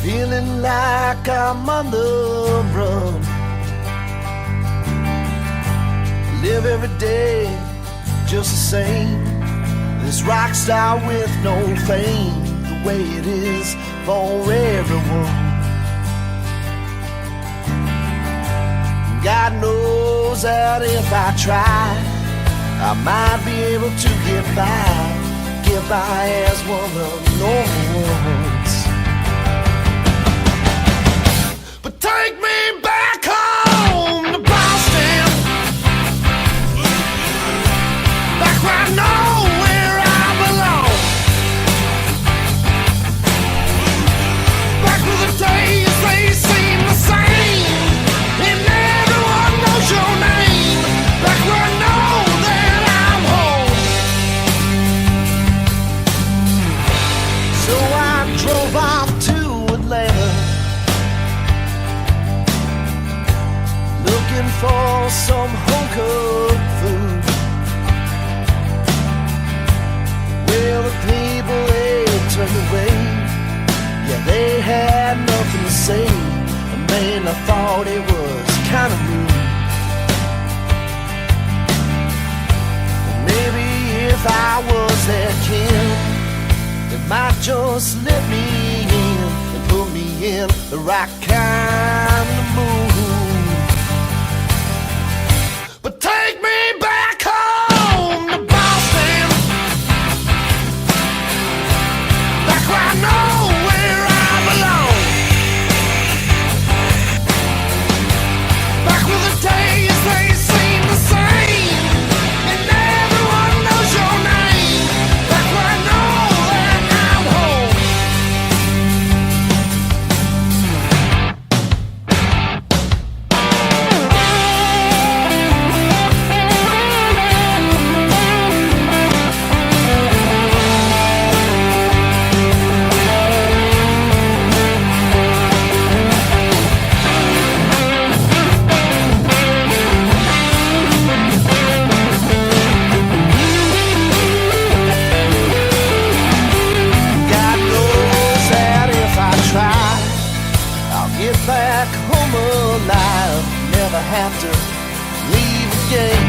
feeling like I'm on the run. Live every day just the same. This rock star with no fame, the way it is for everyone. God knows that if I try, I might be able to get by as one of normal ones. But take me back home to Boston, back where I know where I belong, back where the days they seem the same, and everyone knows your name, back where I know that I'm home. So I drove off to Atlanta, looking for some home-cooked food. Well, the people, they turned away. Yeah, they had nothing to say. And man, I thought it was kind of mean. Maybe if I was their kin, they might just let me in and put me in the right kind of mood. But take me back home to Boston, back where I know where I belong, back where the days they seem the same, and everyone knows your name, back where I know that I'm home. God knows that if I try, I'll get back home alive, never have to leave again.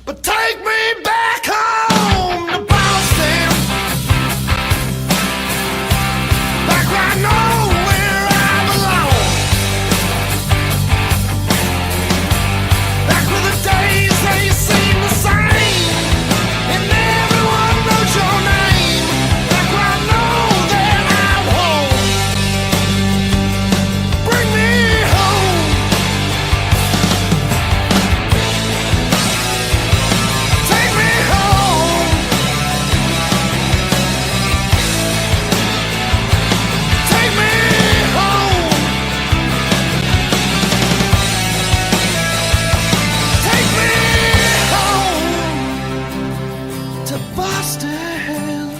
But take me back home to Boston, back where I know where I belong, back where the days they seem the same, and everyone knows your name, back where I know that I'm home. Bring me home. Take me home. Take me home. Take me home to Boston.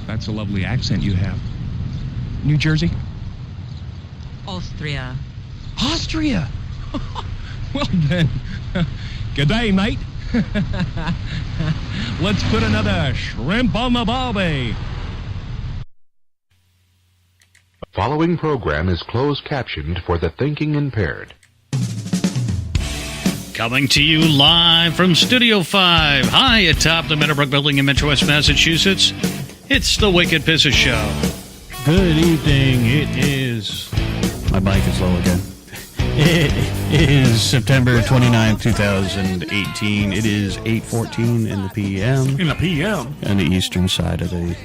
That's a lovely accent you have. New Jersey? Austria. Austria! Well then, good day, mate. Let's put another shrimp on the barbie. The following program is closed captioned for the thinking impaired. Coming to you live from Studio 5, high atop the Meadowbrook Building in Metro West Massachusetts. It's the Wicked Pisses Show. Good evening. It is... My mic is low again. It is September 29th, 2018. It is 8:14 in the p.m. In the p.m.? On the eastern side of the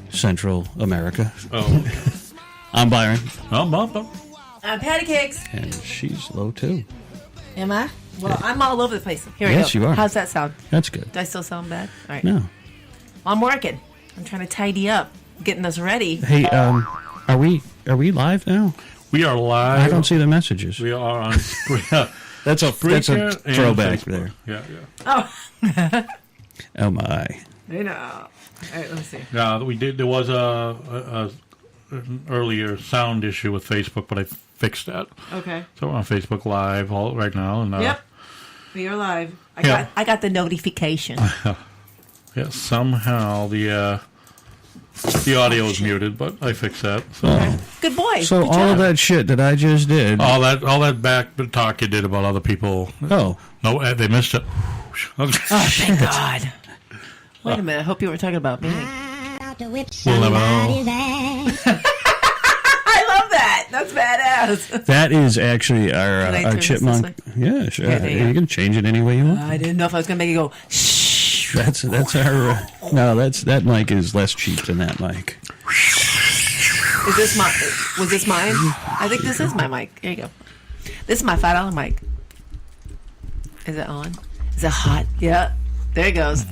Central America. Oh. I'm Byron. I'm Bumpa. I'm Patty Cakes. And she's low, too. Am I? Well, I'm all over the place. Here we Yes, go. you are. How's that sound? That's good. Do I still sound bad? All right. No. I'm working. I'm trying to tidy up, getting us ready. Hey, are we live now? We are live. I don't see the messages. We are on That's a Spreaker and throwback Facebook. there. Yeah. Oh my. You know. All right, let me see. Yeah, we did. There was a an earlier sound issue with Facebook, but I fixed that. Okay. So we're on Facebook Live right now. And, Yep. You're live. Yeah. I got the notification. Yeah, somehow the audio is muted, but I fixed that. So Good boy. So Good all job. of that shit that I just did. all that back talk you did about other people. Oh, No, they missed it. Oh, thank God. Wait a minute. I hope you were talking about me. We'll never know. I love that. That's badass. that is actually Can I turn our this chipmunk. this Yeah, sure. Yeah, there you you go. can change it any way you want. I didn't know if I was going to make it go, shh. That's our. No, that mic is less cheap than that mic. Is this my? Was this mine? I think this is my mic. Here you go. This is my $5 mic. Is it on? Is it hot? Yeah. There it goes.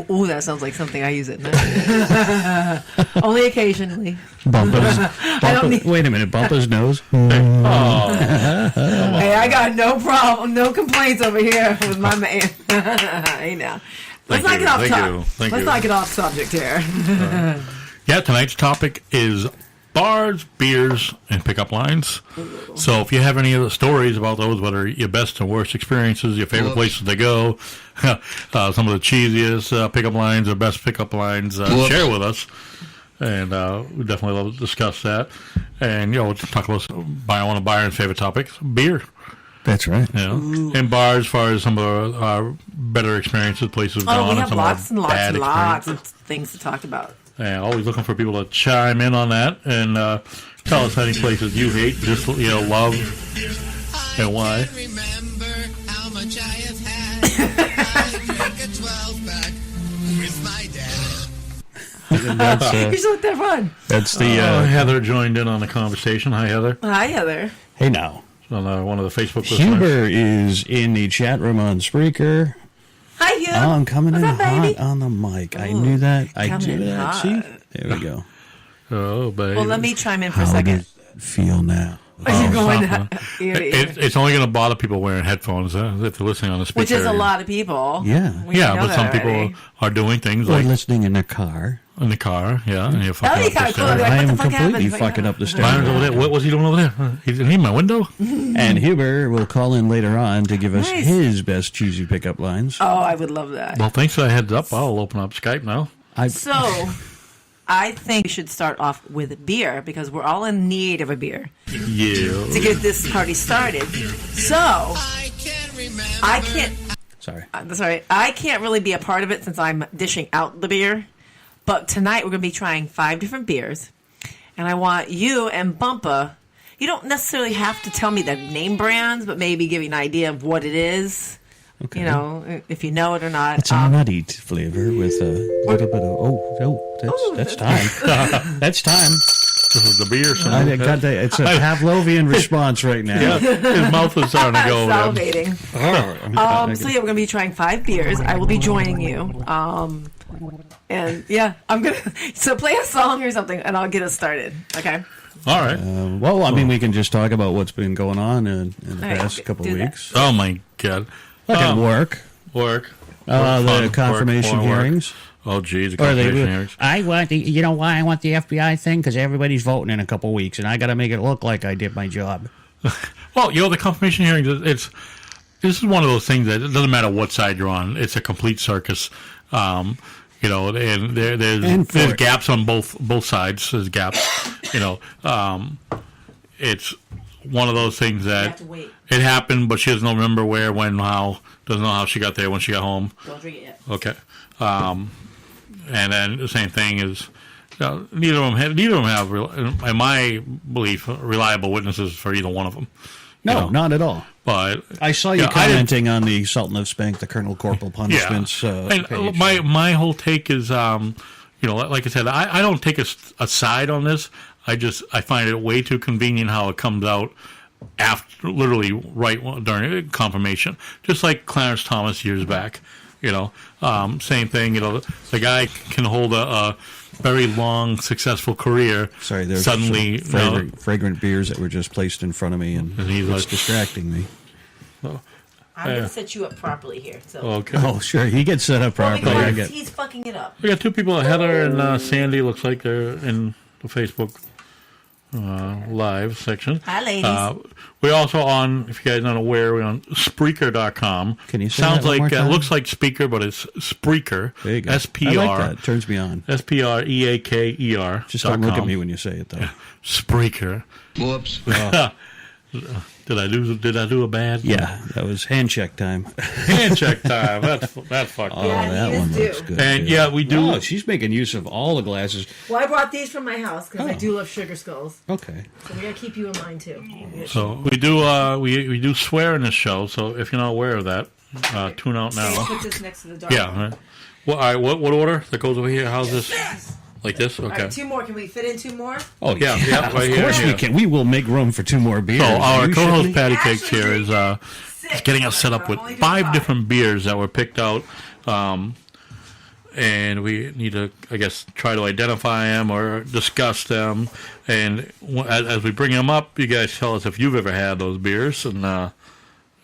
Ooh, that sounds like something I use at night. Only occasionally. Wait a minute, Bumpa's nose. Hey, I got no problem, no complaints over here with my man. Hey now. Let's not get off topic. Let's not get off subject here. Yeah, tonight's topic is bars, beers, and pickup lines. So if you have any other stories about those, whether your best and worst experiences, your favorite places to go, some of the cheesiest pickup lines or best pickup lines, share with us. And we definitely love to discuss that. And, we'll talk about one of Byron's favorite topics, beer. That's right. And bars, as far as some of our better experiences, places we've gone, We and have some lots of and our lots bad and lots experiences. of things to talk about. And always looking for people to chime in on that and tell us any places you hate, just love, and why. Remember how much I have had. I drink a 12-pack with my dad. That's, You should let that run. that's the. Heather joined in on the conversation. Hi, Heather. Hi, Heather. Hey now, On one of the Facebook listeners. Huber is in the chat room on Spreaker. Hi, Hugh. Oh, I'm coming What's in up, baby? hot on the mic. I knew that. I coming do in that. hot. See, there we go. Oh, baby. Well, let me chime in for a How second. does it feel now? Are you going stop ear to ear? It's only going to bother people wearing headphones if they're listening on the speaker. Which is a lot of people. Yeah. We Yeah, know but that some people already. are doing things Or like listening in the car. in the car. Yeah, and you're fucking you up kinda the cool. stairs. Like, I what the am fuck completely happened? fucking up the Byron's over stairs. there. What was he doing over there? He didn't need my window. And Huber will call in later on to give us Nice. his best cheesy pickup lines. Oh, I would love that. Well, thanks for the heads up. I'll open up Skype now. So, I think we should start off with beer because we're all in need of a beer Yeah. to get this party started. So, I can remember. I can't. Sorry. Sorry, I can't really be a part of it since I'm dishing out the beer. But tonight we're going to be trying 5 different beers, and I want you and Bumpa. You don't necessarily have to tell me the name brands, but maybe give me an idea of what it is. Okay. You know, if you know it or not. It's a nutty flavor with a little bit of that's time. That's time. This is the beer. I got that. It's a Pavlovian response right now. Yeah, his mouth is starting to go. Salivating. So yeah, we're gonna be trying 5 beers. I will be joining you. And yeah, I'm gonna so play a song or something, and I'll get us started. Okay. All right. Well, I mean, we can just talk about what's been going on in the All right, past couple of do that. weeks. Oh my God. Like at work. Work. The confirmation Work. hearings. Oh, geez, the Or they confirmation hearings. I want the, you know why I want the FBI thing? Because everybody's voting in a couple weeks, and I got to make it look like I did my job. Well, the confirmation hearings. This is one of those things that it doesn't matter what side you're on. It's a complete circus. And there's for- gaps on both sides. There's gaps. It's one of those things You have that to wait. it happened, but she doesn't remember where, when, how. Doesn't know how she got there when she got home. Don't drink it yet. Okay. And then the same thing is, neither of them have, in my belief, reliable witnesses for either one of them. No, not at all. But I saw you I didn't- commenting on the Sultan of Spank, the Colonel Corporal punishments. and page. my whole take is, like I said, I don't take a side on this. I find it way too convenient how it comes out after, literally right during confirmation, just like Clarence Thomas years back. Same thing. The guy can hold a very long, successful career. Sorry, there's suddenly some fragrant beers that were just placed in front of me, and And he's it's like- distracting me. I'm gonna set you up properly here. So. Okay. Oh, sure, he gets set up Well, properly. I because get. he's fucking it up. We got 2 people, Heather and Sandy. Looks like they're in the Facebook live section. Hi, ladies. We're also on, if you guys aren't aware, we're on Spreaker.com. Can you say Sounds that one like more time? looks like speaker, but it's Spreaker. There you go. SPR. I like that. Turns me on. SPREAKER. Just don't look at me when you say it, though. Spreaker. Whoops. Did I do a bad? Yeah, that was hand check time. Hand check time. That's fucked Oh, up. that these one do. looks good. And too. yeah, we do. Oh, she's making use of all the glasses. Well, I brought these from my house because I Oh. do love sugar skulls. Okay. So we gotta keep you in mind too. So we do. We do swear in this show. So if you're not aware of that, tune out now. Put this next to the dark. Yeah. Right. Well, all right. What order that goes over here? How's this? Like this? All Okay. right, 2 more. Can we fit in 2 more? Oh, Yeah, yeah, right of here, course yeah. we can. We will make room for 2 more beers. So our Are you co-host shitting me? Patty Cakes here is getting us set up with 5 different beers that were picked out, and we need to, I guess, try to identify them or discuss them. And as we bring them up, you guys tell us if you've ever had those beers and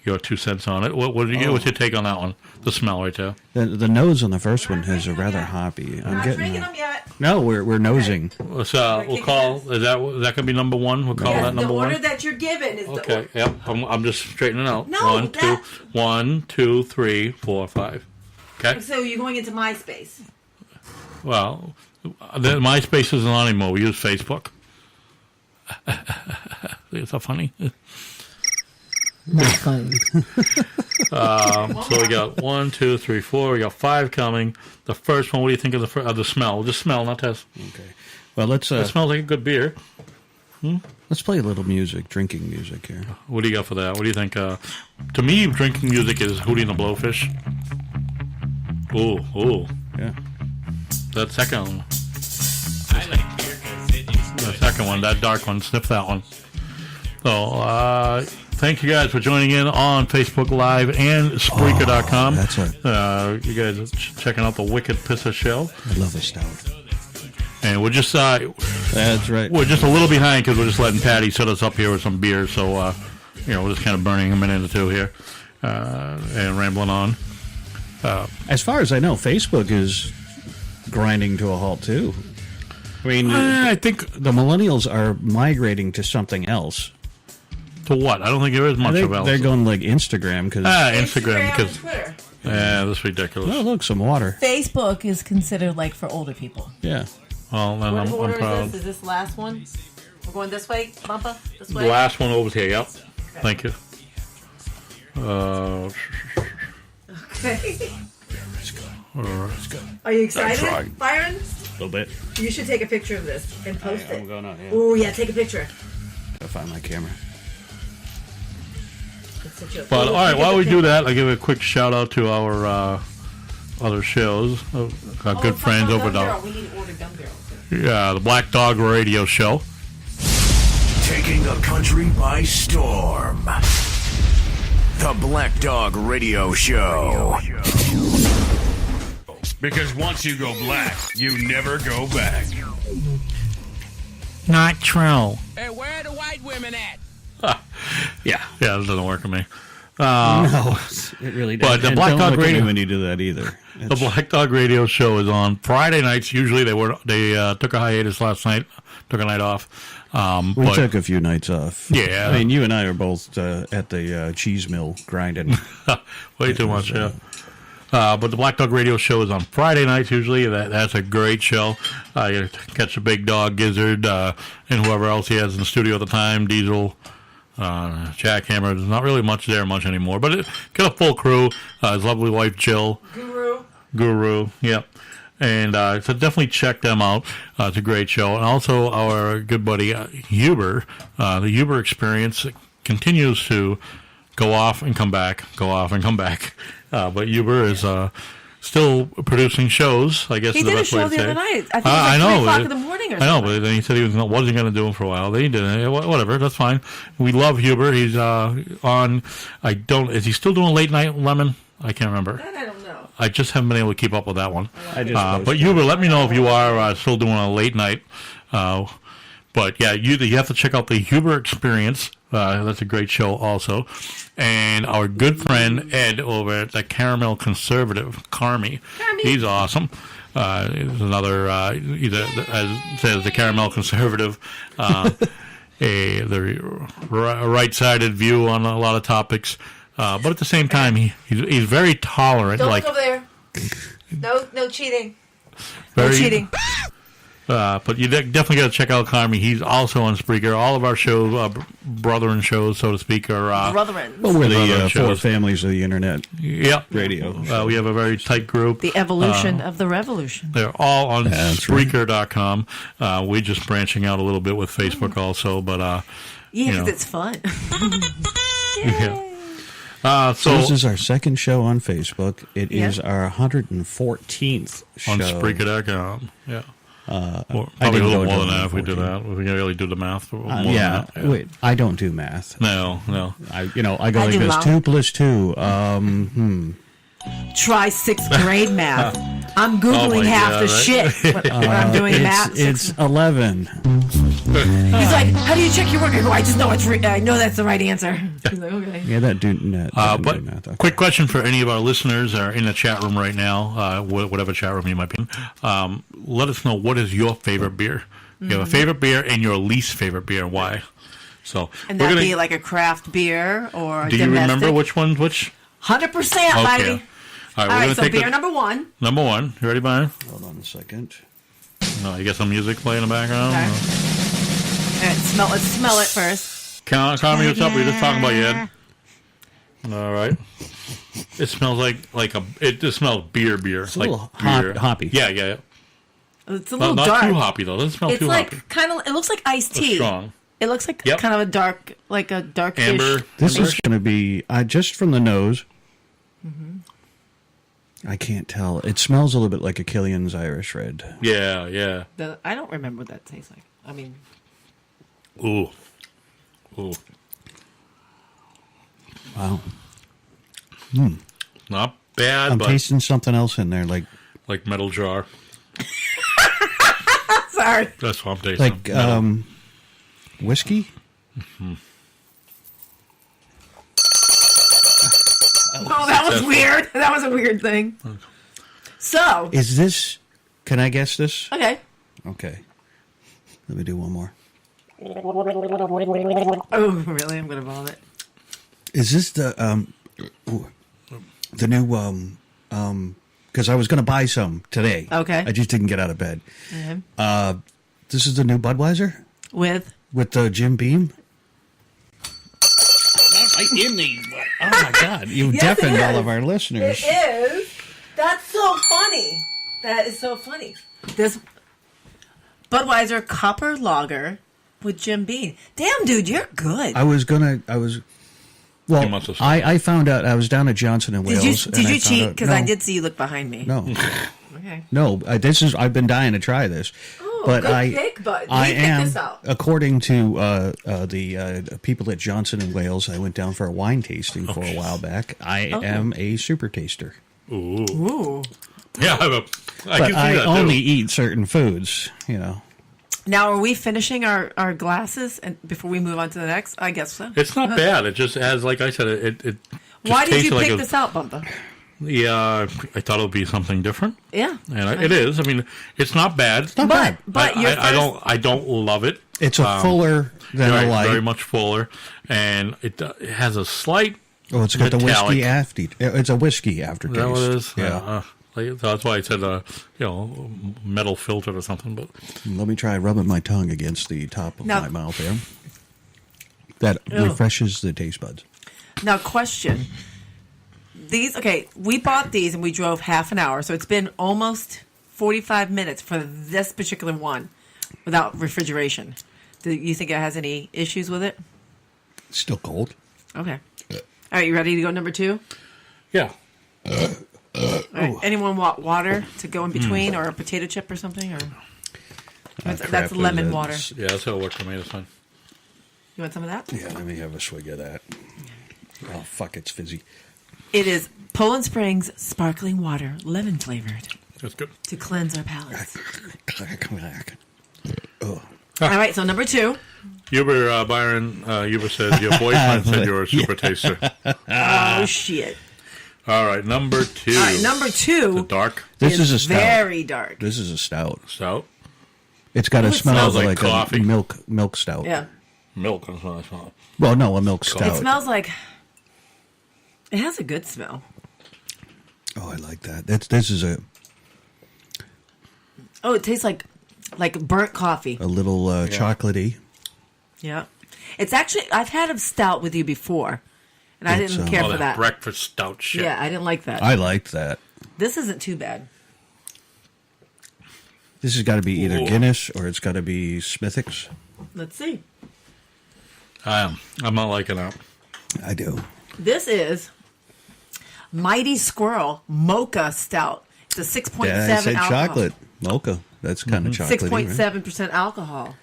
your 2 cents on it. What's your take on that one? The smell right there. The nose on the first one is a rather hoppy. I'm Not getting drinking a- them yet. No, we're nosing. So we'll call. Is that going to be number 1? We'll call Yes, that the number order 1. that you're given is the Okay. order. Yep. I'm just straightening it out. No, 1, 2, 3, 4, 5. Okay. So you're going into MySpace. Well, MySpace isn't on anymore. We use Facebook. Is that funny? Not funny. So we got 1, 2, 3, 4. We got 5 coming. The first one. What do you think of the smell? Just smell, not test. Okay. Well, let's It smells like a good beer. let's play a little music, drinking music here. What do you got for that? What do you think? To me, drinking music is Hootie and the Blowfish. Ooh. Yeah. That second one. The second one, that dark one. Sniff that one. So, thank you guys for joining in on Facebook Live and Spreaker.com. That's right. You guys are checking out the Wicked Pisser Show. I love a stout. And we're just That's right. we're just a little behind because we're just letting Patty set us up here with some beer. So, we're just kind of burning a minute or two here and rambling on. As far as I know, Facebook is grinding to a halt too. I mean, I think the millennials are migrating to something else. to what? I don't think there is much of else. They're going like Instagram because Instagram and because Twitter. that's ridiculous. oh look, some water. Facebook is considered like for older people. Yeah. Well, then What I'm order proud. is this? Is this the last one? We're going this way, Bumpa? This The way? last one over here. Yep. Thank you. Okay. Are you excited, right. Byron? A little bit. You should take a picture of this and post I'm it. going on. Yeah. Oh, yeah, take a picture. I'll find my camera. It's such a- But Oh, all right, look at while the we pic- do that, I'll give a quick shout out to our other shows. Our good friends over Gum there. Barrel. We need to order Gum Barrel. Yeah, the Black Dog Radio Show. Taking the country by storm. The Black Dog Radio Show. Because once you go black, you never go back. Not true. Hey, where are the white women at? Yeah, that doesn't work for me. No, it really doesn't. But the And Black don't Dog look at me Radio- when you do that either. The Black Dog Radio Show is on Friday nights. Usually they took a hiatus last night, took a night off. We But took a few nights off. Yeah. I mean, you and I are both at the cheese mill grinding. way too much. Yeah. But the Black Dog Radio Show is on Friday nights usually. That's a great show. You catch the Big Dog, Gizzard, and whoever else he has in the studio at the time, Diesel, Jackhammer. There's not really much anymore. But it got a full crew. His lovely wife, Jill. Guru, yep. And so definitely check them out. It's a great show. And also our good buddy Huber. The Huber Experience continues to go off and come back. But Huber is still producing shows, I guess He is the did a best way show to the say other it. night. I think it was like 3 o'clock in the morning or I know, something. but then he said he wasn't going to do them for a while. Then he did it. Whatever, that's fine. We love Huber. He's on, is he still doing Late Night Lemon? I can't remember. I don't know. I just haven't been able to keep up with that one. I just But posted. Huber, let me know if you are still doing a late night. But yeah, you have to check out the Huber Experience. That's a great show also. And our good friend Ed over at the Caramel Conservative, Carmi. He's awesome. There's another, either, as says the Caramel Conservative, the right-sided view on a lot of topics. But at the same time, he's very tolerant. Don't like look over there. No cheating. very, No cheating. But you definitely got to check out Carmi. He's also on Spreaker. All of our shows, brethren shows, so to speak, are Brethren. Well, we're the Brethren four shows. families of the internet Yep. radio. We have a very tight group. The evolution of the revolution. They're all on That's right. Spreaker.com. We're just branching out a little bit with Facebook also, but Yeah, you because know. it's fun. yeah. So this is our second show on Facebook. It is Yeah. our 114th show. on Spreaker.com. Yeah. I Probably a didn't little go more to than that if we do 114. that. We can really do the math. More than Yeah, that. wait, I don't do math. No. I go I like do this: math. 2 plus 2. Try 6th grade math. I'm Googling my half God, the right? shit when I'm doing math. It's 11. He's like, how do you check your work? I go, I just know I know that's the right answer. He's like, okay. Yeah, that do math. But quick question for any of our listeners that are in the chat room right now, whatever chat room you might be in. Let us know, what is your favorite beer? You have a favorite beer and your least favorite beer. Why? So And we're that'd gonna. be like a craft beer or a Do you domestic. remember which one's which? 100%, Okay. baby. All All right, we're right, gonna so take beer the, number 1. number one. You ready, Brian? Hold on a second. No, you got some music playing in the background. Okay. All right, let's smell it first. Carmi, what's up? We were just talking about you, Ed. All right. It smells it just smells beer. It's a like little beer. hoppy. Yeah. It's a little Not dark. too hoppy though. Doesn't smell It's too like hoppy. kind of. It looks like iced tea. Strong. It looks like Yep. kind of a dark, like a dark Amber. This is going to be just from the nose. I can't tell. It smells a little bit like a Killian's Irish Red. Yeah. I don't remember what that tastes like. I mean, Ooh. Wow. Not bad, I'm but tasting something else in there, like metal jar. sorry. That's what I'm tasting. like whiskey. Oh, that was weird. That was a weird thing. So, Is this? Can I guess this? okay. Okay. Let me do one more. Oh, really? I'm gonna vomit. Is this the new because I was going to buy some today. Okay. I just didn't get out of bed. Okay. This is the new Budweiser With with the Jim Beam. Oh my God! You Yes, it deafened all is. of our listeners. is. That's so funny. That is so funny. This Budweiser Copper Lager with Jim Beam. Damn, dude, you're good. Well, months of stuff. I found out I was down at Johnson and Did Wales. you and I cheat? found out- Because I did see you look behind me. No, Okay. no. I've been dying to try this. Oh, but good I, pick, bud. I We picked am, this out. according to the people at Johnson and Wales. I went down for a wine tasting for a while back. I am a super taster, Ooh. Yeah, I but can see I that only too. eat certain foods. You know, Now, are we finishing our glasses and before we move on to the next? I guess so. It's not bad. It just has, like I said, it just Why did tastes you like pick a- this out, Bumpa? Yeah, I thought it would be something different, Yeah. and it is. I mean, it's not bad. It's not bad. But your I first- I don't love it. It's a fuller than very, a light. very much fuller, and it has a slight. Oh, it's got the metallic. whiskey after. It's a whiskey aftertaste. Is that what it is? Yeah. Like, that's why I said, metal filtered or something. But Let me try rubbing my tongue against the top of Now- my mouth there. That Ew. refreshes the taste buds. Now, question. We bought these and we drove half an hour, so it's been almost 45 minutes for this particular one without refrigeration. Do you think it has any issues with it? It's still cold. Okay. All right, you ready to go number 2? yeah, All right. Anyone want water to go in between or a potato chip or something? Or that's crap, lemon that's- water. yeah, that's how it worked for me. That's fine. You want some of that? Yeah, let me have a swig of that. Oh, fuck, it's fizzy. It is Poland Springs sparkling water, lemon flavored, That's good. to cleanse our palates. Oh. All right, so number 2. Byron, Uber said your boyfriend said you're a super taster. Oh, shit. All All right, number 2. All right, number 2. The dark. This is a stout. Very dark. This is a stout. Stout. It's got a It smell smells of like like coffee. a milk stout. Yeah. Milk. That's what I smell. Well, no, a milk It stout. smells like. It has a good smell. Oh, I like that. This is a Oh, it tastes like burnt coffee. little chocolatey. Yeah. It's actually, I've had a stout with you before, and I It's, didn't care Oh, for that that. breakfast stout shit. Yeah, I didn't like that. I liked that. This isn't too bad. This has got to be either Ooh. Guinness or it's got to be Smithwick's. Let's see. I'm not liking that. I do. This is Mighty Squirrel Mocha Stout. It's a 6.7 Yeah, I said alcohol. chocolate. Mocha. That's kind of chocolatey. 6.7% alcohol.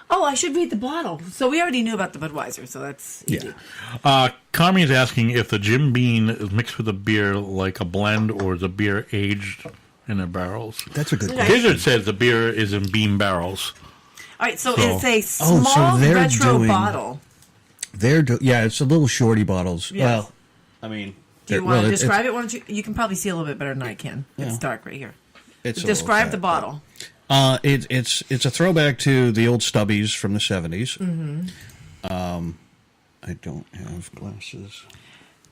Oh, I should read the bottle. So we already knew about the Budweiser, so that's easy. Yeah. Carmi is asking if the Jim Beam is mixed with a beer like a blend, or is a beer aged in the barrels? That's a good Okay. question. Gizzard says the beer is in beam barrels. All right, so So- it's a Oh, so small they're retro doing- bottle. Yeah, it's a little shorty bottles. Yes. Well, I mean, Do you want to describe it? Why don't you? You can probably see a little bit better than I can. It's Yeah. dark right here. It's a little Describe fat, the bottle. It's a throwback to the old Stubbies from the 70s. Mm-hmm. I don't have glasses.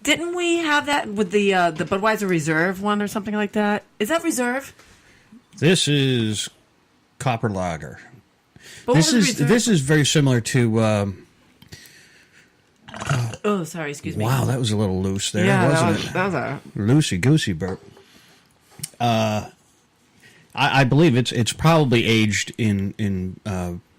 Didn't we have that with the Budweiser Reserve one or something like that? Is that Reserve? This is Copper Lager. What was the Reserve? This is very similar to. Oh, sorry. Excuse me. Wow, that was a little loose there, Yeah, wasn't it? that was a. Loosey goosey burp. I believe it's probably aged in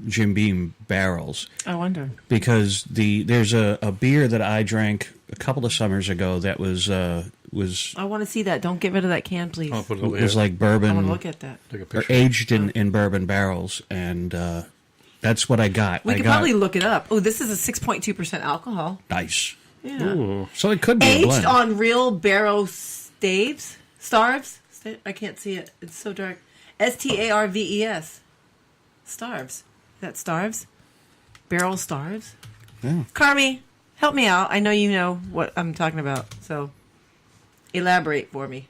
Jim Beam barrels, I wonder. because there's a beer that I drank a couple of summers ago that was I want to see that. Don't get rid of that can, please. I'll put it over was here. like I bourbon. want to look at that. Take a or picture. aged in bourbon barrels, and that's what I got. We I could got probably look it up. Oh, this is a 6.2% alcohol. nice. Yeah. So it could be a Aged blend. on real barrel staves? Starves? I can't see it. It's so dark. Starves. Starves. Is that starves? Barrel starves? Yeah. Carmi, help me out. I know you know what I'm talking about, so elaborate for me.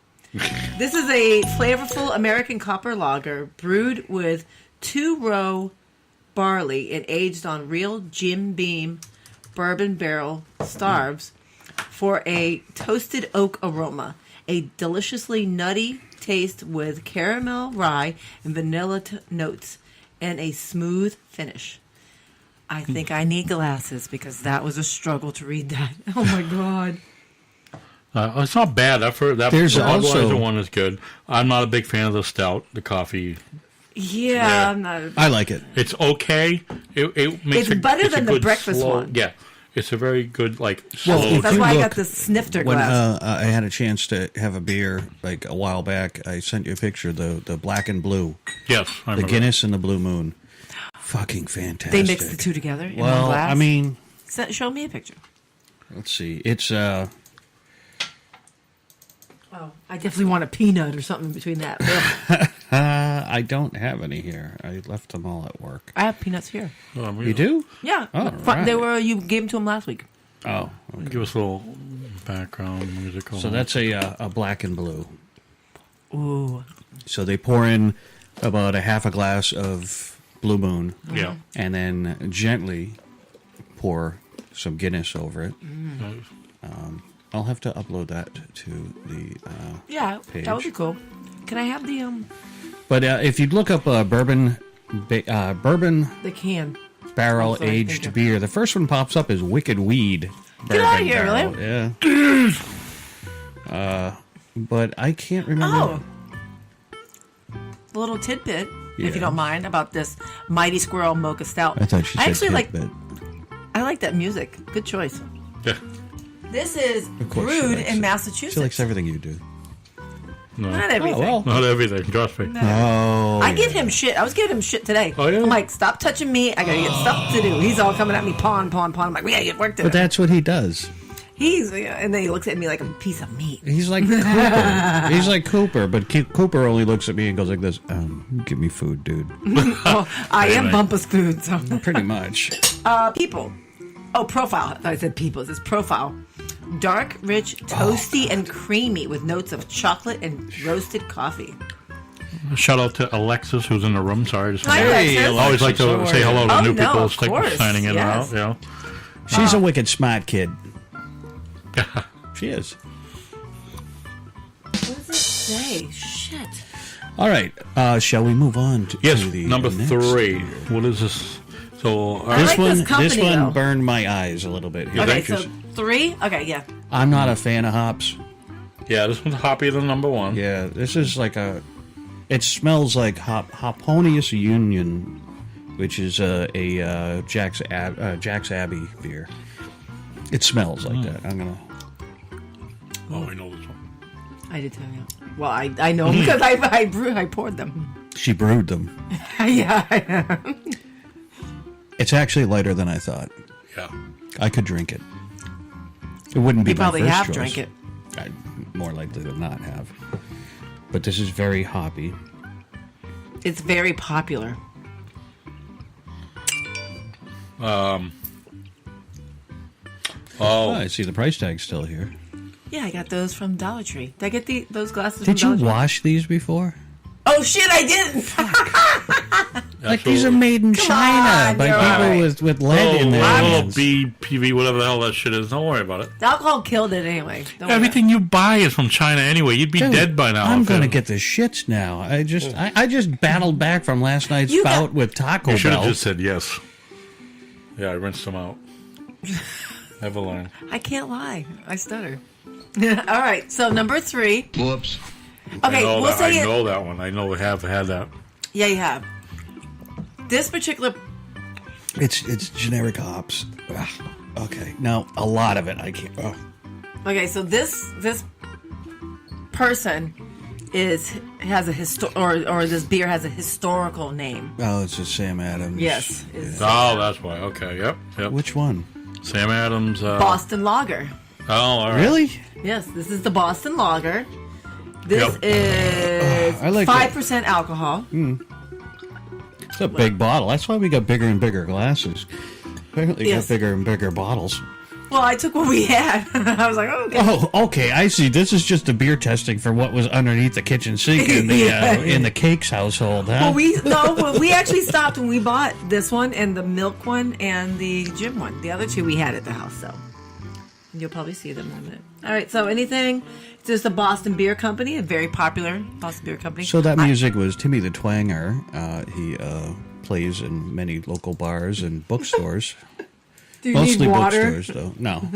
This is a flavorful American copper lager brewed with 2-row barley and aged on real Jim Beam bourbon barrel starves for a toasted oak aroma, a deliciously nutty taste with caramel, rye, and vanilla notes, and a smooth finish. I think I need glasses because that was a struggle to read that. Oh my god. It's not bad. I've heard that. There's the Budweiser also- one is good. I'm not a big fan of the stout, the coffee. Yeah, I'm not. I like it. It's okay. It makes It's better than a the good breakfast slow- one. Yeah, it's a very good Well, slow. if That's you why I look, got the snifter when glass. I had a chance to have a beer like a while back, I sent you a picture the black and blue, Yes, I the remember. Guinness and the Blue Moon. Fucking fantastic. They mixed the two together in one Well, glass. I mean, Show me a picture. let's see. It's Oh, I definitely want a peanut or something between that. Ugh. I don't have any here. I left them all at work. I have peanuts here. You do? Yeah, Oh, they right. were. You gave them to them last week. Oh, okay. Give us a little background musical. So that's a black and blue. Ooh, So they pour in about a half a glass of Blue Moon, yeah. and then gently pour some Guinness over it. I'll have to upload that to the yeah, page. that would be cool. Can I have the But if you look up bourbon the can? barrel Oh, sorry, aged thank you. beer, the first one pops up is Wicked Weed. Get out of Bourbon here, barrel. Yeah. But I can't remember. Oh, a little tidbit, Yeah. if you don't mind, about this Mighty Squirrel Mocha Stout. I thought she said actually like. tidbit. I like that music. Good choice. Yeah. This is Of course she brewed likes in it. Massachusetts. She likes everything you do. No, Not everything. well. not everything. Trust me. Oh, I give him shit. I was giving him shit today. Oh, yeah? I'm like, stop touching me. I gotta get stuff to do. He's all coming at me, pawn. I'm like, we gotta get work to But do. that's what he does. And then he looks at me like a piece of meat. He's like Cooper. He's like Cooper, but Cooper only looks at me and goes like this. Give me food, dude. Well, I am Bumpus food, so. Pretty much. People. Oh, profile. I said people. It's profile. Dark, rich, toasty, and creamy with notes of chocolate and roasted coffee. Shout out to Alexis, who's in the room. Sorry, just Hi, Alexis. I always like to say hello to Oh, new no, people of course. signing in Yes. and out. She's a wicked smart kid. She is. What does it say? Shit. All right. Shall we move on to Yes, the number next 3. beer? What is this? So I like this company, this one though. burned my eyes a little bit. Here, Okay, just- so 3? Okay, yeah. I'm not a fan of hops. yeah, this one's hoppier than number 1. Yeah, this is like a. It smells like Hoponius Union, which is a Jack's Abbey beer. It smells like that. I'm gonna. Oh, I know this one. I did tell you. Well, I know because I poured them. She brewed them. Yeah. It's actually lighter than I thought. Yeah. I could drink it. It wouldn't be You my probably first have choice. drank it. I'd more likely than not have. But this is very hoppy. It's very popular. Oh, I see the price tag still here. Yeah, I got those from Dollar Tree. Did I get those glasses Did from you Dollar Tree? wash these before? Oh, shit, I didn't. Like these are made in China on, by you're people right. with lead in their hands. BPV, whatever the hell that shit is. Don't worry about it. The alcohol killed it anyway. Don't worry. Everything you buy is from China anyway. You'd be Dude, dead by now. I'm if gonna it- get the shits now. I just battled back from last night's You bout got- with Taco You should have Bell. just said yes. Yeah, I rinsed them out. Never learn. I can't lie. I stutter. All right, so number 3. Whoops. Okay, I know we'll that. say I it. know that one. I know we have had that. Yeah, you have. This particular. It's generic hops. Ugh. Okay, now a lot of it I can't. Oh. Okay, so this person has a or this beer has a historical name. Oh, it's a Sam Adams. Yes. It's Oh, that's why. Okay, yep. Which one? Sam Adams. Boston Lager. Oh, all right. Really? Yes, this is the Boston Lager. This Yep. is I like 5% alcohol. It's a big bottle. That's why we got bigger and bigger glasses. Apparently, Yes. got bigger and bigger bottles. Well, I took what we had. I was like, oh, okay. Oh, okay. I see. This is just the beer testing for what was underneath the kitchen sink in the Yeah. in the Cakes household. Huh? Well, we actually stopped when we bought this one and the milk one and the gym one. The other 2 we had at the house, so you'll probably see them in a minute. All right, so anything? It's just a Boston Beer Company, a very popular Boston Beer Company. So that music was Timmy the Twanger. He plays in many local bars and bookstores. Do you Mostly need water? bookstores, though. No.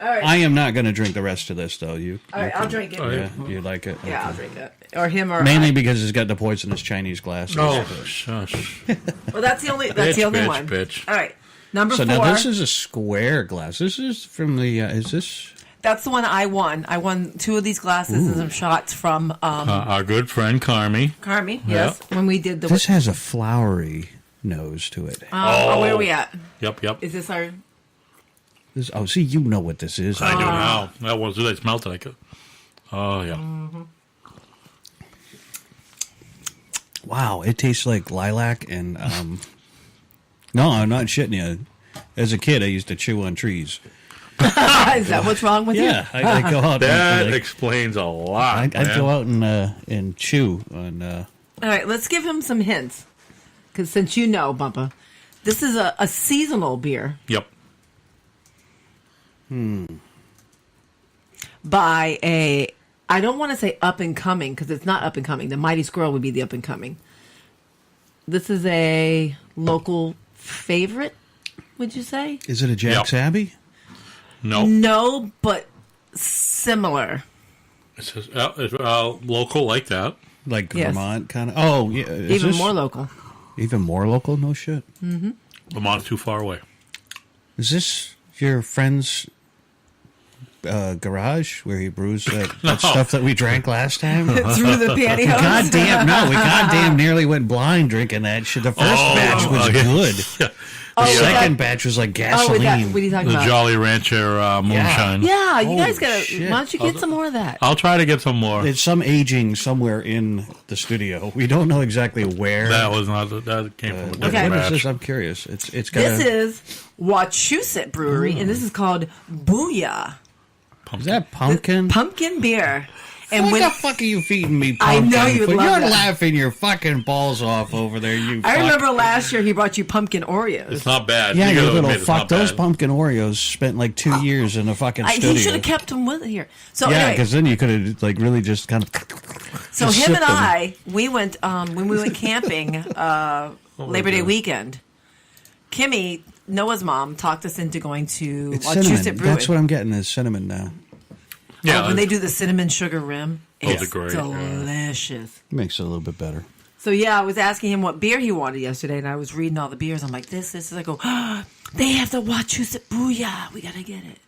All right. I am not going to drink the rest of this, though. You. All right, I'll drink it. Yeah, you like it? Yeah, I'll Okay. drink it. Or him or Mainly I. because it's got the poisonous Chinese glasses. Oh, shush. Well, that's the only. That's the only Bitch, one. bitch. All right, number So 4. now this is a square glass. This is from the. Is this? That's the one I won. I won 2 of these glasses and some shots from Our good friend Carmi. Carmi. Yes, when we did the. This has a flowery nose to it. Where are we at? Yep. Is this our? This, oh, see, you know what this is. I do now. That was it. I smelled it. I could. Oh yeah. Wow, it tastes like lilac and. No, I'm not shitting you. As a kid, I used to chew on trees. Is that what's wrong with Yeah, you? I go out. That and, explains a lot. I'd man. go out and chew on. All right, let's give him some hints. Because since you know, Bumpa, this is a seasonal beer Yep. by a. I don't want to say up and coming because it's not up and coming. The Mighty Squirrel would be the up and coming. This is a local favorite, would you say? Is it a Jack's Abbey? No. No, but similar. It's just, local like that. Like Yes. Vermont, kind of. Oh, yeah. Is Even this more local. Even more local? No shit. Vermont's too far away. Is this your friend's garage where he brews that stuff that we drank last time? Through the pantyhose. Goddamn, no. We goddamn nearly went blind drinking that shit. The first batch was good. The second batch was like gasoline. What are you talking The about? Jolly Rancher moonshine. Yeah, you guys Holy gotta. shit. Why don't you get some more of that? I'll try to get some more. There's some aging somewhere in the studio. We don't know exactly where. That was not. That came from a different Okay. What is batch. this? I'm curious. It's got This is Wachusett Brewery, and this is called Booyah is that pumpkin? Pumpkin Beer. And what when the fuck are you feeding me? I Pumpkin? know you would love You're that. laughing your fucking balls off over there. You. I fuck. remember last year he brought you pumpkin Oreos. It's not bad. Yeah, you gotta little admit it's fuck. not Those bad. pumpkin Oreos spent like 2 years in the fucking studio. He should have kept them with here. So Yeah, anyway, because then you could have like really just kind of. so just him and sipped 'em. I, we went when we went camping Labor Day weekend. Kimmy, Noah's mom, talked us into going to It's Wachusett cinnamon. Brewery. That's what I'm getting is cinnamon now. Yeah, when they do the cinnamon sugar rim, Those it's are great, delicious. Makes it a little bit better. So yeah, I was asking him what beer he wanted yesterday, and I was reading all the beers. I'm like, this. I go, they have the Wachusett Booyah. We gotta get it.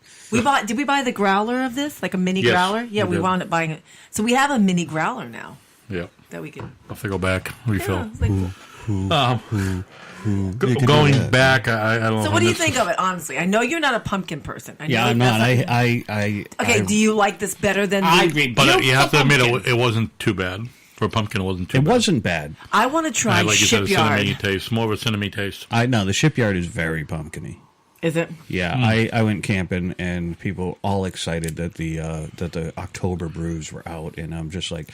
Did we buy the growler of this, like a mini Yes, growler? Yeah, we we did. wound up buying it. So we have a mini growler now Yeah. that we can. I'll have to go back, refill. Yeah, it's like- You can do Going that. back, I don't know. so what do you think of it, honestly? I know you're not a pumpkin person. I Yeah, know I'm not. that's Okay, do you like this better than the... But you have to admit, it wasn't too bad. For a pumpkin, it wasn't too It bad. wasn't bad. I want to try Like you said, a cinnamon Shipyard. taste. More of a cinnamon taste. I know the Shipyard is very pumpkin-y. Is it? Yeah, I went camping and people all excited that the October brews were out, and I'm just like,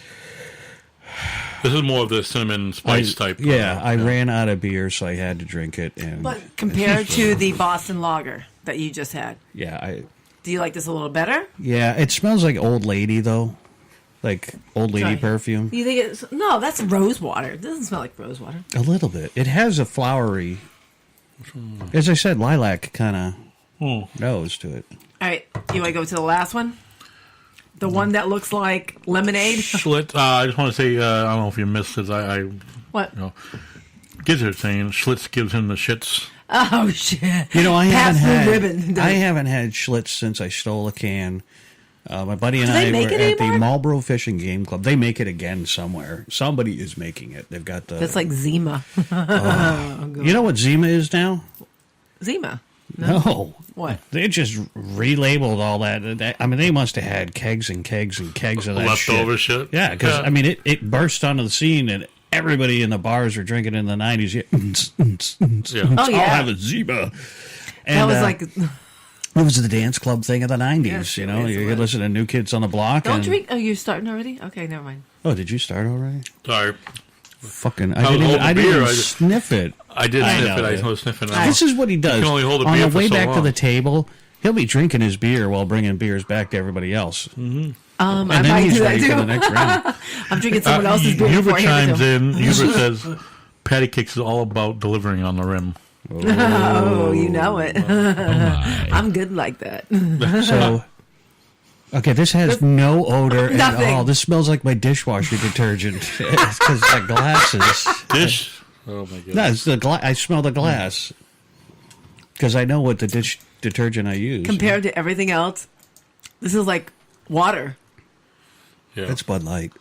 This is more of the cinnamon spice type. I ran out of beer, so I had to drink it. And But compared to the Boston Lager that you just had, yeah, do you like this a little better? it smells like old lady though, like old lady Try. perfume. You think it's... No, that's rose water. It doesn't smell like rose water. A little bit. It has a flowery, as I said, lilac kind of nose to it. All right, you want to go to the last one? The one that looks like lemonade? Schlitz. I just want to say, I don't know if you missed this. I What? you know, Gizzard saying Schlitz gives him the shits. Oh, shit. You know, I Pass haven't the had ribbon. I haven't had Schlitz since I stole a can. My buddy and Do they I make were it at the anymore? Marlboro Fishing Game Club. They make it again somewhere. Somebody is making it. They've got the. That's like Zima. You know what Zima is now? Zima. No. What? They just relabeled all that. I mean, they must have had kegs and kegs and kegs of that Leftover shit. Yeah, because Yeah. I mean, it burst onto the scene and everybody in the bars were drinking in the 90s. Yeah. Oh, yeah. I'll have a Zima. And, That was like... it was the dance club thing of the 90s, Yes, you it know? was, it You could was. listen to New Kids on the Block. Don't and, drink... Oh, you're starting already? Okay, never mind. Oh, did you start already? Sorry. Fucking, I was holding I the didn't beer, even I just- sniff it. I did I sniff know, it. I yeah. just know sniffing it. This is what he does. You can only hold a On beer the for way so back to long. the table, he'll be drinking his beer while bringing beers back to everybody else. Mm-hmm. I And then might he's do that ready for the too. next round. I'm drinking someone else's beer Hubert before I hand it chimes to him. in. Hubert says, "Patty Cakes is all about delivering on the rim." Oh, you know it. I'm good like that. So, okay, this has no odor at Nothing. all. This smells like my dishwasher detergent. It's because the glasses. Dish. Oh my god. No, it's the I smell the glass because I know what the dish detergent I use. Compared to everything else, this is like water. Yeah. It's Bud Light.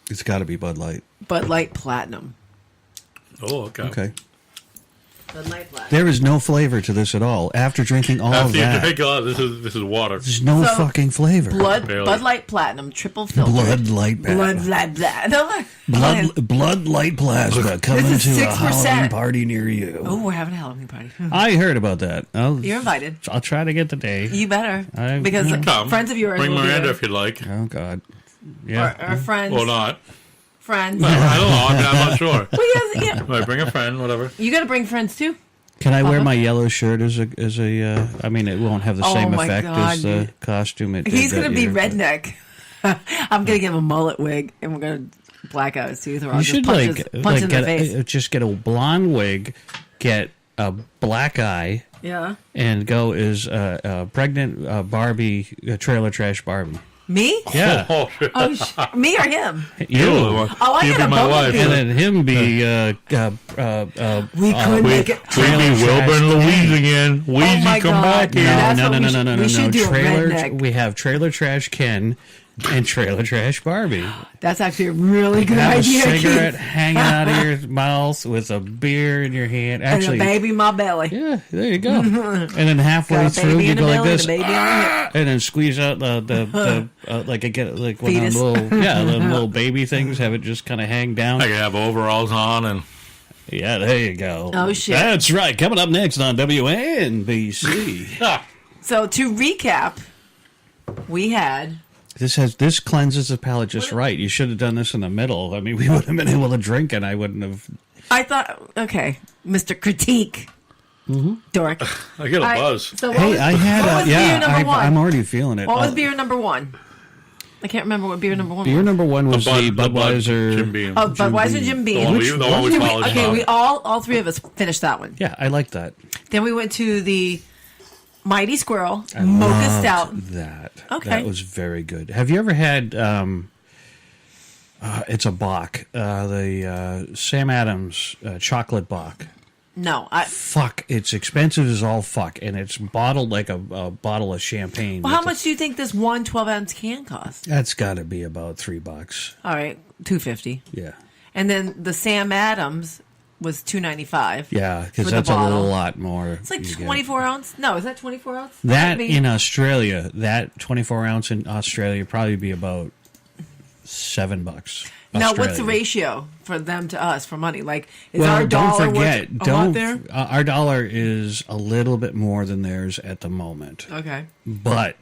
It's got to be Bud Light. Bud Light Platinum. Oh, okay. Okay. Bud Light Platinum. There is no flavor to this at all. After drinking all of After you that, drink, this is water. there's no So, fucking flavor. Barely. Bud Light Platinum, triple filter. Blood Light Blood, Plasma. blah, blah. Blood Light Plasma coming This is to a 6%. Halloween party near you. Oh, we're having a Halloween party. I heard about that. You're invited. I'll try to get the day. You better. I- Because Come. friends of yours Bring will be Miranda there. if you'd like. Oh God. Yeah. Or friends. Or not. Friends. I don't know. I mean, I'm not sure. Well, yes, yeah. Right, bring a friend, whatever. You got to bring friends too. Can I wear my yellow shirt as a? I mean, it won't have the Oh same my effect God, as the dude. costume. It did He's that going to be year, but- redneck. I'm going to give him a mullet wig, and we're going to black out his tooth, or I'll You just should punch him in get the face. just get a blonde wig, get a black eye, Yeah. and go as a pregnant Barbie, Trailer Trash Barbie. Me? Yeah. Oh, me or him? You. Oh, I You'd got be a my wife. bumblebee. And then him be We couldn't make it. We'd be Wilbur and Louise again. Wheezy, my come God. back here. That's No, what we should do a Trailer. redneck. We have Trailer Trash Ken and Trailer Trash Barbie. That's actually a really good Have idea. a cigarette Keith. hanging out of your mouth with a beer in your hand. Actually, and a baby in my belly. yeah, there you go. And then halfway Got a through, baby you in the go like belly and this, a baby on the hip. and then squeeze out the like I get like one of Fetus. them the little baby things. Have it just kind of hang down. I could have overalls on and Yeah, there you go. Oh, shit. That's right. Coming up next on WNBC. So to recap, we had This cleanses the palate just right. You should have done this in the middle. I mean, we would have been able to drink, and I wouldn't have. I thought, okay, Mr. Critique. Dork. I get a buzz. So what Hey, was, I had what was beer number one? I'm already feeling it. What was beer number one? I can't remember what beer number one Beer was. number one was the Bud- Budweiser. Jim Beam. Oh, Budweiser Jim Beam. The one we followed. Okay, we all three of us finished that one. Yeah, I like that. Then we went to the Mighty Squirrel Mocha Loved Stout. That. Okay. That was very good. Have you ever had? It's a Bach. The Sam Adams chocolate Bach. No, Fuck, it's expensive as all fuck, and it's bottled like a bottle of champagne. well, how much do you think this 1 12-ounce can cost? That's got to be about $3. All right, $2.50. Yeah, And then the Sam Adams was $2.95. yeah, because For the that's a bottle. little lot more. It's like you get. 24 ounce. No, is that 24 ounce? That Maybe. in Australia, that 24 ounce in Australia probably be about $7. Now, what's the Australian. ratio for them to us for money? Like, is Well, our dollar don't forget, worth a lot there? our dollar is a little bit more than theirs at the moment, Okay. but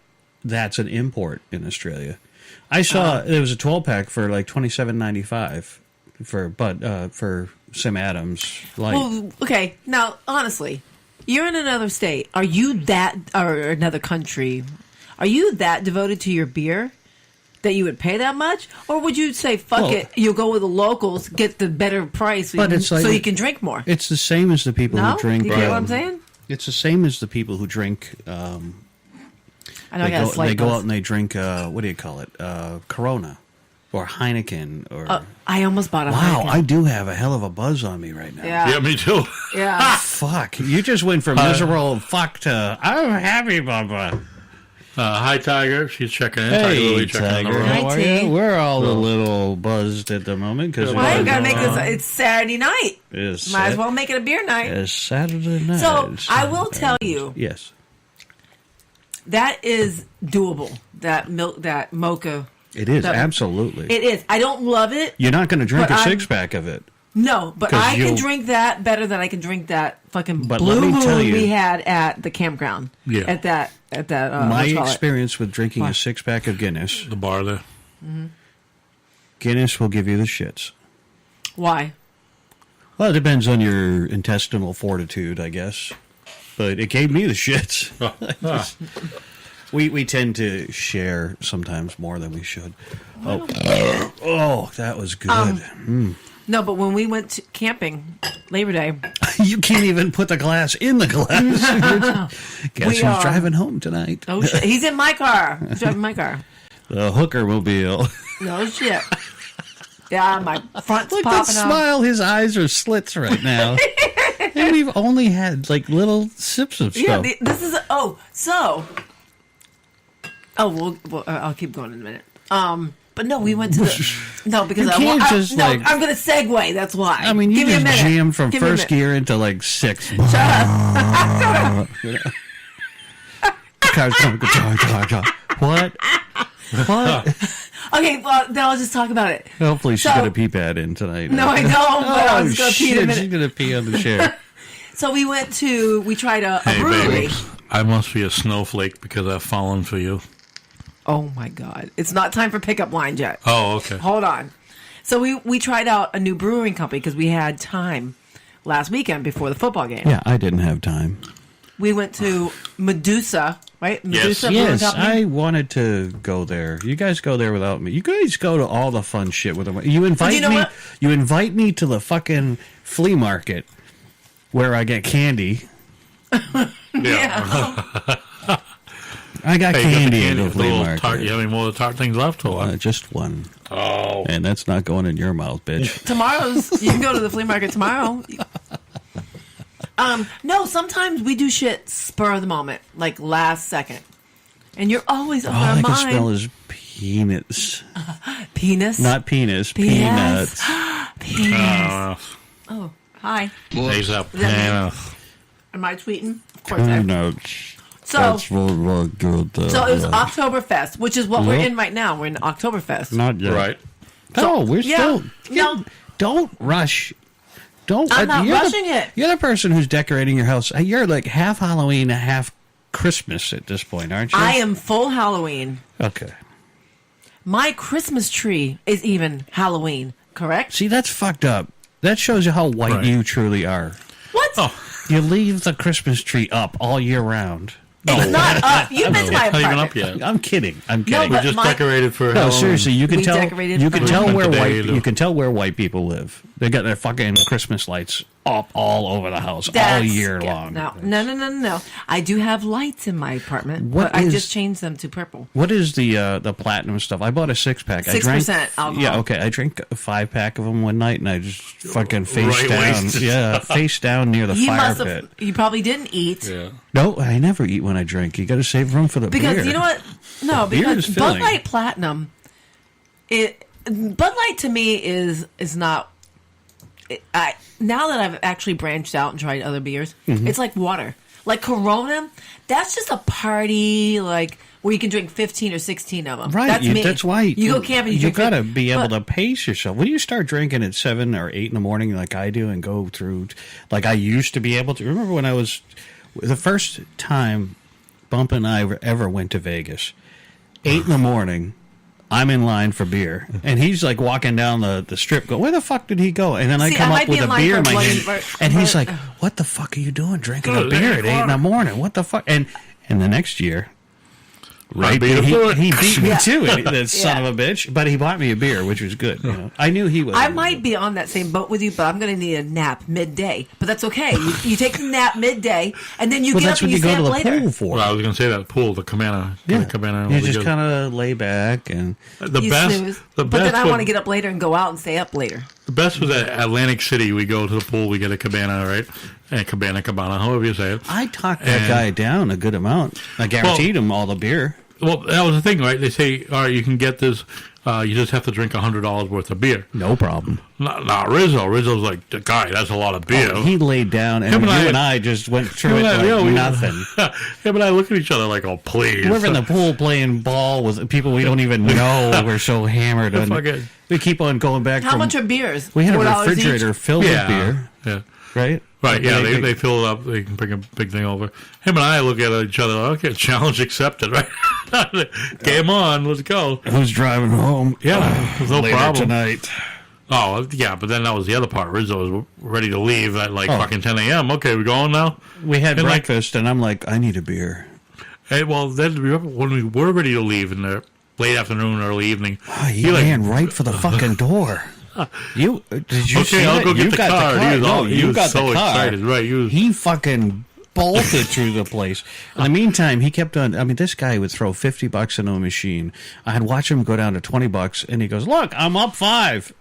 that's an import in Australia. I saw there was a 12-pack for like $27.95 for Sam Adams Light. Well, okay. Now, honestly, you're in another state. Are you that, or another country? Are you that devoted to your beer that you would pay that much, or would you say, "Fuck Well- it"? You'll go with the locals, get the better price, But it's like- so you can drink more. It's the same as the people No, who drink. you get what I'm saying? It's the same as the people who drink. I know They I got a go, slight they go buzz. out and they drink. What do you call it? Corona, or Heineken, or. I almost bought a Wow, Heineken. I do have a hell of a buzz on me right now. Yeah. Yeah, me too. Yeah. Fuck, you just went from miserable fuck to I'm happy, Bubba. Hi, Tiger. She's checking in. Hey, Tiger Lily checking in the Tiger, room. how are Hi, T. you? We're all a little buzzed at the moment because Well, I gotta make this. It's Saturday night. Might as well make it a beer night. It's Saturday night. So I will tell you Yes, that is doable. That mocha. it is That- absolutely. It is. I don't love it. You're not going to drink But a I'm- 6-pack of it. No, but 'Cause I can you'll- drink that better than I can drink that fucking But Blue let me tell Moon you- we had at the campground. Yeah. At that. My what you call it? experience with drinking What? a 6-pack of Guinness, The bar there. Guinness will give you the shits. Why? Well, it depends on your intestinal fortitude, I guess. But it gave me the shits. We tend to share sometimes more than we should. Oh, that was good. No, but when we went to camping Labor Day, You can't even put the glass in the glass. Guess We who's are- driving home tonight? oh shit, he's in my car. He's driving my car. The hooker mobile. No shit. Yeah, my front's Look that popping up. smile. His eyes are slits right now. And we've only had like little sips of Yeah, stuff. this is we'll I'll keep going in a minute. But no, we went to the no because You I can't want. just, No, like- I'm gonna segue. That's why. I mean, you Give me a just minute. jammed from Give me a first minute. gear into like 6. Shut up. Cars coming. What? What? Okay, well then I'll just talk about it. Hopefully she's So- got a pee pad in tonight. No, I don't. But I was gonna pee in a shit, minute. she's gonna pee on the chair. So we tried a Hey, brewery. baby. I must be a snowflake because I've fallen for you. Oh my god, it's not time for pickup lines yet. Oh, okay. Hold on. So we tried out a new brewing company because we had time last weekend before the football game. Yeah, I didn't have time. We went to Medusa, right? Medusa Brewing Yes, Company. I wanted to go there. You guys go there without me. You guys go to all the fun shit with them. You invite you know me. what? You invite me to the fucking flea market where I get candy. Yeah. I got Hey, you candy at the the flea little market. tart. You have any more of the tart things left, or what? Just one. Oh. And that's not going in your mouth, bitch. Tomorrow's you can go to the flea market tomorrow. No, sometimes we do shit spur of the moment, like last second, and you're always on All our I can mind. smell is peanuts. Penis, Not penis, Penis. peanuts. penis. Oh, hi. He's up. Is that me? Am I tweeting? Of course. I am. Peanuts. So, That's really good. so it was Oktoberfest, which is what we're in right now. We're in Oktoberfest. Not yet. Right. No, we're Yeah. still. No. Don't rush. Don't. I'm not you're rushing the, it. You're the person who's decorating your house. You're like half Halloween, half Christmas at this point, aren't you? I am full Halloween. Okay. My Christmas tree is even Halloween, correct? See, that's fucked up. That shows you how white Right. you truly are. What? Oh. You leave the Christmas tree up all year round. It's not up. You've been to my It's not even up apartment. yet. I'm kidding. I'm No, kidding. We but just my- decorated for No, Halloween. seriously, you can We tell. decorated You can for tell Christmas where today, white. though. You can tell where white people live. They got their fucking Christmas lights up all over the house all That's- year yeah, long. No. I do have lights in my apartment, What but I is- just changed them to purple. What is the platinum stuff? I bought a 6-pack. 6% alcohol. Yeah, okay. I drank a 5-pack of them one night, and I just fucking face Right down. wasted. Yeah, face down near the You fire must pit. have. You probably didn't eat Yeah. No, I never eat when I drink. You got to save room for the because beer. you know what? No, Beer because is Bud filling. Light Platinum. Bud Light to me is not. Now that I've actually branched out and tried other beers, Mm-hmm. it's like water. Like Corona, that's just a party, like where you can drink 15 or 16 of them. Right, That's me. that's why you go camping. You drink got to 15, be able but- to pace yourself. When you start drinking at 7 or 8 in the morning, like I do, and go through, like I used to be able to. Remember when I was the first time Bump and I ever went to Vegas, 8 in the morning. I'm in line for beer, and he's like walking down the strip. Go, where the fuck did he go? And then I See, come I up might be with in a line beer for in my Bloody hand, Vir- and he's Vir- like, "What the fuck are you doing, drinking Good, a beer let at me 8 in the fuck. morning? What the fuck?" And the next year, right, beat him to it. he beat me Yeah. to it. That son Yeah. of a bitch. But he bought me a beer, which was good. You know? I knew he was. I might be on that same boat with you, but I'm going to need a nap midday. But that's okay. You take the nap midday, and then you Well, get that's up and what you you go stay to up the later. pool for. Well, I was going to say that pool, the cabana. Yeah, Cabana. you was just good. kind of lay back and. The You best. snooze. The But best. then I was- want to get up later and go out and stay up later. The best was at Atlantic City. We go to the pool. We get a cabana, right? And cabana, however you say it. I talked that And- guy down a good amount. I guaranteed him all the beer. Well, that was the thing, right? They say, all right, you can get this. You just have to drink $100 worth of beer. No problem. Not Rizzo. Rizzo's like, the guy, that's a lot of beer. He laid down, and Him you and and I- I just went through Him it and I- like yeah, we- nothing. Him and I look at each other like, oh, please. We're in the pool playing ball with people we don't even know. We're so hammered. And Fucking- we keep on going back. How from, much are beers? We had a $4 each? refrigerator filled Yeah. with beer, Yeah. right? Right, yeah, they fill it up. They can bring a big thing over. Him and I look at each other. Okay, challenge accepted, right? Game on, let's go. Who's driving home? Yeah, there's no Later problem. tonight. Oh, yeah, but then that was the other part. Rizzo was ready to leave at like Oh. fucking 10 a.m. Okay, we going now? We had And like- breakfast, and I'm like, I need a beer. Hey, well, then remember when we were ready to leave in the late afternoon, early evening. He ran right for the fucking door. You did you Okay, see I'll it? go get You the got car. the car. He was No, all- he you was got so the car. excited, right, He fucking bolted through the place. In the meantime, he kept on. I mean, this guy would throw $50 into a machine. I'd watch him go down to $20, and he goes, "Look, I'm up 5."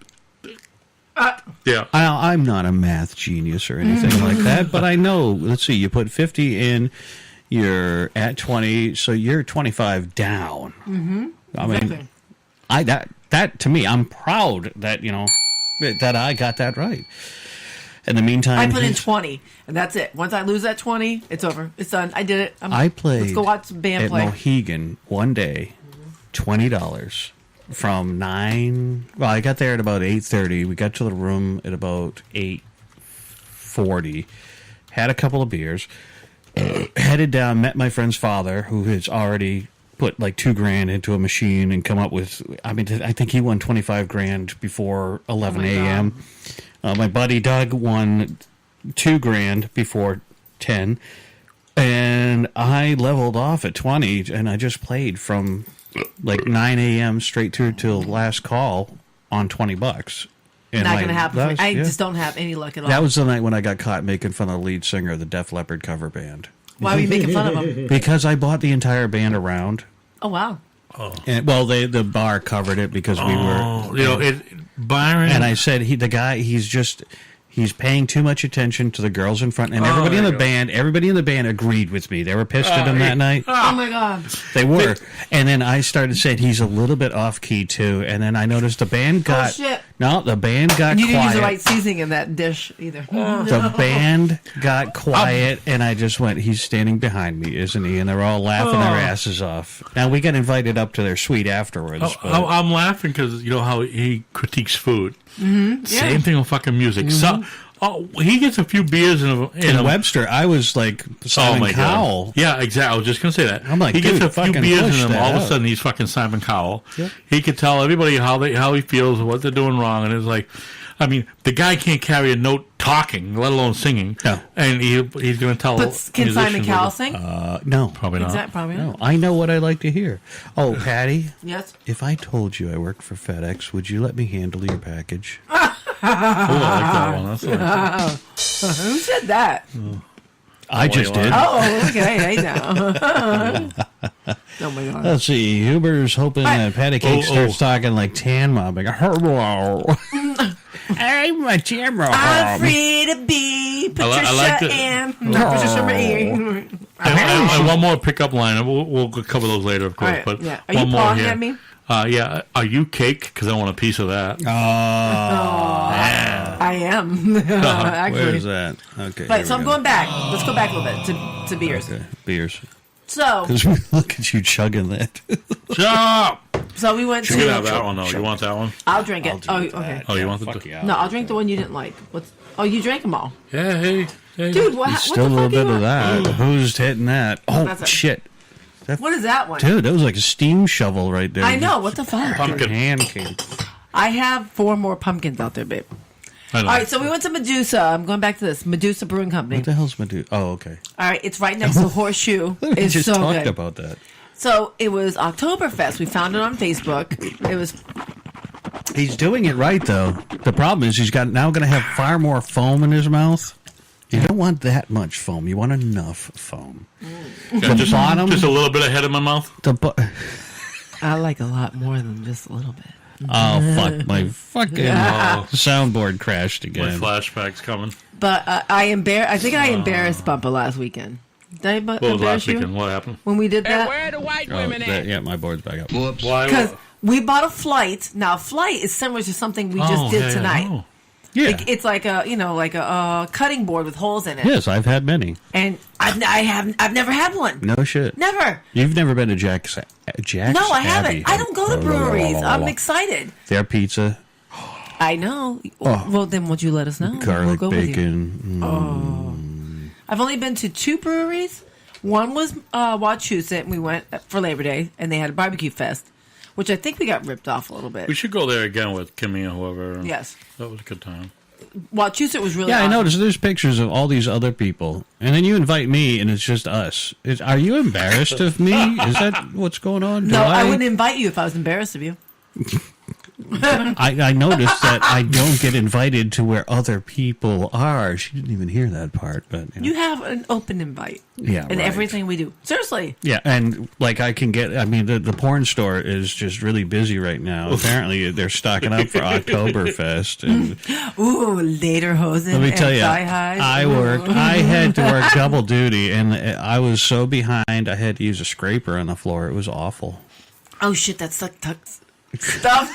Yeah. I'm not a math genius or anything like that, but I know. Let's see, you put 50 in, you're at 20, so you're 25 down. Mm-hmm. I mean, that to me, I'm proud that that I got that right. In the meantime, I put in 20, and that's it. Once I lose that 20, it's over. It's done. I did it. I played. Let's go watch the band at play. Mohegan one day, $20 from 9. Well, I got there at about 8:30. We got to the room at about 8:40. Had a couple of beers. Headed down. Met my friend's father, who has already put like $2,000 into a machine and come up with. I mean, I think he won $25,000 before 11 a.m. My buddy Doug won $2,000 before 10. And I leveled off at 20, and I just played from like 9 a.m. straight through till last call on $20. And Not going to happen. For me. I yeah. just don't have any luck at all. That was the night when I got caught making fun of the lead singer of the Def Leppard cover band. Why were you making fun of him? Because I bought the entire band around. Oh, wow. And, well, the bar covered it because we were... Byron... And I said, he's paying too much attention to the girls in front. And everybody in the band agreed with me. They were pissed at him that night. Oh, my God. They were. And then I started saying he's a little bit off key, too. And then I noticed the band got... Oh, shit. No, the band got You quiet. didn't use the right seasoning in that dish either. The band got quiet, and I just went, he's standing behind me, isn't he? And they're all laughing their asses off. Now, we got invited up to their suite afterwards. I'm laughing because you know how he critiques food. Mm-hmm. Same thing with fucking music. Mm-hmm. So, he gets a few beers in Webster. I was like Simon Cowell. God. Yeah, exactly. I was just going to say that. I'm like, he dude, gets a few fucking beers push in him. that All of a out. sudden, he's fucking Simon Cowell. Yep. He could tell everybody how he feels, what they're doing wrong, and it's like, I mean, the guy can't carry a note talking, let alone singing. No. And he's going to tell. But can Simon musicians Cowell what- sing? No. Probably not. Exactly, probably No, not. I know what I like to hear. Oh, Patty, Yes. if I told you I worked for FedEx, would you let me handle your package? Oh, I like that one. That's nice. Who said that? I just did. Oh, okay. Hey, now. Oh, my God. Let's see. Huber's hoping that Patty Cake starts talking like tan mobbing. Hello. I'm a camera. I'm free to be Patricia I like it. and not Patricia Marie. And one more pickup line. We'll cover those later, of course. All right, But yeah. Are one you more pawing here. at me? Yeah. Are you cake? Because I want a piece of that. I am. Actually. Where is that? Okay. Right, here so we I'm go. going back. Let's go back a little bit to beers. Okay, beers. So, Because look at you chugging that. Shut up! so we went You can to. have that one, though. You want that one? I'll drink it. Oh, okay. Oh, you want the... yeah. No, I'll drink the one you didn't like. Oh, you drank them all. Yeah, hey. Dude, what, what Still a the little fuck bit you of want? that. Who's hitting that? Oh, That's it. shit. What is that one? Dude, that was like a steam shovel right there. I know. What the fuck? Pumpkin. Hand cake. I have 4 more pumpkins out there, babe. I know. All right, so we went to Medusa. I'm going back to this. Medusa Brewing Company. What the hell's Medusa? Oh, okay. All right, it's right next to Horseshoe. We It's just so talked good. about that. So it was Oktoberfest. We found it on Facebook. It was He's doing it right, though. The problem is he's now going to have far more foam in his mouth. You don't want that much foam. You want enough foam. Yeah, The bottom, just a little bit ahead of my mouth. I like a lot more than just a little bit. Oh, fuck. My fucking soundboard crashed My again. flashback's coming. But I think I embarrassed Bumpa last weekend. Did I What was embarrass last you weekend? What happened? when we did that? Yeah, my board's back up. Why? Because we bought a flight. Now, a flight is similar to something we just did tonight. Yeah. It's like a cutting board with holes in it. Yes, I've had many. And I've never had one. No shit. Never. You've never been to Jack's No, I haven't. Abbey. I don't go to breweries. I'm excited. Their pizza, I know. Oh. Well, then would you let us know? garlic We'll go with you. bacon. I've only been to 2 breweries. One was Wachusett, and we went for Labor Day, and they had a barbecue fest, which I think we got ripped off a little bit. We should go there again with Kimmy or whoever. Yes. That was a good time. Wachusett was really Yeah, awesome. I noticed there's pictures of all these other people, and then you invite me, and it's just us. Are you embarrassed of me? Is that what's going on? No, I wouldn't invite you if I was embarrassed of you. I noticed that I don't get invited to where other people are. She didn't even hear that part, but You have an open invite. Yeah, in right. everything we do. Seriously. yeah, and like I can get. I mean, the porn store is just really busy right now. Apparently, they're stocking up for Oktoberfest. And Ooh, later hosen let me and tell you, thigh highs. I had to work double duty, and I was so behind. I had to use a scraper on the floor. It was awful. Oh shit, that's stuff tucked. Shut up.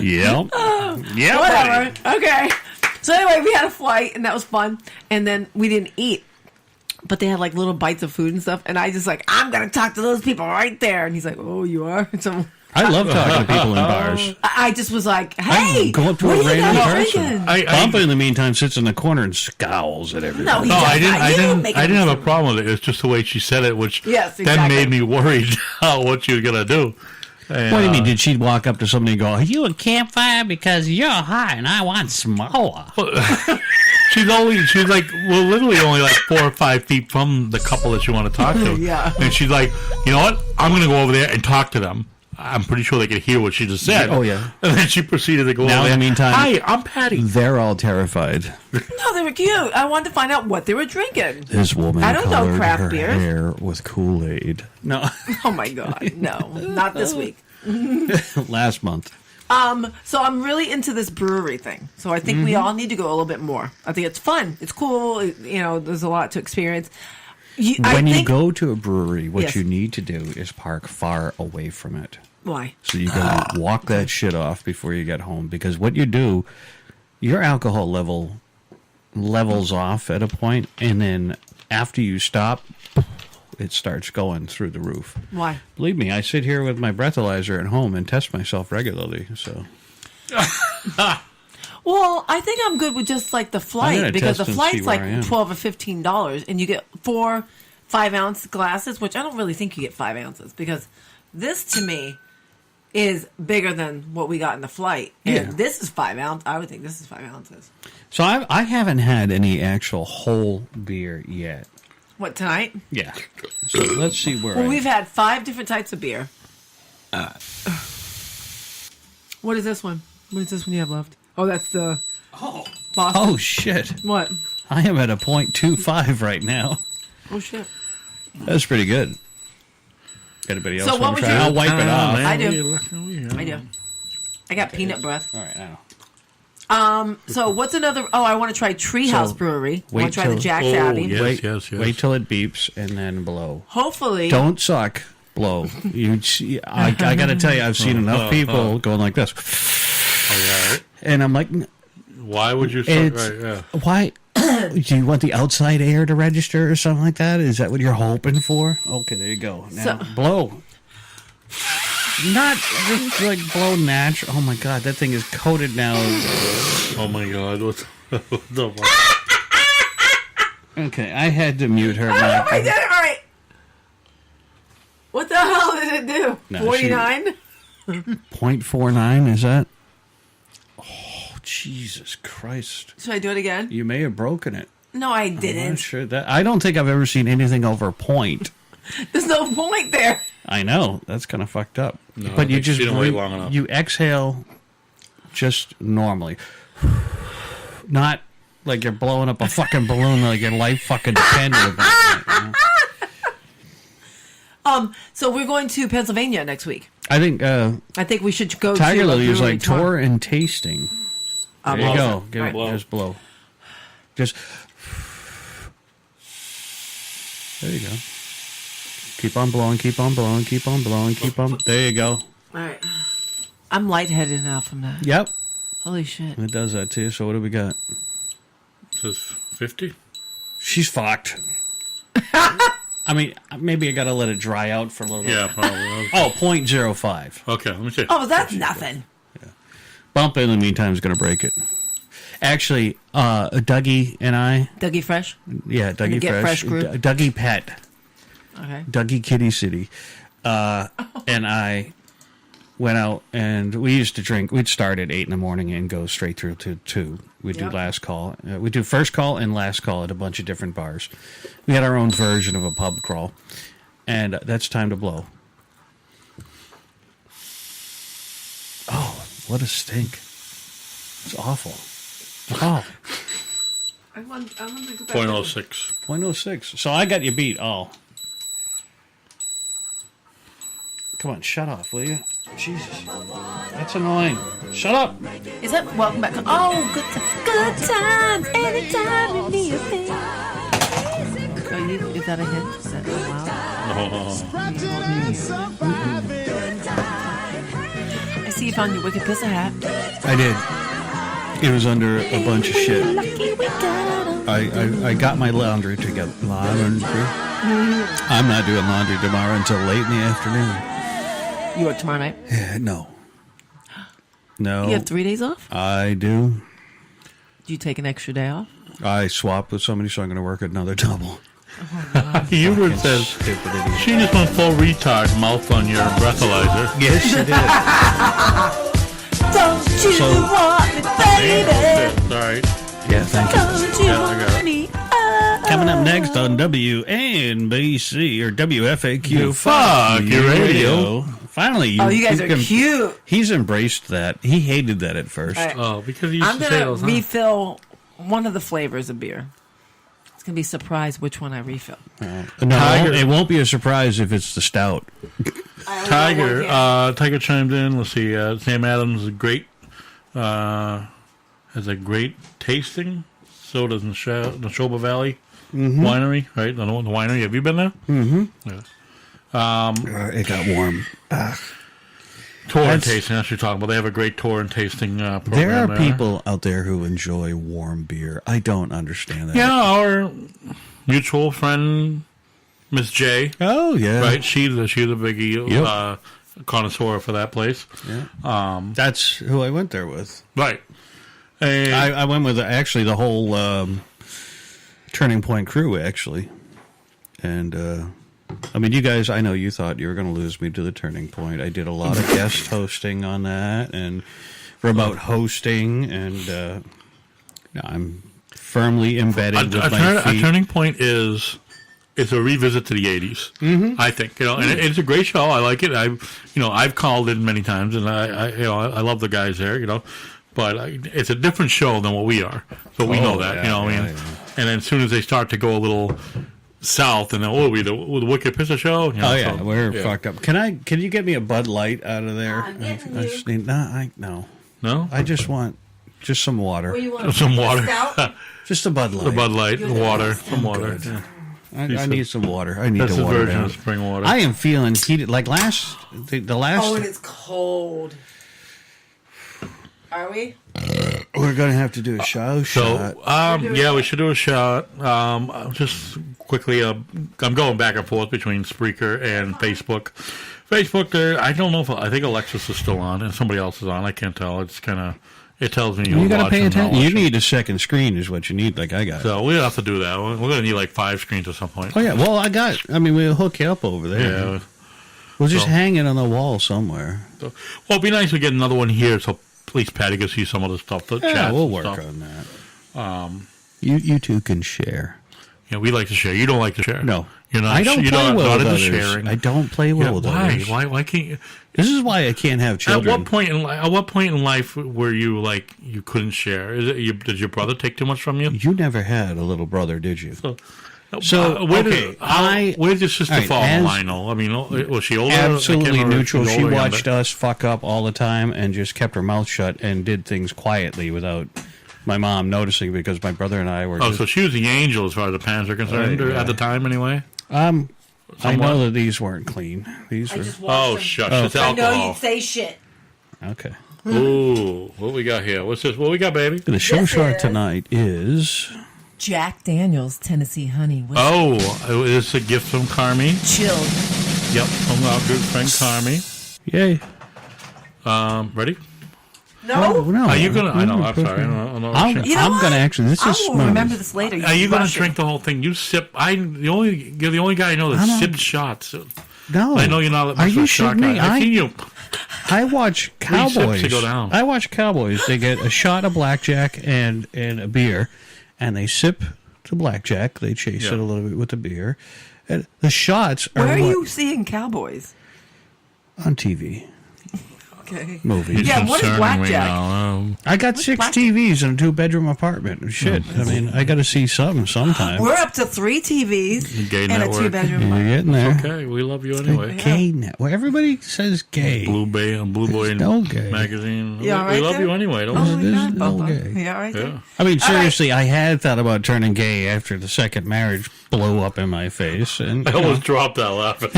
Yep. Yeah. Whatever. Okay. So anyway, we had a flight and that was fun. And then we didn't eat. But they had like little bites of food and stuff. And I just like, I'm going to talk to those people right there. And he's like, oh, you are? So I love talking to people in bars. I just was like, hey, Go up to what a are you random guys person. drinking? Bumpa, in the meantime, sits in the corner and scowls at everything. No, he No, I does not. You didn't. make I it didn't have a simple. problem with it. It's just the way she said it, which Yes, then exactly. made me worried what you were gonna do. And, What do you mean? Did she walk up to somebody and go, "Are you a campfire because you're high and I want smaller"? She's like, well, literally only like 4 or 5 feet from the couple that you want to talk to. Yeah. And she's like, you know what? I'm gonna go over there and talk to them. I'm pretty sure they could hear what she just said. Oh, yeah. And then she proceeded to go Now, over in the there. meantime- Hi, I'm Patty. They're all terrified. No, they were cute. I wanted to find out what they were drinking. This woman I don't know colored craft her beers. hair with Kool-Aid. No, Oh my god, no, not this week. last month. So I'm really into this brewery thing. So I think we all need to go a little bit more. I think it's fun. It's cool. You know, there's a lot to experience. When you go to a brewery, what Yes. you need to do is park far away from it. Why? So you gotta walk that shit off before you get home. Because what you do, your alcohol levels off at a point, and then after you stop, it starts going through the roof. Why? Believe me, I sit here with my breathalyzer at home and test myself regularly. So Well, I think I'm good with just like the I'm flight gonna because the test and see flight's where like I am. $12 or $15, and you get 4 5-ounce glasses, which I don't really think you get 5 ounces because this to me is bigger than what we got in the flight. And Yeah. this is 5 ounce. I would think this is 5 ounces. So I haven't had any actual whole beer yet. What, tonight? Yeah. So let's see where Well, I we've had 5 different types of beer. What is this one? What is this one you have left? Oh, that's the Boston. Oh, shit. What? I am at a 0.25 right now. Oh, shit. That's pretty good. Anybody else So what want to would try? you- I'll wipe it off. I do. I do. I got peanut breath. All right, now. So what's another? Oh, I want to try Treehouse So, Brewery. I wait want to try the till- Jack's Oh, Abbey. yeah. Wait, yes. wait till it beeps and then blow. Hopefully. Don't suck, blow. I got to tell you, I've seen enough people going like this. Oh, yeah, right? And I'm like, Why would you suck? It's- Right, yeah. why? Do you want the outside air to register or something like that? Is that what you're hoping for? Okay, there you go. Now, So- blow. Not just like blow natural. Oh my god, that thing is coated now. Oh, my God. What the fuck? Okay, I had to mute her. I did it right. What the hell did it do? No, 49? 0.49, is that? Oh, Jesus Christ. Should I do it again? You may have broken it. No, I I'm not didn't. sure that. I don't think I've ever seen anything over a point. There's no point there. I know. That's kind of fucked up. No, but you they just didn't wait breathe- long enough. you exhale just normally. Not like you're blowing up a fucking balloon like your life fucking depended on it. You know? So we're going to Pennsylvania next week. I think I think we should go Tiger to a Lily is brewery like tomorrow. tour and tasting. There you blow. go. Give it, Right. just blow. Just there you go. Keep on blowing, keep on blowing, keep on blowing, keep on. There you go. All right. I'm lightheaded now from that. Yep. Holy shit. It does that too. So what do we got? It says 50? She's fucked. I mean, maybe I gotta let it dry out for a little Yeah, bit. probably. Oh, 0.05. Okay, let me see. Oh, that's nothing. Bump in the meantime is gonna break it. Actually, Dougie and I, Dougie Fresh? yeah, Dougie Get Fresh, Fresh group? Dougie Pet, Okay. Dougie Kitty City, and I went out and we used to drink. We'd start at 8 a.m. and go straight through to 2. We'd do Yep. last call. We do first call and last call at a bunch of different bars. We had our own version of a pub crawl, and that's time to blow. Oh, what a stink! It's awful. Oh. I'm on the 0.06. 0.06. So I got you beat. Oh. Come on, shut off, will you? Jesus. That's annoying. Shut up. Is that welcome back? Oh, good times. Anytime you need a thing. Is that a hint? Is that loud? I see you found your Wicked Pissa hat. I did. It was under a bunch of shit. I got my laundry together. Laundry. I'm not doing laundry tomorrow until late in the afternoon. You work tomorrow night? No. No. You have 3 days off? I do. Do you take an extra day off? I swapped with somebody, so I'm going to work another double. Hubert says Stupid idiot. she just went full retard mouth on your breathalyzer. Yes, she did. Don't you So- want me, baby? Sorry. Yeah, thank you. Don't you Yeah, I want got it. me? Coming up next on WNBC or WFAQ. Fuck your radio. Finally, you guys are cute. He's embraced that. He hated that at first. All right. Oh, because he used I'm to say gonna those. Huh? refill one of the flavors of beer. It's gonna be a surprise which one I refill. No, Tiger- it won't be a surprise if it's the stout. Tiger chimed in. Let's see. Sam Adams is great. Has a great tasting. So does Neshoba Valley Winery, right? The winery. Have you been there? Mm-hmm. Yeah. It got warm. Tour and tasting. That's what you're talking about. They have a great tour and tasting program. There are people out there who enjoy warm beer. I don't understand that. Yeah, our mutual friend, Miss J. Oh yeah, right. She's a biggie connoisseur for that place. Yeah. That's who I went there with. Right. I went with actually the whole Turning Point crew actually, and I mean, you guys. I know you thought you were going to lose me to the Turning Point. I did a lot of guest hosting on that and remote hosting, and no, I'm firmly embedded with my feet. A Turning Point is a revisit to the '80s. Mm-hmm. I think and it's a great show. I like it. I've called in many times, and I love the guys there. But it's a different show than what we are, so we know that. And then as soon as they start to go a little south, and then we the Wicked Pizza Show. We're fucked up. Can you get me a Bud Light out of there? I just need no. I just want some water. What do you want? Some water. Just a Bud Light. The Bud Light, the water, some water. Yeah. I need some water. I need That's to water version down. of spring water. I am feeling heated. Like the last. Oh, and it's cold. Are we? We're gonna have to do a shot. We should do a shot. Just quickly, I'm going back and forth between Spreaker and Facebook. Facebook, I don't know I think Alexis is still on and somebody else is on. I can't tell. It's kind of. It tells me you got to pay attention. You need a second screen, is what you need. Like I got. So we'll have to do that. We're going to need like 5 screens at some point. Oh yeah. Well, we'll hook you up over there. Yeah. We'll just hang it on the wall somewhere. It'd be nice to get another one here, so at least Patty can see some of the stuff. We'll work on that. You two can share. Yeah, we like to share. You don't like to share. No. You're not. I don't you're play not, well not with into others. sharing. I don't play well with others. Why can't you? This is why I can't have children. At what point in life were you like you couldn't share? Did your brother take too much from you? You never had a little brother, did you? Where did your sister fall in line? I mean, was she older? Absolutely neutral. She watched us fuck up all the time and just kept her mouth shut and did things quietly without my mom noticing, because my brother and I were. So she was the angel as far as the parents are concerned at the time, anyway. I know that these weren't clean. These were. Oh, shucks! It's alcohol. I know you'd say shit. Okay. Ooh, what we got here? What's this? What we got, baby? The show shark tonight is Jack Daniels Tennessee Honey. It's a gift from Carmi. Chilled. Yep, from our good friend Carmi. Yay. Ready? No. Are you gonna? I know. I'm sorry. I'm gonna actually. This is smooth. Remember this later. Are you gonna drink the whole thing? You sip. You're the only guy I know that sips shots. No, I know you're not. Are you shitting me? I've seen you. I watch Cowboys. To go down. I watch Cowboys. They get a shot of blackjack and a beer, and they sip the blackjack. They chase it a little bit with the beer. And the shots are. Where are you seeing Cowboys? On TV. Okay. Movies. Yeah, what is blackjack? I got 6 TVs in a 2-bedroom apartment. Shit. I mean, I got to see something sometime. We're up to 3 TVs Gay and network. a 2-bedroom. You're getting there. Okay, we love you anyway. Gay net. Well, everybody says gay. Blue Boy no gay. magazine. Yeah, we love you anyway. Don't we? There's no gay. Yeah, right there. I mean, seriously, I had thought about turning gay after the second marriage blew up in my face, and I almost dropped that laughing.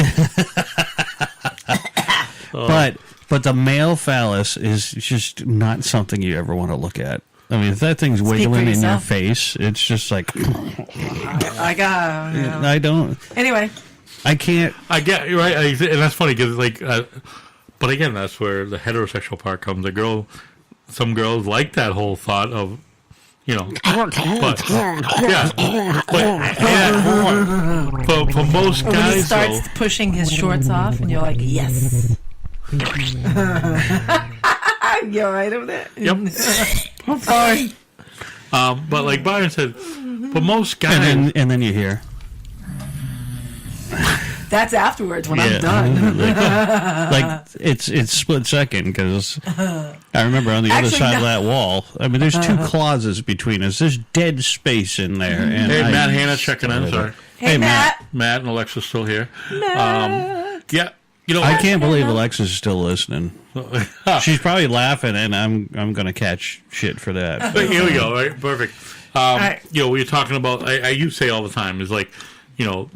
But the male phallus is just not something you ever want to look at. I mean, if that thing's wiggling in your face, it's just like I don't. Anyway, I can't. I get you're right, and that's funny because but again, that's where the heterosexual part comes. Some girls like that whole thought of. But for most guys, when he starts pushing his shorts off, and you're like, yes. You all right over there? Yep. I'm sorry. But like Byron said, for most guys, and then you hear. That's afterwards when I'm done. like it's split second because I remember on the other Actually, side no. of that wall. I mean, there's 2 closets between us. There's dead space in there. And Hey, Matt Hanna checking in. Sorry. Hey, Matt. Matt and Alexa's still here. Matt. Yeah. You know, I can't believe Alexa's still listening. She's probably laughing, and I'm going to catch shit for that. But here we go. Right, perfect. right. You know, we were talking about. I you say all the time is like, you know,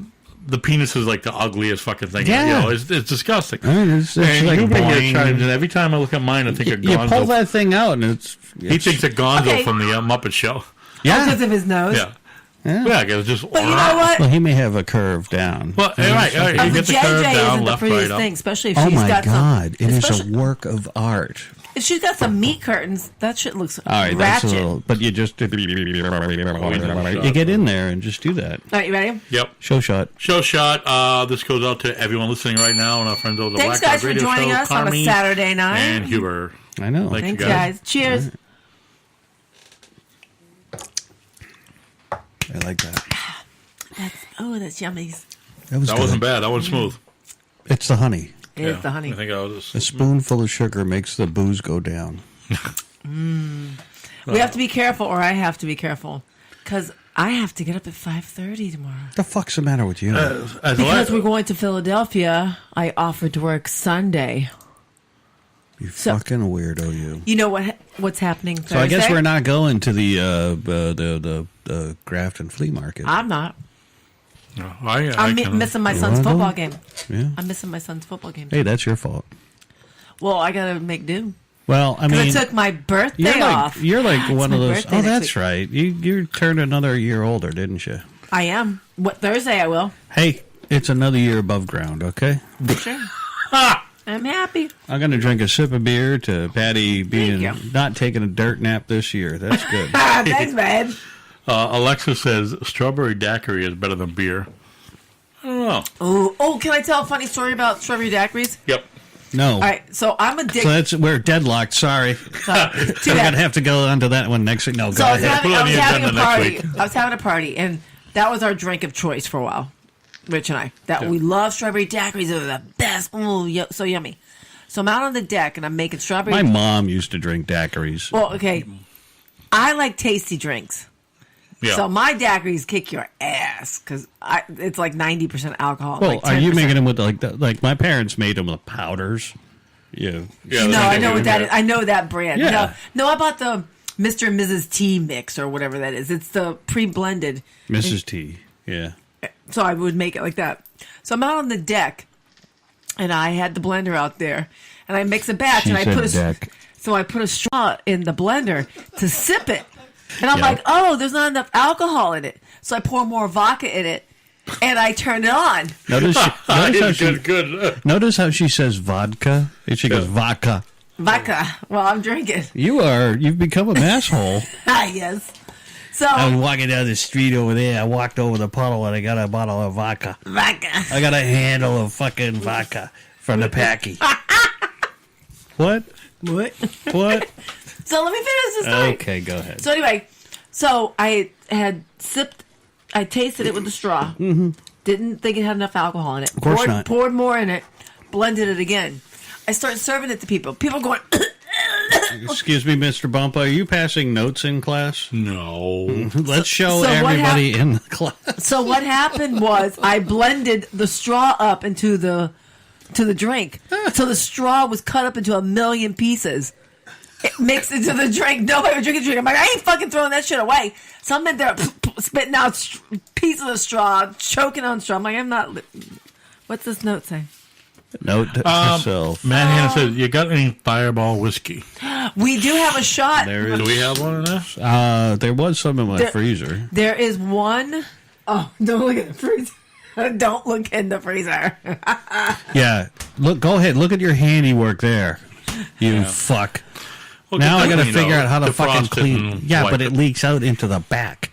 the penis is like the ugliest fucking thing. Yeah. You know, it's disgusting. I mean, it's And like you've been here boing. trying to- every time I look at mine, I think of You pull Gonzo. that thing out, and it's He thinks of Gonzo Okay. from the Muppet Show. yeah. Because of his nose. Yeah. Yeah. Yeah, it's just. But you know what? Well, he may have a curve down. Well, all right. You The get the curve JJ down, isn't the left, prettiest right, up. thing, especially if Oh she's my got God! some. It is a especially work of art. if she's got some meat curtains. That shit looks All right, that's ratchet. a little. But you just you get in there and just do that. All right, you ready? Yep. Show shot. Show shot. This goes out to everyone listening right now and our friends over the Thanks, Black guys, Dog for Radio joining Show, us on a Carmi Saturday night. and Huber. I know. Thank you, Thanks, guys. Cheers. I like that. That's yummy. That was That good. wasn't bad. That was smooth. It's the honey. It is the honey. I think I was. A spoonful of sugar makes the booze go down. We have to be careful, or I have to be careful, because I have to get up at 5:30 tomorrow. What the fuck's the matter with you? Because we're going to Philadelphia, I offered to work Sunday. You so- fucking weirdo, you. You know what's happening Thursday? So I guess we're not going to the Grafton Flea Market. I'm not. No, I'm missing my son's wanna go? football game. Yeah. I'm missing my son's football game. Hey, that's your fault. Well, I gotta make do. Well, I Because mean, I took my birthday off. you're like It's one my of those. birthday Oh, next that's week. right. You turned another year older, didn't you? I am. What Thursday I will. Hey, it's another year above ground. Okay. Sure. I'm happy. I'm gonna drink a sip of beer to Patty being you. not taking a dirt nap this year. That's good. Thanks, man. Alexa says strawberry daiquiri is better than beer. I don't know. Oh, can I tell a funny story about strawberry daiquiris? Yep. No. All right, so I'm So addicted. we're deadlocked. Sorry. Too We're bad. gonna have to go onto that one next week. No, So go I was ahead. having, Put it I on was the having a agenda next party. week. I was having a party, and that was our drink of choice for a while. Rich and I. We love strawberry daiquiris. They're the best. Oh, so yummy. So I'm out on the deck, and I'm making strawberry. My mom used to drink daiquiris. Well, okay. I like tasty drinks. Yeah. So my daiquiris kick your ass because it's like 90% alcohol. Well, like are you 10%. making them with like my parents made them with powders? Yeah. Yeah, No, I know what what that is. I know that brand. Yeah. No, I bought the Mr. and Mrs. T mix or whatever that is. It's the pre-blended. Mrs. T. Yeah. So I would make it like that. So I'm out on the deck, and I had the blender out there, and I mix a batch, She and I said put a deck. so I put a straw in the blender to sip it, and I'm Yeah. like, oh, there's not enough alcohol in it, so I pour more vodka in it, and I turn it on. Notice how she good. notice how she says vodka. And she goes vodka. Vodka. Well, I'm drinking. You've become an asshole. Ah, yes. So I was walking down the street over there. I walked over the puddle and I got a bottle of vodka. vodka. I got a handle of fucking vodka from the packy. What? What? What? So let me finish this story. Okay, go ahead. So anyway, so I had sipped. I tasted it with the straw. Mm-hmm. Didn't think it had enough alcohol in it. Of course not. Poured more in it. Blended it again. I started serving it to people. People going. Excuse me, Mr. Bumpa, are you passing notes in class? No. Let's show so what everybody in the class. So what happened was I blended the straw up into the drink. So the straw was cut up into a million pieces. It mixed into the drink. Nobody would drink the drink. I'm like, I ain't fucking throwing that shit away. So I'm in there spitting out pieces of straw, choking on straw. I'm like, I'm not. What's this note say? Note to yourself. Matt Hanna says, you got any Fireball whiskey? We do have a shot. There Do we is. have one of that? There was some in my There- freezer. There is one. Oh, don't look at the freezer. Don't look in the freezer. Yeah, look. Go ahead. Look at your handiwork there. You fuck. Well, Now I got to definitely, figure out how to defrost fucking it clean. and Yeah, wipe but it leaks out into the back.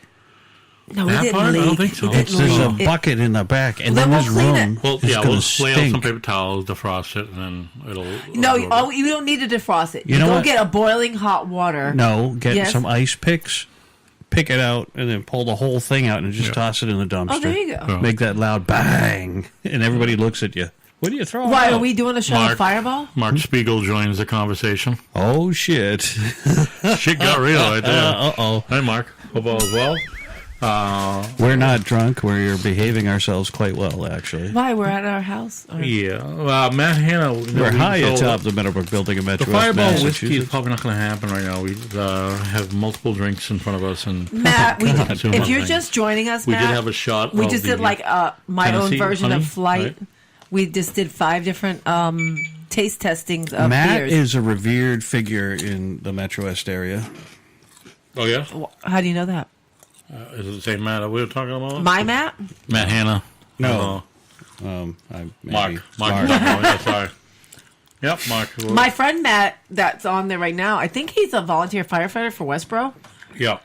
No, it That didn't part? I leak. don't think so. It didn't There's a leak. bucket in the back, and Then then we'll this clean room it. Well, is yeah, going we'll to lay out some stink. paper towels, defrost it, and then it'll. No, absorb it. you don't need to defrost it. You know go what? get a boiling hot water. No, get Yes. some ice picks. pick it out and then pull the whole thing out and just toss it in the dumpster. Oh, there you go. Yeah. Make that loud bang, and everybody looks at you. What are you throwing? Why out? are we doing a show of Fireball? Mark Spiegel joins the conversation. Oh shit! Shit got real right there. Uh-oh. Hi, Mark. Hope all is well. We're not drunk. We're behaving ourselves quite well, actually. Why? We're at our house? Or- Yeah. Matt Hanna. We're high atop the Meadowbrook Building in The Metro West, Fireball whiskey is Massachusetts. probably not going to happen right now. We have multiple drinks in front of us, and Matt, Consumer if you're thing. just joining us, we Matt, did have a shot. we of just the did like my own Tennessee version honey, of Flight. right? We just did 5 different taste testings of Matt beers. is a revered figure in the Metro West area. Oh yeah. How do you know that? Is it the same Matt that we were talking about? My Matt? Matt Hanna. No. Mark. Yeah, sorry. Yep, Mark. My friend Matt, that's on there right now. I think he's a volunteer firefighter for Westboro. Yeah.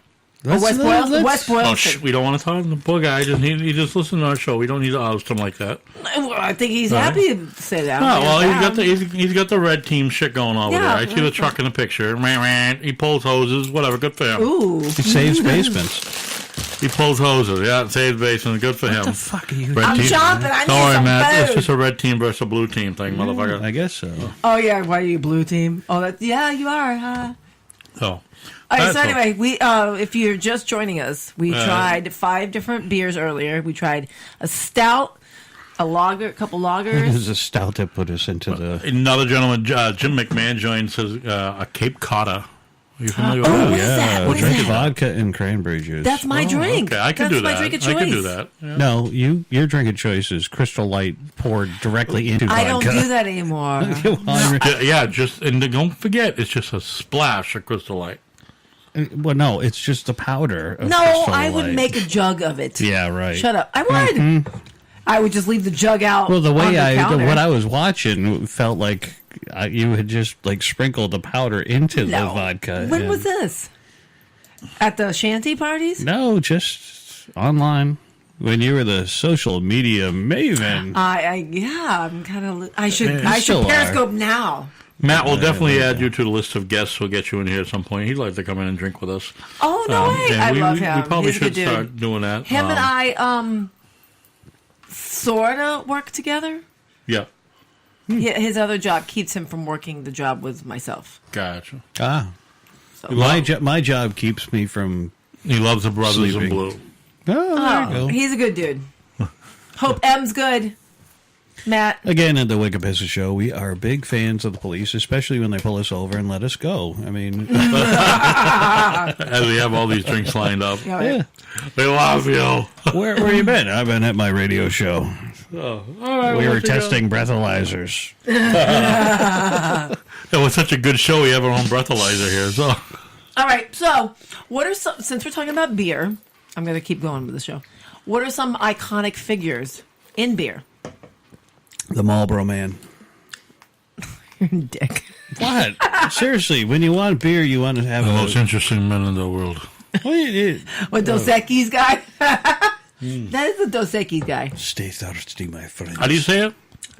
Or West Boylston. West Oh, Boylston. we don't want to talk to the poor guy. He just listened to our show. We don't need to oust him like that. I think he's Right. happy to say that. Oh, well, he's got the red team shit going on over Yeah, there. I see the truck in the picture. He pulls hoses. Whatever. Good for him. Ooh. He saves basements. He pulls hoses. Yeah, saves basements. Good for him. What the fuck are you Red I'm team. chomping. I need Don't worry, some Matt. It's food. just a red team versus a blue team thing, motherfucker. I guess so. Oh, yeah. Why are you blue team? Oh, yeah, you are, huh? So. All right, That's so anyway, we if you're just joining us, we tried 5 different beers earlier. We tried a stout, a lager, a couple lagers. There's a stout that put us into the. Another gentleman, Jim McMahon, joins us, a Cape Cod. Are you familiar with Oh, that? what is that? We'll What is drink that? vodka and cranberry juice. That's my drink. Okay, I can That's do my that. drink of I can do choice. that. Yeah. No, your drinking choice is Crystal Light poured directly into vodka. I don't do that anymore. Yeah, and don't forget, it's just a splash of Crystal Light. Well, no, it's just the powder. Of No, Crystal I would Light. make a jug of it. Yeah, right. Shut up. I would. I would just leave the jug out. Well, the on way counter. what I was watching felt like you had just like sprinkled the powder into the No. vodka. When and- was this? At the shanty parties? No, just online. When you were the social media maven. I'm kind of. I should still are. Periscope now. Matt will definitely add you to the list of guests. We'll get you in here at some point. He'd like to come in and drink with us. Oh no way! and I we, love we, him. We probably He's a should good dude. start doing that. Him and I sort of work together. Yeah, His other job keeps him from working the job with myself. gotcha. So. My job keeps me from. He loves the Brothers Sleeping. in Blue. Oh, there you go. He's a good dude. Hope M's good. Matt. Again, at the Wikipissa Show, we are big fans of the police, especially when they pull us over and let us go. I mean, As we have all these drinks lined up. yeah. We love you. Where you been? I've been at my radio show. Oh, all right, We we'll were let you go. testing breathalyzers. It was such a good show. We have our own breathalyzer here. So All right. So, what are some? Since we're talking about beer, I'm going to keep going with the show. What are some iconic figures in beer? The Marlboro Man. Dick. What? Seriously, when you want beer, you want to have the most interesting men in the world. What Dos Equis guy? That is the Dos Equis guy. Stay thirsty, my friend. How do you say it?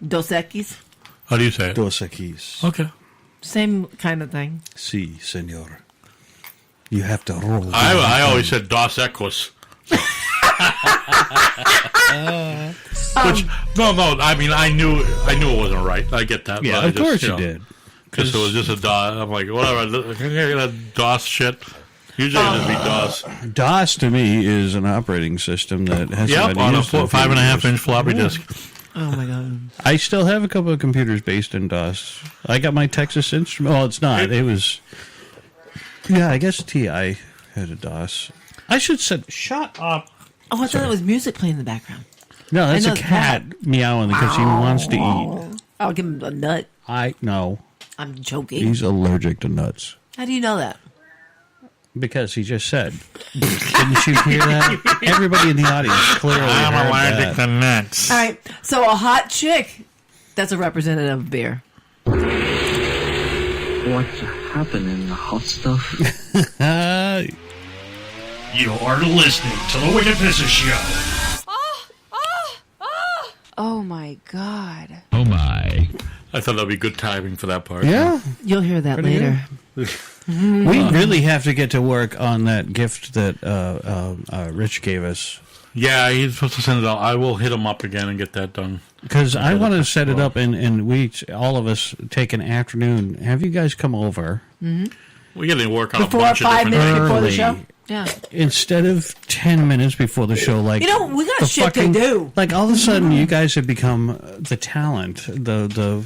Dos Equis. How do you say it? Dos Equis. Okay. Same kind of thing. Si, senor. You have to roll. I always said Dos Equis. Which no. I mean, I knew it wasn't right. I get that. Yeah, but of course you did. Because it was just a DOS. I'm like, whatever. That DOS shit. Usually it'd be DOS. DOS to me is an operating system that has Yep, on a 5.5 inch floppy disk. Oh my god. I still have a couple of computers based in DOS. I got my Texas Instrument. Well, it's not. It was. Yeah, I guess TI had a DOS. I should say, shut up. Oh, I thought it was music playing in the background. No, that's I a know cat meowing because he wants to eat. I'll give him a nut. No. I'm joking. He's allergic to nuts. How do you know that? Because he just said. Didn't you hear that? Everybody in the audience clearly I'm heard allergic that. to nuts. All right. So a hot chick, that's a representative of beer. What's happening, hot stuff? You are listening to the Wicked Pissers Show. Oh my god. Oh my. I thought that'd be good timing for that part. Yeah. You'll hear that Pretty later. We really have to get to work on that gift that Rich gave us. Yeah, he's supposed to send it out. I will hit him up again and get that done. Because I want to set it up, and we all of us take an afternoon. Have you guys come over? We got to work on Before a bunch of 5 different minutes things. before the show? Yeah. Instead of 10 minutes before the show, like You know, we got the shit to do. Like all of a sudden, you guys have become the talent. The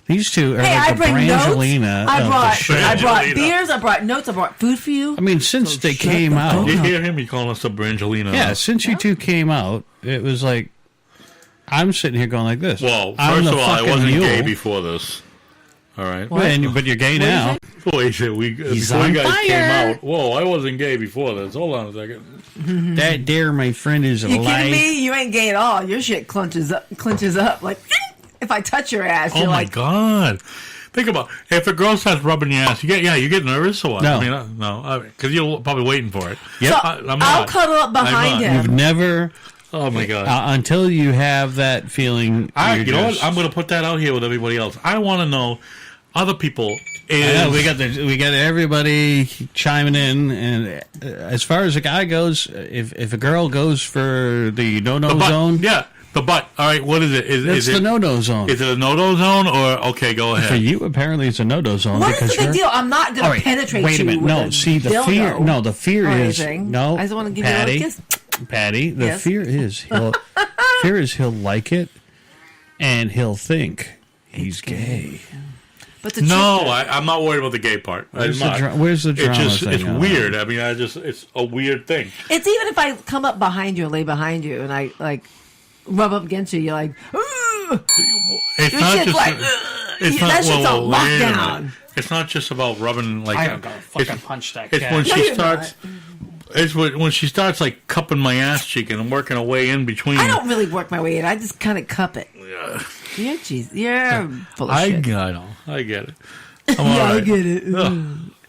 these two are Hey, like I the bring notes. Brangelina I of the brought show. beers. I brought notes. I brought food for you. I mean, since they came out, Did you hear him? He calling us a Brangelina. yeah, since you two came out, it was like I'm sitting here going like this. Well, I'm first the of all, I fucking wasn't mule. gay before this. All right. But you're gay now. Wait, before you on guys fire. came out. Whoa, I wasn't gay before this. Hold on a second. That dare, my friend, is a You lie. kidding me? You ain't gay at all. Your shit clenches up like if I touch your ass. Oh You're my like, God! Think about if a girl starts rubbing your ass. You get nervous or what? No. I mean, no, because you're probably waiting for it. Yep. So, I'm I'll not. cuddle up behind I'm not. him. You've never. Oh my God! Until you have that feeling. You you're know what? just- I'm going to put that out here with everybody else. I want to know other people. I know, we got everybody chiming in, and as far as a guy goes, if a girl goes for the no-no zone, Yeah, the butt. All right, what is it? it's the no-no zone. Is it a no-no zone or okay? Go ahead. For you, apparently, it's a no-no zone What because is the big you're. deal? I'm not All going right, to penetrate wait a you minute. with No, a see the dildo fear. No, the fear or is anything. no. I just want to give you a Patty, little kiss. Patty, the Yes. fear is he'll like it, and he'll think he's gay. But the No, trick- I'm not worried about the gay part. Where's I'm the not. where's the drama It's thing on weird. I mean, it's a weird thing. it's even if I come up behind you and lay behind you and I like rub up against you, you're like, "Ugh." It's Your not shit's just. like, it's that not. shit's Whoa, on wait a minute. lockdown. It's not just about rubbing like. I am gonna fucking it's- punch that It's cat. when No, she you're starts. It's when she starts like cupping my ass cheek and working her way in between. I don't really work my way in. I just kind of cup it. Yeah, jeez, you're full of shit. I get it. I'm all Yeah, I right. get it.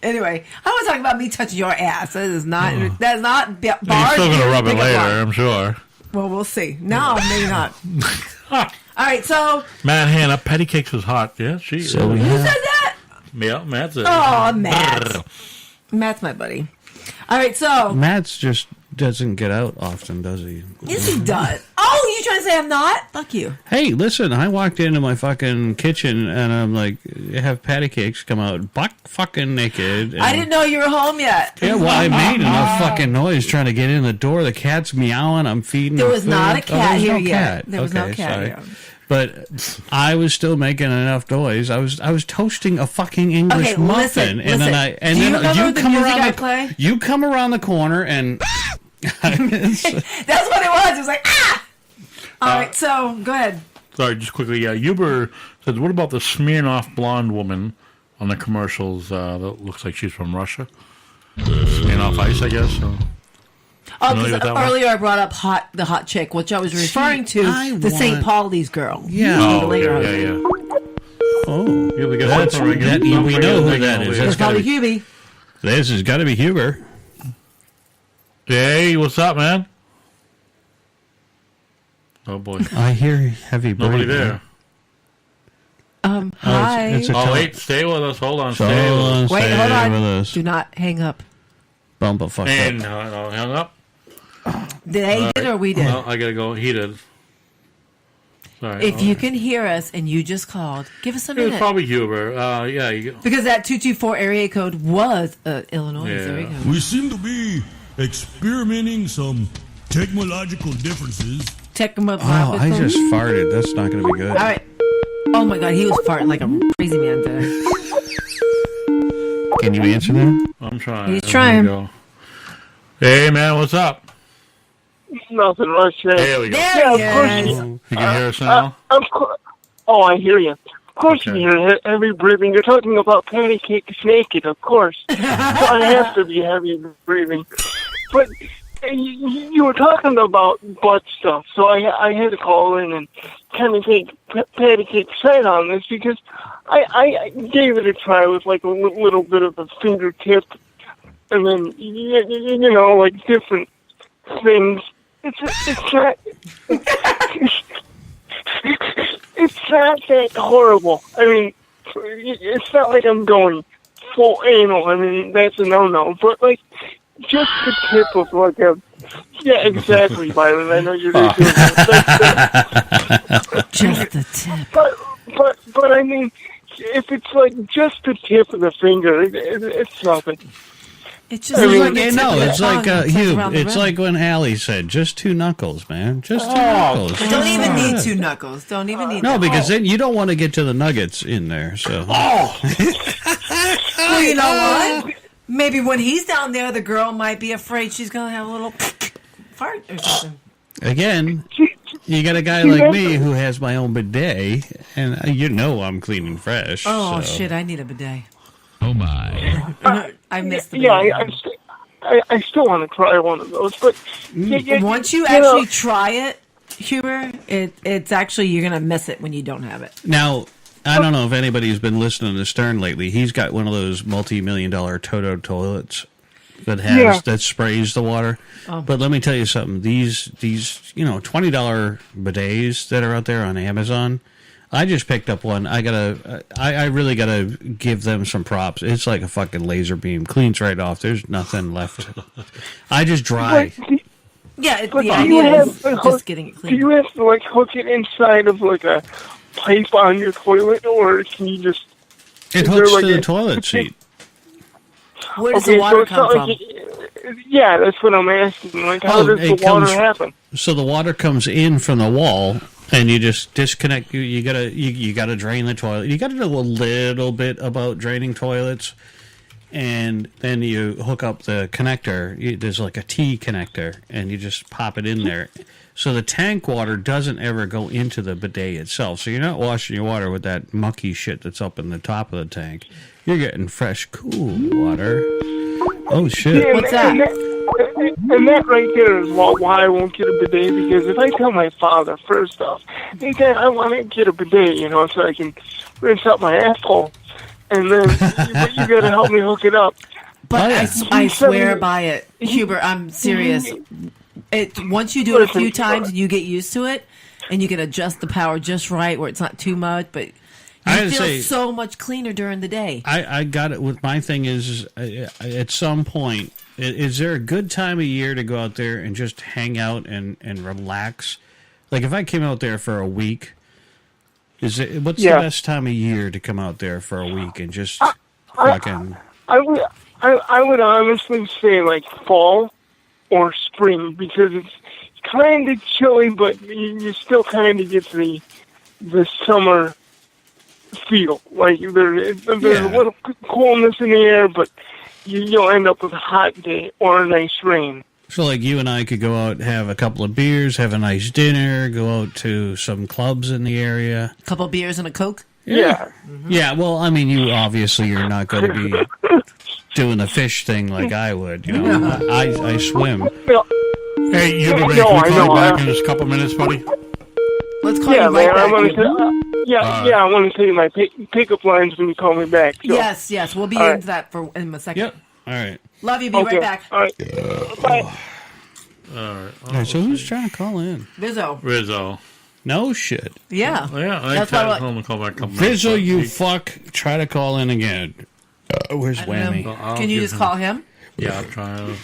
Anyway, I was talking about me touching your ass. That is not. That's not. Bars, You're still gonna beers, rub it pickup later, line. I'm sure. Well, we'll see. No, maybe not. All right, so Matt Hannah, Patty Cakes is hot. Yeah, she. So we who have said that? Yeah, Matt's it. Oh, Matt. Matt's my buddy. All right, so Matt's just doesn't get out often, does he? yes, he does. Oh, you trying to say I'm not? Fuck you. Hey, listen, I walked into my fucking kitchen and I'm like, have patty cakes come out buck fucking naked. And, I didn't know you were home yet. Yeah, well, I made enough fucking noise trying to get in the door. The cat's meowing. I'm feeding There her was food. not a cat there was here no yet. cat. There was no Okay, cat sorry. here. But I was still making enough noise. I was toasting a fucking English Okay, muffin, listen. and then Do you remember the come music around I play? You come around the corner and That's what it was. It was like, ah! All right, so go ahead. Sorry, just quickly. Uber says, "What about the Smirnoff blonde woman on the commercials? That looks like she's from Russia. Smirnoff Ice, I guess." So. Oh, Familiar because with that one? earlier I brought up the hot chick, which I was referring I to the St. want- Pauli's girl. Yeah. Oh, Later yeah, on. yeah. oh, Yeah, we got that's something ringing. that. We Something know who ringing that over is. here. That's It's probably gotta be, Hubie. this has got to be Huber. Hey, what's up, man? Oh boy, I hear heavy breathing. nobody there. Hi. it's a Oh tele- wait, stay with us. Hold on, So stay with us. Wait, stay hold on. with us. Do not hang up. Bump a fuck And up. no, hung up. They did or we did? Well, I gotta go. He did. Sorry. If you can hear us and you just called, give us a it was minute. probably Huber. Yeah, you go. Because that 224 area code was Illinois. Yeah. There we go. We seem to be experimenting some technological differences. Check them up. Oh, I just farted. That's not going to be good. All right. Oh my God, he was farting like a crazy man today. Can you answer that? I'm trying. He's There trying. we go. Hey, man, what's up? Nothing much. There we go. There Yeah, he of is. You can hear us now? Oh, I hear you. Of course Okay. you hear heavy breathing. You're talking about patty cakes naked, of course. So I have to be heavy breathing. But you were talking about butt stuff, so I had to call in and kind of take patty cake side on this because I gave it a try with like a little bit of a fingertip and then, you know, like different things. It's not... It's not that horrible. I mean, it's not like I'm going full anal, I mean, that's a no-no. But, like, just the tip of, like, a... Yeah, exactly, Byron. I know you're doing that. Just the tip. But, I mean, if it's, like, just the tip of the finger, it's nothing. It's just it's like Hugh. It's like when Allie said, "Just 2 knuckles, man. Just 2 knuckles." Don't even need 2 knuckles. Don't even need. No, because then you don't want to get to the nuggets in there. So. Well, you know what? Maybe when he's down there, the girl might be afraid she's gonna have a little fart or something. Again, you got a guy like me who has my own bidet, and you know I'm clean and fresh. Oh so. shit! I need a bidet. Oh my! I missed the bidet. I still want to try one of those, but once you actually try it, Huber, it's actually you're gonna miss it when you don't have it. Now, I don't know if anybody's been listening to Stern lately. He's got one of those multi-million-dollar Toto toilets that has that sprays the water. Oh. But let me tell you something. These $20 bidets that are out there on Amazon. I just picked up one. I really gotta give them some props. It's like a fucking laser beam. Cleans right off. There's nothing left. I just dry. Yeah, but the idea is just just getting it clean. Do you have to like hook it inside of like a pipe on your toilet, or can you just? It hooks to the toilet seat. Where does the water come from? Yeah, that's what I'm asking. Like, how does the water happen? So the water comes in from the wall. And you just disconnect. You gotta drain the toilet. You gotta know a little bit about draining toilets, and then you hook up the connector. There's like a T connector, and you just pop it in there. So the tank water doesn't ever go into the bidet itself. So you're not washing your water with that mucky shit that's up in the top of the tank. You're getting fresh, cool water. Oh shit! Yeah, What's that? And that right there is why I won't get a bidet, because if I tell my father, first off, hey, Dad, I want to get a bidet, so I can rinse out my asshole, and then you got to help me hook it up. But I swear by it, Hubert, I'm serious. Once you do it a few times and you get used to it, and you can adjust the power just right where it's not too much, but you feel so much cleaner during the day. I got it. With my thing is, at some point, is there a good time of year to go out there and just hang out and relax? Like if I came out there for a week, what's the best time of year to come out there for a week and just fucking? I would honestly say like fall or spring, because it's kind of chilly, but you still kind of get the summer feel. Like there's a little coolness in the air, but you'll end up with a hot day or a nice rain. So like you and I could go out, have a couple of beers, have a nice dinner, go out to some clubs in the area. A couple of beers and a Coke? Yeah. Mm-hmm. Yeah, well, I mean, you're not going to be doing the fish thing like I would. I swim. Hey, you can call you back in just a couple minutes, buddy? Let's call you right back. I want to tell you my pickup lines when you call me back. So. Yes, we'll be into that in a second. Yep. All right. Love you. Be right back. All right. Bye. All right. So who's trying to call in? Rizzo. No shit. Yeah. I tried to call back a couple minutes. Rizzo, you fuck. Try to call in again. Where's Whammy? Can you just call him? Yeah, I'll try.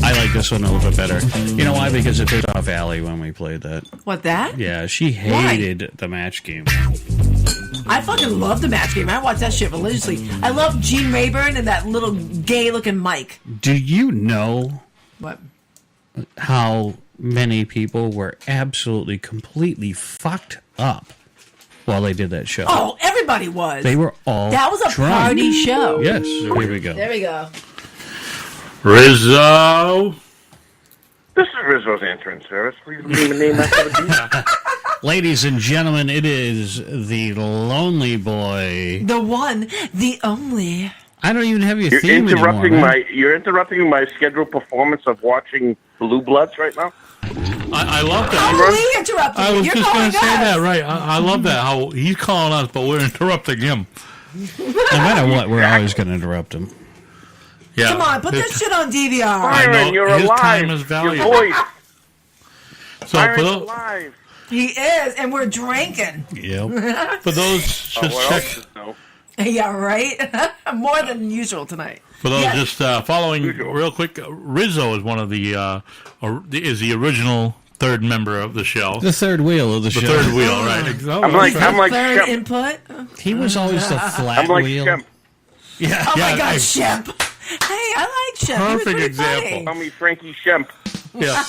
I like this one a little bit better. You know why? Because it pissed off Allie when we played that. What, that? Yeah, she hated the match game. I fucking love the match game. I watch that shit religiously. I love Gene Rayburn and that little gay-looking Mike. Do you know what? How many people were absolutely, completely fucked up while they did that show? Oh, everybody was. They were all That was a drunk. party show. Yes, here we go. There we go. Rizzo. This is Rizzo's answering service. Please leave a name after the beep. Ladies and gentlemen, it is the Lonely Boy. The one, the only. I don't even have your You're theme interrupting anymore, You're interrupting my scheduled performance of watching Blue Bloods right now. I love that. How are we interrupting I was you? just going to say that, right. I love that, how he's calling us, but we're interrupting him. No matter what, we're always going to interrupt him. Yeah. Come on, put that shit on DVR. Byron, you're his alive. time is valuable. Your voice. So Byron's for those, alive. He is, and we're drinking. Yep. for those just what check, else is no? Yeah, right? More than usual tonight. for those Yes. just following real quick, Rizzo is one of the original third member of the show. The third wheel of the show. The third wheel, right? I'm like Third Shemp. input. He was always the flat I'm like wheel. Shemp. Yeah, Oh yeah, my God, hey, Shemp. Hey, I like Shemp. He was Perfect pretty example. funny. Call me Frankie Shemp. yeah.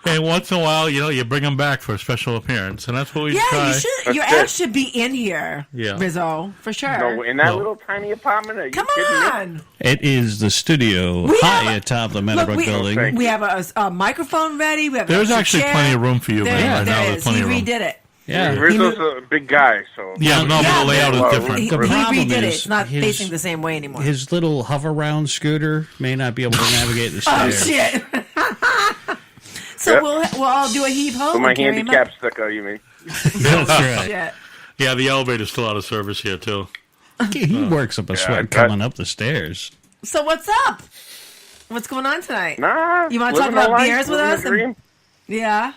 And once in a while, you bring him back for a special appearance, and that's what we Yeah, try. you should. That's Your it. ass should be in here, Yeah. Rizzo, for sure. No, in that No. little tiny apartment. Are you Come kidding me? on. It is the studio We high have a- atop the Look, Meadowbrook we, building. we have a microphone ready. We have There's a actually chair. plenty of room for you, There, man. Right there now, is. there's plenty He of room. redid it. Yeah. Rizzo's a big guy, so Yeah, no, but the layout is different. He The problem redid it. is It's not his- facing the same way anymore. His little hover round scooter may not be able to navigate the Oh stairs. shit! So Yep. we'll all do a heave ho. with my and carry him handicap up. sticker, you mean? That's right. Shit. Yeah, the elevator's still out of service here too. He works up a sweat that- coming up the stairs. So what's up? What's going on tonight? Nah. You wanna talk living the about life, beers with living us? the dream. Yeah.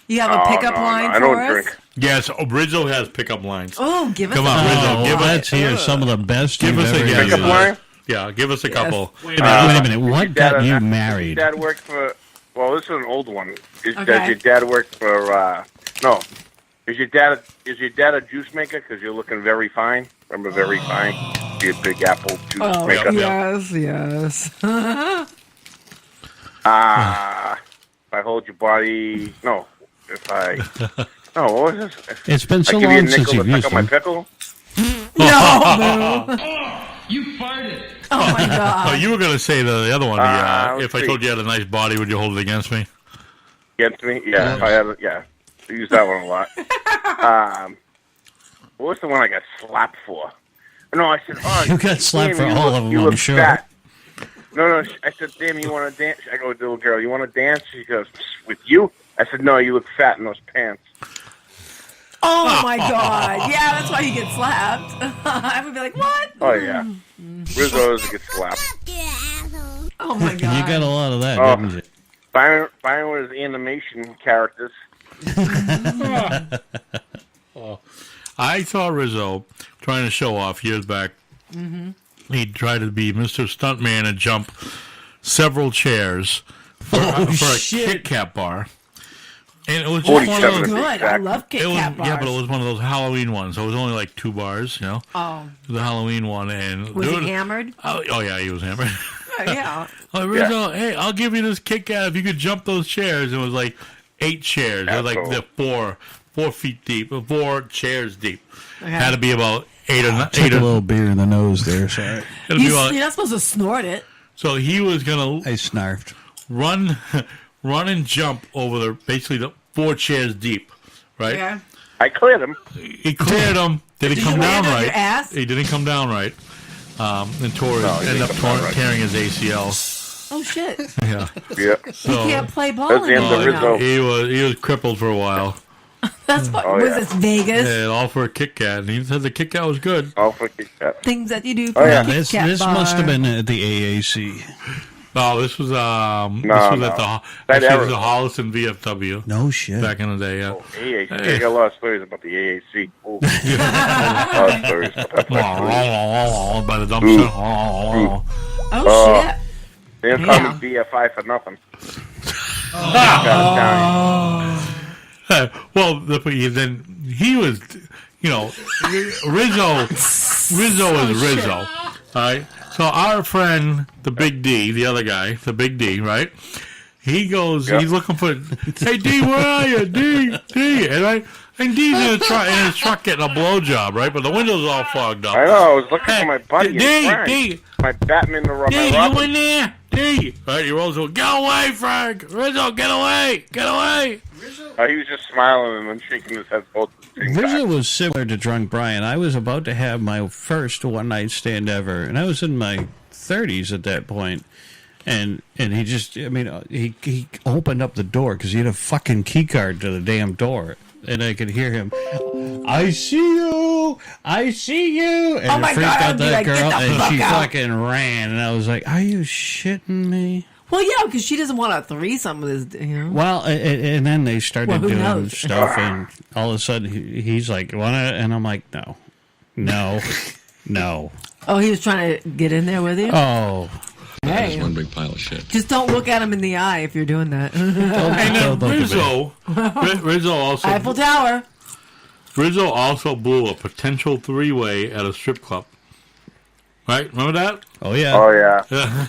You have a Oh, pickup no, line no, for I don't us? drink. Yes, Rizzo has pickup lines. Oh, give us Come a on, Rizzo, Oh, give let's us, hear some of the best give you've us a ever yeah, used. Pickup line? Yeah, give us a couple. Wait a minute. What Dad, got you does married? your dad work for? Well, this is an old one. Does Okay. your dad work for? No. Is your dad a juice maker? Because you're looking very fine. Remember, very fine. Be a Big Apple juice Oh, maker. yes. If I hold your body. No. If I. No. What was this? It's been so I give you a long since nickel you've to suck used on my them. pickle. No, You farted. Oh my Oh, God. you were going to say the other one. let's If I see. told you had a nice body, would you hold it against me? Against me? Yeah. If I had. Yeah. I use that one a lot. What was the one I got slapped for? No, I said, oh, You got slapped damn, for you all look- of them, you I'm look sure. fat. No, I said, damn, you want to dance? I go, little girl, you want to dance? She goes, with you? I said, no, you look fat in those pants. Oh my God. Yeah, that's why you get slapped. I would be like, what? Oh, yeah. Rizzo gets slapped. Oh my God. You got a lot of that, Oh. didn't you? Byron was animation characters. I saw Rizzo trying to show off years back. Mm-hmm. He tried to be Mr. Stuntman and jump several chairs for a Kit Kat bar. And it was just one of 47 those. Good. I love Kit It was, Kat bars. yeah, but it was one of those Halloween ones. So it was only like 2 bars, you know. Oh. The Halloween one, and Was he hammered? Oh yeah, he was hammered. Oh, yeah. Like, Rizzo, hey, I'll give you this Kit Kat if you could jump those chairs. It was like 8 chairs. They were like Asshole. they're 4 feet deep, 4 chairs deep. Okay. Had to be about 8 or 9. Took a little beer in the nose there, sorry. It'll be about, You're not supposed to snort it. so he was gonna I snarfed. run and jump over basically the 4 chairs deep, right? Yeah. I cleared him. He cleared them. Did he Did come you down land on right? your ass? He didn't come down right. And tore No, he ended up didn't come down right. tearing his ACL. Oh, shit. Yeah. Yeah. So You can't play ball That's the end of anymore now. Rizzo. he was crippled for a while. That's what, Oh, was yeah. this Vegas? Yeah, all for a Kit Kat. And he said the Kit Kat was good. All for Kit Kat. Things that you do for Oh, yeah. a Kit This Kat bar. must have been at the AAC. No, this was No, at no. the That actually, it era. was the Holliston VFW No shit. back in the day. Yeah. AAC. Hey. I got a lot of stories about the AAC. Oh. a lot of stories about that place. By the dumpster. Oh, shit. They didn't call me BFI for nothing. Well, then he was, you know, Rizzo is Rizzo. All right. So our friend, the Big D, the other guy, the Big D, right? He goes, Yeah. he's looking for, hey D, where are you, D? And D's in his truck getting a blowjob, right? But the window's all fogged up. I know. I was looking for my buddy. D, in Frank. D, My Batman to run D, my you Robin. in there? D. Right, he rolls over. Get away, Frank. Rizzo, get away. Get away. He was just smiling and then shaking his head both at the same Rizzo time. was similar to Drunk Brian. I was about to have my first one-night stand ever, and I was in my 30s at that point. And he just, I mean, he opened up the door because he had a fucking key card to the damn door. And I could hear him, I see you, I see you. And Oh it my freaked God, out I'd be that like, girl, get the and fuck she out. fucking ran. And I was like, are you shitting me? Well, yeah, because she doesn't want a threesome with his, you know. Well, and then they started Well, who doing knows? stuff, and all of a sudden he's like, "Wanna?" And I'm like, "No, no, no." Oh, he was trying to get in there with you? Oh, Hey. one big pile of shit. Just don't look at him in the eye if you're doing that. And then Rizzo also Eiffel Tower. Rizzo also blew a potential three-way at a strip club. Right? Remember that? Oh yeah. Oh yeah. Yeah.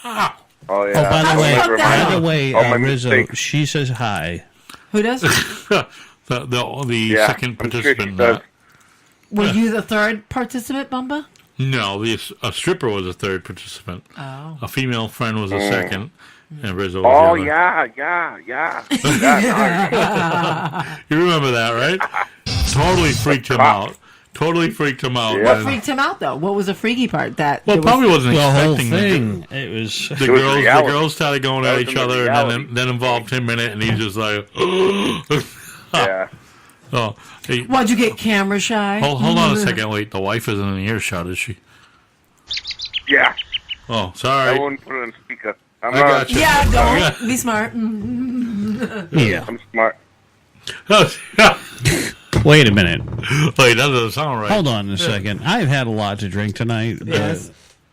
Yeah. Oh yeah. Oh, by the way, Oh, my Rizzo, mistake. she says hi. Who does? the Yeah, second I'm sure she participant. does. Were you the third participant, Bumba? No, a stripper was a third participant. Oh. A female friend was a second, and Rizzo was Oh the other. yeah. You remember that, right? Totally freaked him out. Totally freaked him out. What freaked him out, though? What was the freaky part? That Well, there probably wasn't the whole expecting thing. that. It was The It was girls. The reality. girls started going That at was each the other, reality. and then involved him in it, and he's just like, Yeah. oh. Hey, Why'd you get camera shy? hold on a second. Wait, the wife isn't in earshot, is she? Yeah. Oh, I sorry. wouldn't put it on speaker. I'm I not. got you. Yeah, Yeah. don't. Be smart. Yeah. I'm smart. Wait a minute. Wait, that doesn't sound right. Hold on a second. I've had a lot to drink tonight, Yes.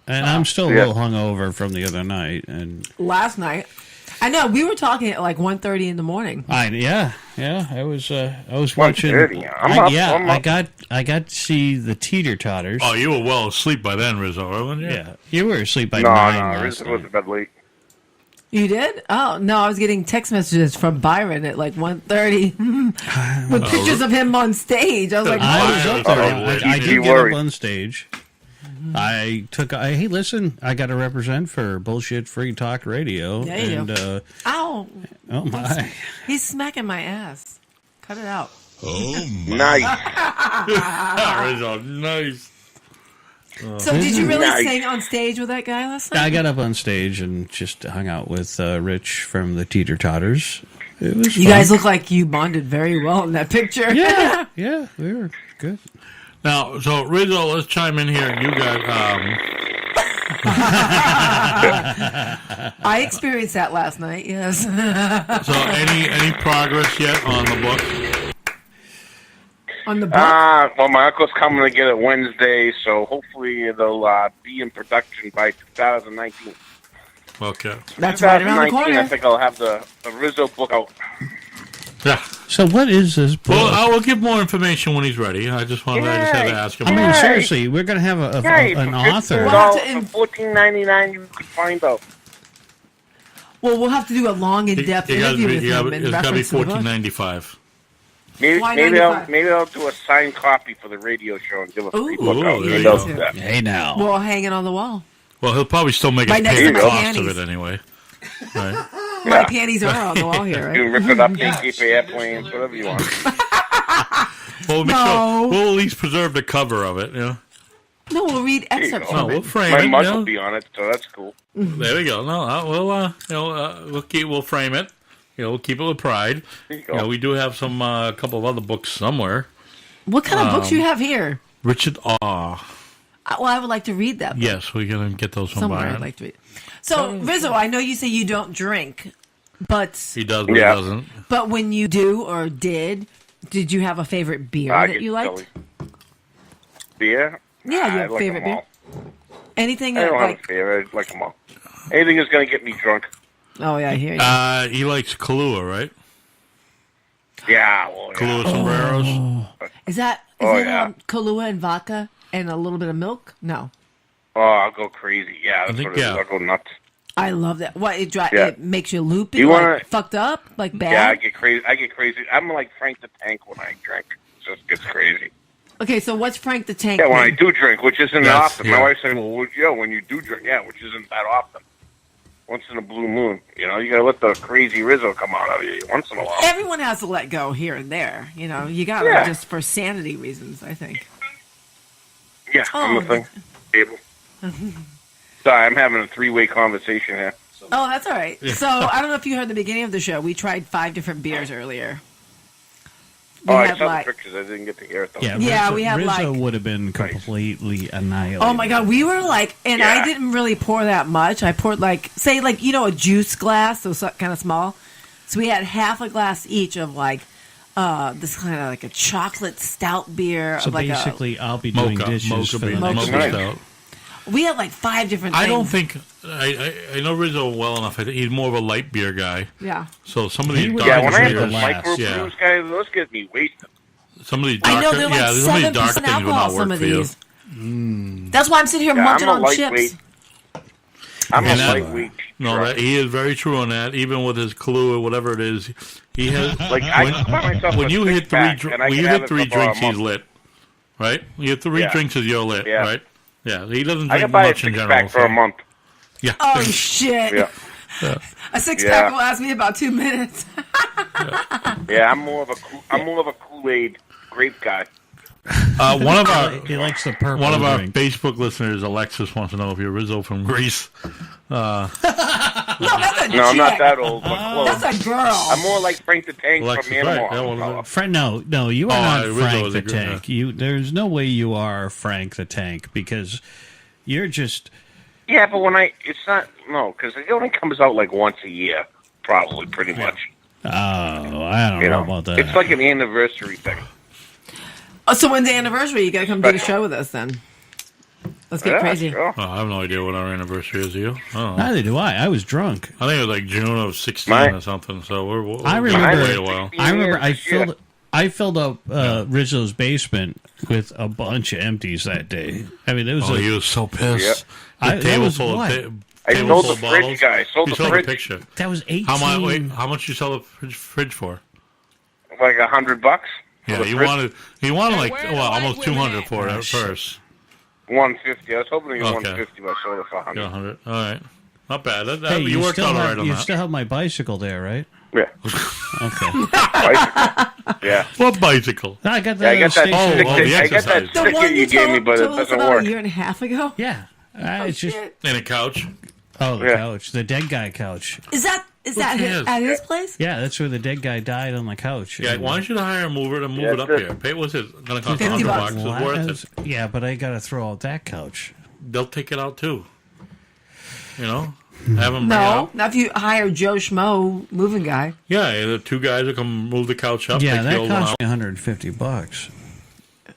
and I'm still a Yeah. little hungover from the other night. And Last night. I know, we were talking at like 1:30 in the morning. I was watching. 1:30. I'm up. I got to see the Teeter Totters. Oh, you were well asleep by then, Rizzo, weren't you? Yeah, you were asleep by No, 9 no, last Rizzo night. was to bed late. You did? Oh, no, I was getting text messages from Byron at like 1:30 with pictures of him on stage. I was like, I was up there. I did get worried. up on stage. Hey, listen, I got to represent for Bullshit Free Talk Radio. There you and, go. Ow. Oh, my. He's smacking my ass. Cut it out. Oh, Nice. Rizzo, nice. So did you really Nice. sing on stage with that guy last night? I got up on stage and just hung out with Rich from the Teeter Totters. It was You fun. guys look like you bonded very well in that picture. Yeah, yeah, we were good. Now, so Rizzo, let's chime in here. You got I experienced that last night, yes. so any progress yet on the book? On the book? Well, my uncle's coming to get it Wednesday, so hopefully it'll be in production by 2019. Okay. That's right around the 2019, corner. I think I'll have the Rizzo book out. Yeah. So what is this book? Well, I will give more information when he's ready. I just had to ask him. I mean, Yay. seriously, we're going to have an author. For $14.99, you can find out. Well, we'll have to do a long, in-depth interview with him in it's got to be reference to the book. $14.95. Maybe, Why maybe 95? I'll do a signed copy for the radio show and give a free Ooh. book out. there you They'll go. do that. Hey, now. We'll hang it on the wall. Well, he'll probably still make us Right next pay to the my cost panties. of it anyway. Right. My panties are on the wall here, You can right? rip it up, take it for airplanes, whatever you want. Well, make No. sure we'll at least preserve the cover of it. Yeah. No, we'll read There you excerpts go. No, from we'll it. frame My it. mug you know? will be on it, so that's cool. There we go. No, we'll frame it. We'll keep it with pride. There you go. We do have some a couple of other books somewhere. What kind of books you have here? Richard Awe. Well, I would like to read that book. Yes, we're gonna get those from Somewhere Byron. I'd like to read. So, Rizzo, I know you say you don't drink, but He does, but Yeah. he doesn't. but when you do or did you have a favorite beer I that get you liked? silly. Beer? Yeah, you I have a like favorite them beer? all. Anything I that don't have a like? favorite. I like them all. Anything that's going to get me drunk. Oh yeah, I hear you. He likes Kahlua, right? Yeah, well, yeah. Kahlua sombreros. Is that Oh, yeah. Kahlua and vodka and a little bit of milk? No, Oh, I'll go crazy. Yeah, that's think, what it is. yeah. I'll go nuts. I love that. What it Yeah. it makes you loopy, You like wanna- fucked up, like bad. Yeah, I get crazy. I'm like Frank the Tank when I drink. It just gets crazy. Okay, so what's Frank the Tank? Yeah, when I mean? do drink, which isn't Yes, often. yeah. My wife's saying, well, when you do drink, yeah, which isn't that often. Once in a blue moon. You gotta let the crazy Rizzo come out of you once in a while. Everyone has to let go here and there. You got to Yeah. just for sanity reasons. I think. Yeah, I'm the thing. Able. Sorry, I'm having a three-way conversation here. Oh, that's all right. So I don't know if you heard the beginning of the show. We tried 5 different beers earlier. We I had saw like, the pictures. I didn't get to hear it though. Yeah, we had Rizzo like. would have been completely annihilated. Oh my god, we were like, and I didn't really pour that much. I poured like, say, like a juice glass, so kind of small. So we had half a glass each of like this kind of like a chocolate stout beer. So of like basically, I'll be doing dishes for the being next mocha week. stout. We had like 5 different things. I don't think I know Rizzo well enough. I think he's more of a light beer guy. Yeah. So some of these dark Yeah, when I have beers, those microbrews, guys, those get me wasted. some of these I dark, know they're like some of these 7% dark things will alcohol. not Some work of for you. these. That's why I'm sitting here munching I'm a on chips. lightweight. I'm a And that- lightweight. No, that, he is very true on that. Even with his Kahlua or whatever it is, he has. Like, I can buy myself when a you hit three, six-pack, and I when can you have hit it three for about a drinks, he's month. lit. Right? You hit three Yeah. drinks, you're lit. Yeah. Right? Yeah. He doesn't I drink can buy a much in general. six-pack for a month. Yeah. Oh shit! Yeah. A 6-pack Yeah. will last me about 2 minutes. Yeah, I'm more of a Kool-Aid grape guy. One of our He likes the purple one of our drink. Facebook listeners, Alexis, wants to know if you're Rizzo from Greece. No, that's a No, I'm not chick. that old, but close. That's a girl. I'm more like Frank the Tank Alexis, from Animal. right. Yeah, what is it? Frank, no, you Oh, are not Rizzo Frank is the a good- Tank. There's no way you are Frank the Tank because you're just. Yeah, but it's not, no, because it only comes out like once a year, probably, pretty much. Oh, I don't You know know, about that. it's like an anniversary thing. Oh, so when's the anniversary? You gotta come do the show with us then. Let's get Yeah, crazy. sure. Oh, I have no idea what our anniversary is. You? I don't know. Neither do I. I was drunk. I think it was like June of 16 Mine- or something. So we're I wait remember. a while. I remember. I Yeah. filled up Rizzo's basement with a bunch of empties that day. I mean, it was. Oh, he was so pissed. I- The that table was full what? of I table sold full the of fridge, bottles. guy. Sold You the sold fridge. the picture. That was 18. How much you sell the fridge for? Like $100. Yeah, the he fridge? wanted like almost 200 for it at first. 150. I was hoping to get Okay. 150, but I sold it for 100. 100. All right, not bad. Hey, you worked still out all have, right on you that. still have my bicycle there, right? Yeah. Okay. Yeah. What bicycle? I got Yeah, I the got that station. stick. the I got that exercise. The sticker one you gave me, but it told us doesn't about work. a year and a half ago. Yeah. It's just. And a couch. Oh, the Yeah. couch. The dead guy couch. Is that cares? at his place? Yeah, that's where the dead guy died on the couch. Yeah, why don't you hire a mover to move Yeah, it up that's here? Pay what's it going to cost? 50 $100 bucks. bucks. What? It's worth it. Yeah, but I got to throw out that couch. They'll take it out too. You know, have them bring it No, out. not if you hire Joe Schmo, moving guy. Yeah, the two guys will come move the couch up. Yeah, take the that old one cost out. me $150.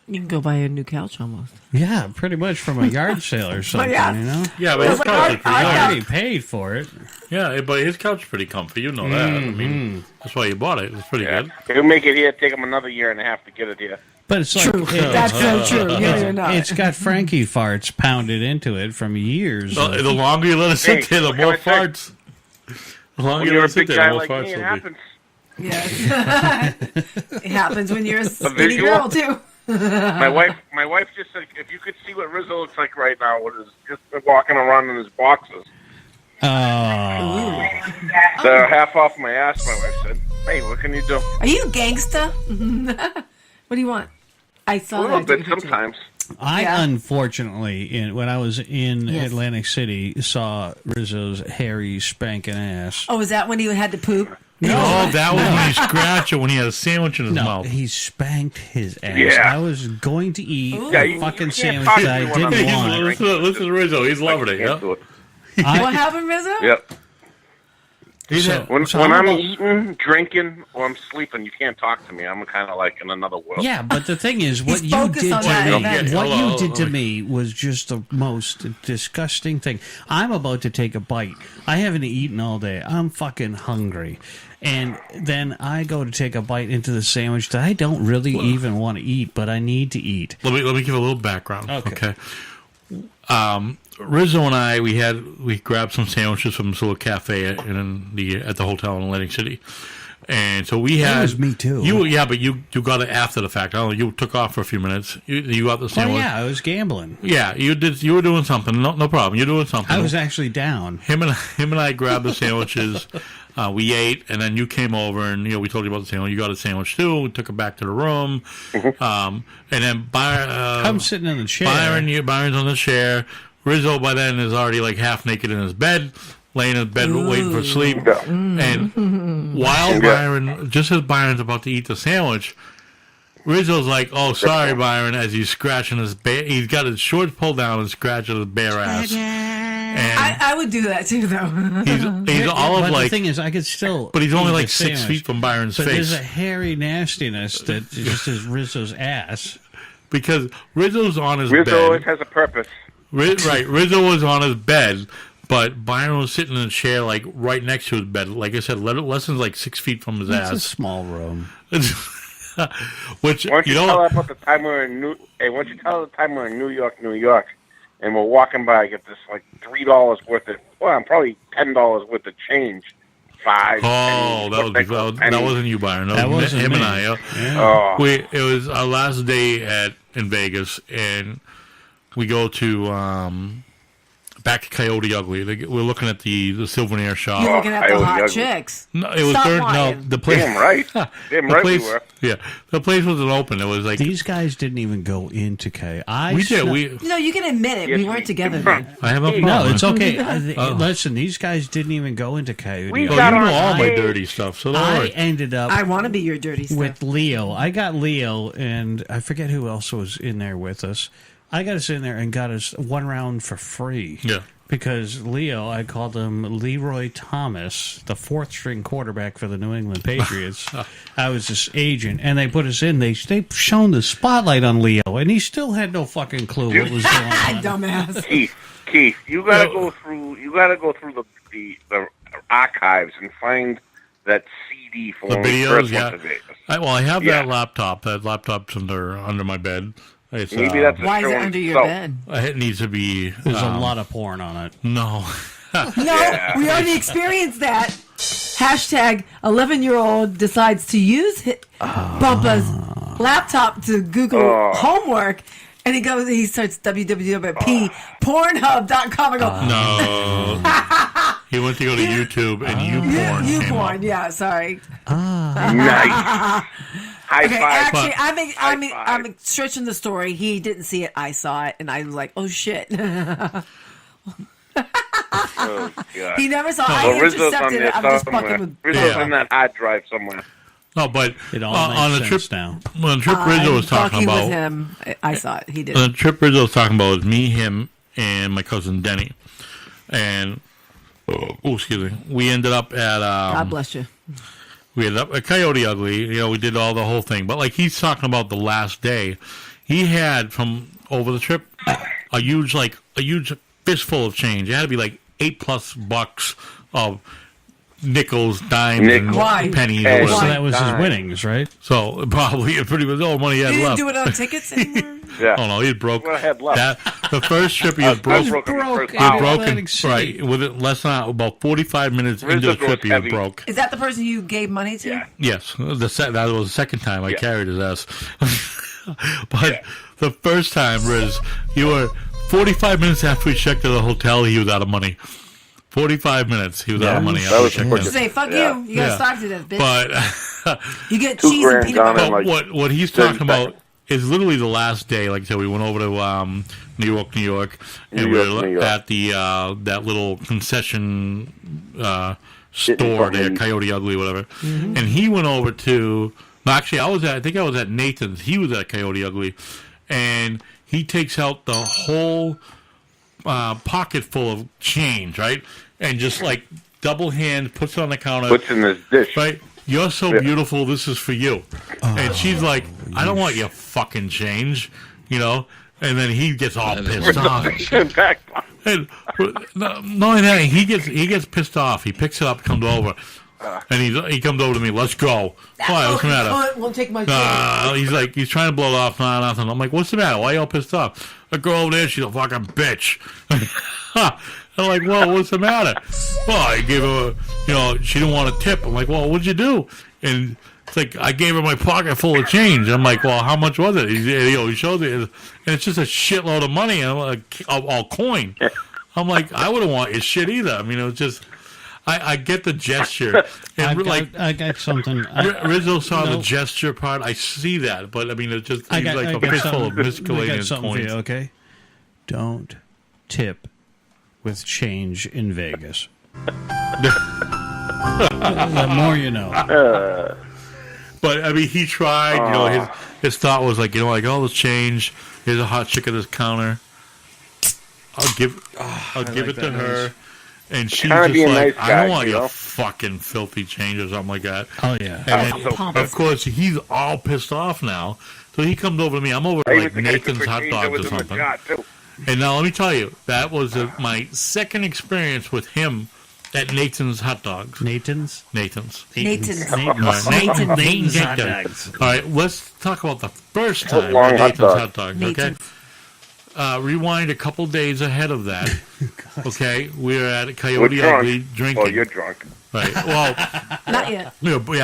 You can go buy a new couch almost. Yeah, pretty much from a yard sale or something, yeah. you know? Yeah, but his Like, couch is pretty I comfy. already paid for it. Yeah, but his couch is pretty comfy. You know that. I mean, that's why you bought it. It's pretty good. He'll make it here. Take him another year and a half to get it here. But it's True. like That's so true. You're not. it's got Frankie farts pounded into it from years. The longer you let it sit Hey, there, the what more can I say? farts. The longer When you you're let a it sit big there, guy the more like farts me, it there'll be. happens. Yes. It happens when you're a skinny visual. girl too. My wife just said, if you could see what Rizzo looks like right now, with his just walking around in his boxes. Oh. They're half off my ass, my wife said. Hey, what can you do? Are you a gangsta? What do you want? I A saw little that. bit sometimes. I Yeah. unfortunately, when I was in Yes. Atlantic City, saw Rizzo's hairy spanking ass. Oh, was that when he had to poop? No, that was when he scratched it when he had a sandwich in his No, mouth. he spanked his ass. Yeah. I was going to eat Yeah, a you fucking can't sandwich talk to that I me when I'm didn't eating. want. Listen to Rizzo. He's loving it. Can't Yeah. do it. What happened, Rizzo? Yep. So- When so I'm about- eating, drinking, or I'm sleeping, you can't talk to me. I'm kind of like in another world. Yeah, but the thing is, what He's you focused did on to that me, event. what Hello, you did to hello. me was just the most disgusting thing. I'm about to take a bite. I haven't eaten all day. I'm fucking hungry. And then I go to take a bite into the sandwich that I don't really even want to eat, but I need to eat. Let me give a little background. Okay. Rizzo and I we grabbed some sandwiches from this little cafe at the hotel in Atlantic City, and so we had. That was me too. But you got it after the fact. I don't know. You took off for a few minutes. You got the Oh sandwich. yeah, I was gambling. Yeah, you did. You were doing something. No problem. You're doing something. I was actually down. Him and I grabbed the sandwiches. We ate, and then you came over, and we told you about the sandwich. You got a sandwich too. We took it back to the room, and then I'm sitting in the chair. Byron's on the chair. Rizzo by then is already like half naked in his bed, laying in bed waiting for sleep. And while just as Byron's about to eat the sandwich, Rizzo's like, "Oh, sorry, Byron," as he's scratching his he's got his shorts pulled down and scratching his bare ass. And I would do that too, though. he's all of But like. the thing is, I could still. But he's only eat like the 6 sandwich. feet from Byron's But face. there's a hairy nastiness that just is Rizzo's ass. Because Rizzo's on his Rizzo bed. always has a purpose. Right, Rizzo was on his bed, but Byron was sitting in a chair like right next to his bed. Like I said, less than like 6 feet from his It's ass. a small room. Which Why don't you tell her about the time we're in why don't you tell her the time we're in New York, and we're walking by, I get this like $3 worth of, probably $10 worth of change. $5. That wasn't you, Byron. That was him me. and I. Yeah. It was our last day in Vegas, and we go to back to Coyote Ugly. We're looking at the souvenir shop. You're looking at the hot chicks. No, it was Stop third. lying. No, the place. Damn right. Damn the right place, we were. Yeah, the place wasn't open. It was like These guys didn't even go into K. we did. No, you can admit it. We weren't together then. I have no problem. No, it's okay. Oh. Listen, these guys didn't even go into Coyote. We Oh, got you know on all my stage. dirty stuff, so don't I worry. ended up I want to be your dirty stuff. with Leo. I got Leo, and I forget who else was in there with us. I got us in there and got us one round for free. Yeah. Because Leo, I called him Leroy Thomas, the fourth string quarterback for the New England Patriots. I was his agent, and they put us in. They shone the spotlight on Leo, and he still had no fucking clue what was going on. Dumbass. Keith, you gotta go through the archives and find that CD from The when we videos, first yeah. went to Vegas. I have Yeah. that laptop. That laptop's under my bed. It's, Maybe that's a Why is it showing under your self. bed? it needs to be. There's a lot of porn on it. No. No, Yeah. we already experienced that. Hashtag 11-year-old decides to use Bumpa's laptop to Google homework, and he starts www.pornhub.com and go, No. He went to go to YouTube and YouPorn. came up. YouPorn, yeah, sorry. Nice. High Okay, five. actually, High I'm stretching the story. He didn't see it. I saw it, and I was like, "Oh shit!" Oh, God. He never saw. So I Rizzo's on intercepted there it. I'm just somewhere. fucking with. Rizzo's in that hard drive somewhere. No, but It all on makes the sense trip now. on the trip Rizzo was talking with about. him. I saw it. He did. The trip Rizzo was talking about was me, him, and my cousin Denny, and excuse me. We ended up at. God bless you. We ended up at Coyote Ugly. We did all the whole thing. But like he's talking about the last day, he had from over the trip a huge fistful of change. It had to be like $8+ of nickels, dimes, and Why? pennies. Hey, Or So whatever. that was his winnings, right? So probably pretty much all money he had He didn't left. do it on tickets anymore. Yeah. Oh no, he broke. What I had left. The first trip he was broke. broke in the first Broke. hour. Broken, Atlantic City. right? With it less than about 45 minutes into Rizzo the trip, goes he was heavy. broke. Is that the person you gave money to? Yeah. Yes, that was the second time I Yeah. carried his ass. But the first time, Riz, you were 45 minutes after we checked into the hotel, he was out of money. 45 minutes, he was out of money That after we was checked quick. in. Say fuck Yeah. you. You gotta Yeah. starve to death, bitch. But you get $2 cheese and grand peanut gone butter. in like what he's 30 talking about seconds. is literally the last day. Like I said, we went over to New York, and New we York, were New York. at the that little concession store fucking there, eat. Coyote Ugly, whatever. And he went over to. No, actually, I think I was at Nathan's. He was at Coyote Ugly, and he takes out the whole pocket full of change, right, and just like double hand puts it on the counter. Puts in this dish. Right? You're so beautiful, this is for you. And she's like, I don't want your fucking change, And then he gets all pissed off. And not only that, he gets pissed off. He picks it up, comes over, and he comes over to me. Let's go. Why? What's the matter? Won't take my change. He's trying to blow it off. Nah, nothing. I'm like, what's the matter? Why are you all pissed off? The girl over there, she's a fucking bitch. I'm like, well, what's the matter? Well, I gave her, she didn't want a tip. I'm like, well, what'd you do? And it's like, I gave her my pocket full of change. I'm like, well, how much was it? He showed me, and it's just a shitload of money, and I'm like, all coin. I'm like, I wouldn't want your shit either. I mean, it was just, I get the gesture. And I got something. Rizzo saw the gesture part. I see that, but I mean, it's just I got a fistful of miscellaneous something for coins. you, okay? Don't tip with change in Vegas. The more you know. But I mean, he tried. his thought was like, oh, let's change. Here's a hot chick at this counter. I'll give it to her. And she's just be a like, nice guy, I don't want you your know? fucking filthy change or something like that. Oh, yeah. And then, of course, he's all pissed off now. So he comes over to me. I'm over at like Nathan's Hot Dogs or something. And now let me tell you, that was my second experience with him at Nathan's Hot Dogs. Nathan's Hot Dogs. All right, let's talk about the first time long at hot Nathan's dog. Hot Dogs, okay? Rewind a couple days ahead of that. Okay, we were at Coyote Ugly drinking. Oh, you're drunk. Right. Well, Not yet. I think we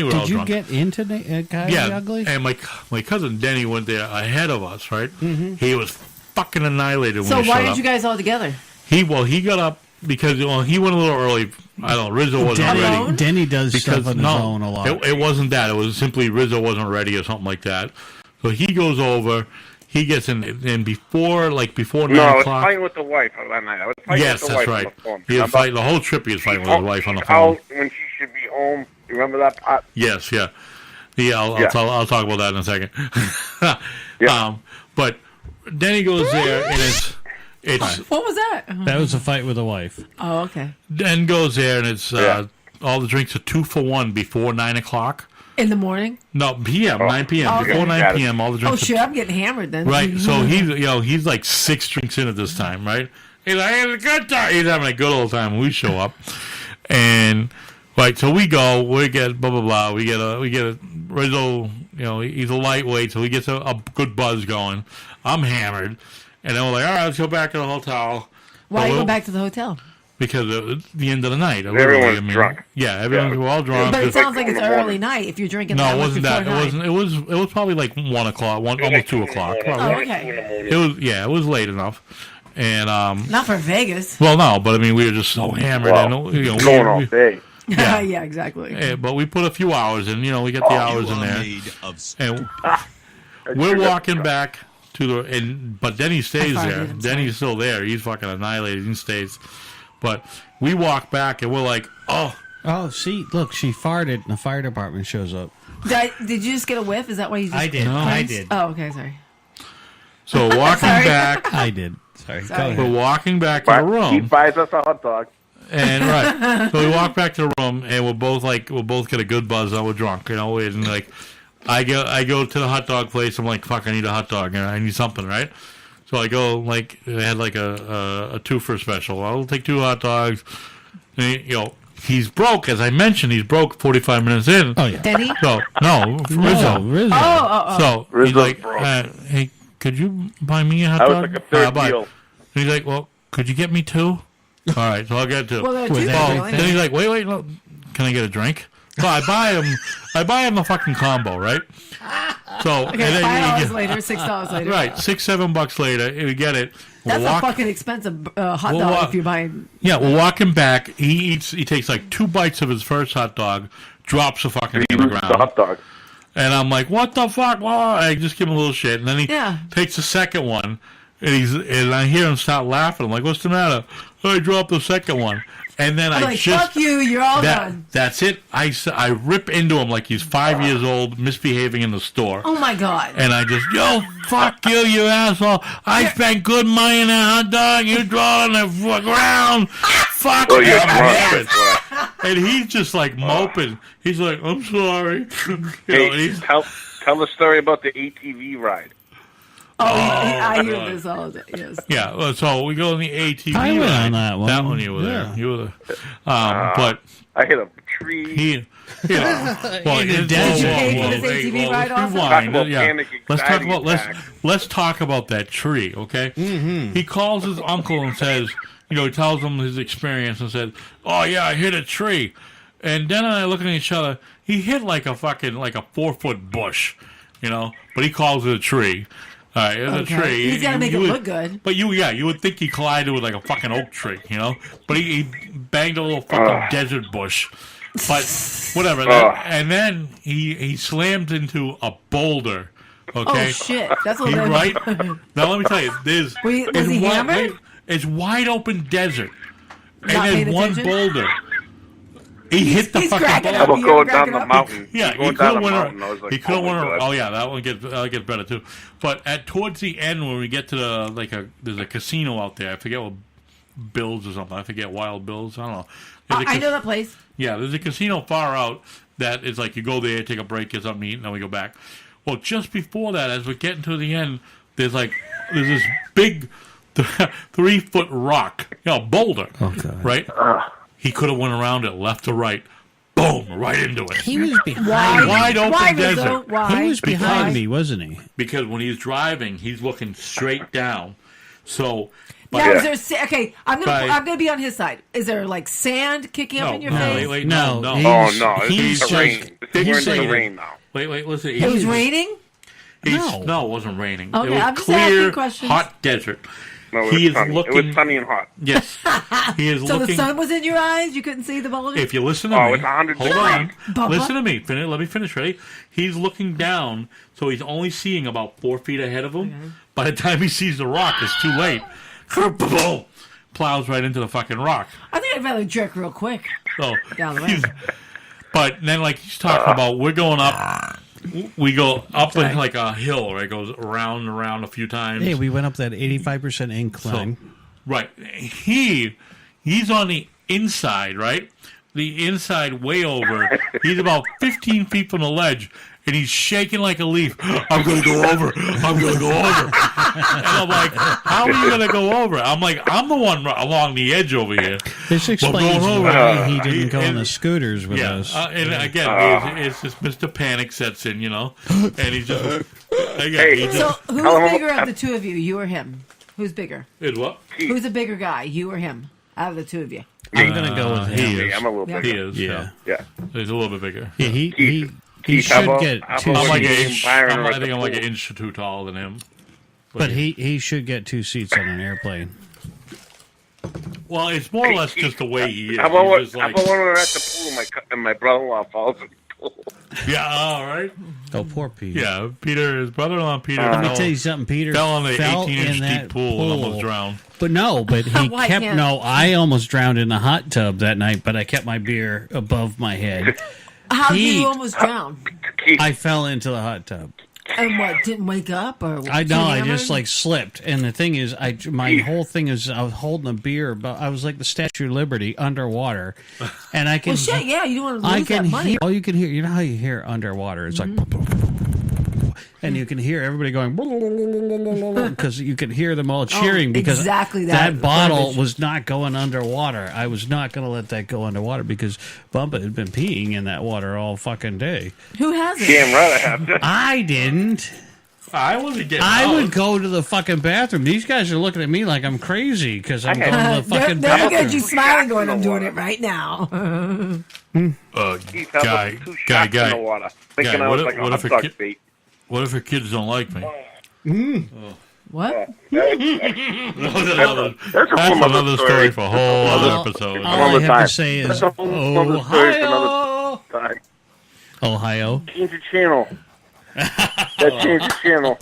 were all Did you drunk. get into Coyote Ugly? And my cousin Denny went there ahead of us, right? Mm-hmm. He was fucking annihilated when So he why showed did up. you guys all together? He got up because he went a little early. I don't know, Rizzo wasn't ready. Denny does stuff on his own a lot. It wasn't that. It was simply Rizzo wasn't ready or something like that. So he goes over. He gets in, and before 9 No, I was o'clock. fighting with the wife that night. I was fighting Yes, with the that's wife right. on the phone. He was fighting the whole trip. He was fighting with his wife on the phone. When she should be home. You remember that part? Yes, yeah. I'll talk about that in a second. But Denny goes there, and it's What was that? That was a fight with a wife. Oh, okay. Den goes there, and it's all the drinks are 2 for $1 before 9 o'clock. In the morning? No, PM, 9 p.m. Oh, okay. Before 9 p.m., all the Oh drinks. shit! I'm getting hammered then. Right, so he's like 6 drinks in at this time, right? He's like, having a good time. He's having a good old time when we show up, and right, so we go, we get blah blah blah. We get a Rizzo, he's a lightweight, so he gets a good buzz going. I'm hammered, and then we're like, all right, let's go back to the hotel. Why you go back to the hotel? Because it's the end of the night. Everyone's drunk. Yeah, we're all drunk. But it sounds like it's early night if you're drinking. No, that it much wasn't before that. night. It was probably like 1 o'clock, almost 2 o'clock. Oh, okay. It was late enough, and Not for Vegas. well, no, but I mean we were just so hammered, and going all day. Yeah. Yeah, exactly. But we put a few hours in. We got the hours in there, and we're walking back to but Denny stays there. Denny's still there. He's fucking annihilated. He stays, but we walk back and we're like, oh, see, look, she farted, and the fire department shows up. Did you just get a whiff? Is that why you just? I did. No. I did. Oh, okay, sorry. So walking back, I did. Sorry. Go ahead. we're walking back to the room. He buys us a hot dog. And right, so we walk back to the room, and we'll both get a good buzz. And we're drunk, and like, I go to the hot dog place. I'm like, fuck, I need a hot dog, and I need something, right? So I go, like, they had like a 2 for special. I'll take 2 hot dogs. And, he's broke, as I mentioned. He's broke 45 minutes in. Oh yeah. Denny? So no, Rizzo. Rizzo. Oh. So he's Rizzo's like, broke. hey, could you buy me a hot That was dog? like a third Bye. deal. And he's like, well, could you get me 2? All right, so I'll get 2. Well, there are 2 With people, everything. really. Then he's like, wait, look, can I get a drink? So I buy him the fucking combo, right? So and Okay, then $5 you get, later, $6 later. right, $6-7 later, we get it. That's We'll a fucking expensive hot we'll dog walk- if you're buying. Yeah, we're walking back. He takes like 2 bites of his first hot dog, drops the fucking thing on the The ground. hot dog. And I'm like, what the fuck? Well, I just give him a little shit. And then he takes the second one, and I hear him start laughing. I'm like, what's the matter? I dropped the second one. And then I'm I like, just... fuck you, you're all done. That's it. I rip into him like he's 5 years old, misbehaving in the store. Oh my god. And I just, yo, fuck you, you asshole. I spent good money on a hot dog. You draw on the ground. Fuck Oh, you. you're I'm drunk. laughing. And he's just like moping. He's like, I'm sorry. And Hey, he's, tell the story about the ATV ride. I hear this all day. Yes. yeah, well, so we go on the ATV I went ride. on that one. That one you were Yeah. there. You were there. But I hit a tree. well, In the it- desert. Did you pay for whoa, this hey, ATV well, ride let's also? rewind. Talk about Yeah. panic, Let's talk anxiety about attack. let's talk about that tree, okay? Mm-hmm. He calls his uncle and says, he tells him his experience and said, "Oh yeah, I hit a tree." And Dan and I look at each other. He hit like a 4-foot bush, but he calls it a tree. All right, it's Okay. a tree. He's gotta make it would- look good. But you would think he collided with like a fucking oak tree, But he banged a little fucking desert bush. But whatever. And then he slammed into a boulder. Okay. Oh shit. That's a He little right now. Let me tell you, was he hammered? It's wide open desert, and Not there's paying one attention? boulder. He hit the fucking cracking ball. up. How about You're going cracking down the up. mountain? Yeah, Going he down could the win. mountain. I was like, He could have oh my won. God. Oh yeah, that one gets better too. But towards the end, when we get to there's a casino out there. I forget what Bills or something. I forget Wild Bills. I don't know. I know that place. Yeah, there's a casino far out that is like you go there, take a break, get something to eat, and then we go back. Well, just before that, as we're getting to the end, there's this big 3-foot rock, boulder, right? He could have went around it left to right. Boom, right into it. He was behind me. Wide open Why, desert. Rizzo? Why? He was behind me, wasn't he? Because when he's driving, he's looking straight down. So, Now, is there okay? I'm By- gonna be on his side. Is there like sand kicking up in your face? wait, No, no. he's- Oh no! he's It's the rain. just- We're he's into the saying- rain now. Wait, listen. It was raining. No, it wasn't raining. Okay, it was I'm just clear, asking questions. hot desert. No, it He was is sunny. looking. It was sunny and hot. Yes, he is So looking. the sun was in your eyes. You couldn't see the boulder. If you listen to Oh, me, it's 100 hold on. degrees. Bubba? Listen to me. Let me finish. Ready? He's looking down, so he's only seeing about 4 feet ahead of him. By the time he sees the rock, it's too late. Boom! Plows right into the fucking rock. I think I'd rather jerk real quick So, down the he's- road. but then, like he's talking about, we're going up. We go up like a hill, right? It goes around and around a few times. Hey, we went up that 85% incline. Right. He's on the inside, right? The inside way over. He's about 15 feet from the ledge, and he's shaking like a leaf. I'm going to go over. I'm going to go over. And I'm like, how are you going to go over? I'm like, I'm the one along the edge over here. This explains going over. why he didn't go on the scooters with us. And again, it's just Mr. Panic sets in, and he's just... Again, he So just who's bigger of the two of you? You or him? Who's bigger? It what? Who's a bigger guy? You or him? Out of the two of you? I'm going to go with him. He is. I'm a little bigger. He is. Yeah. Yeah. He's a little bit bigger. Yeah, he Keith, should get two I'm like an seats. inch. Byron I at think the I'm like pool. an inch or two taller than him. But he should get 2 seats on an airplane. Well, it's more or less just the way he is. How about, He's just how like, about when we're at the pool and my brother-in-law falls in the pool? yeah, all right. Oh, poor Pete. Yeah, Peter, his brother-in-law Peter. Let me fell- tell you something. Peter fell on the fell 18-inch in that deep pool and almost drowned. But he Why kept. can't- No, I almost drowned in the hot tub that night, but I kept my beer above my head. How did Pete. you almost drown? I fell into the hot tub. And what? Didn't wake up or? I too know. I hammered? just slipped, and the thing is, my whole thing is I was holding a beer, but I was like the Statue of Liberty underwater, and I can. Well, shit. Yeah, you don't want to I lose can that money. hear. All you can hear. You know how you hear underwater? It's like. And you can hear everybody going because you can hear them all cheering because exactly that bottle garbage. was not going underwater. I was not going to let that go underwater because Bumpa had been peeing in that water all fucking day. Who has it? Damn right I have to. I didn't. I wasn't getting I out. would go to the fucking bathroom. These guys are looking at me like I'm crazy because I'm going to the They're fucking looking at bathroom. you smiling, going, "I'm doing it right now." Keith, how Guy, about 2 guy, shots in the guy. water? Thinking Guy, I was what like if- a what hot if a dog kid- bait. What if her kids don't like me? What? That's That's a whole another story for a whole other episode. All I Another have time. to say is That's a whole other story for Ohio. another time. Ohio. Change the channel. That changed the channel.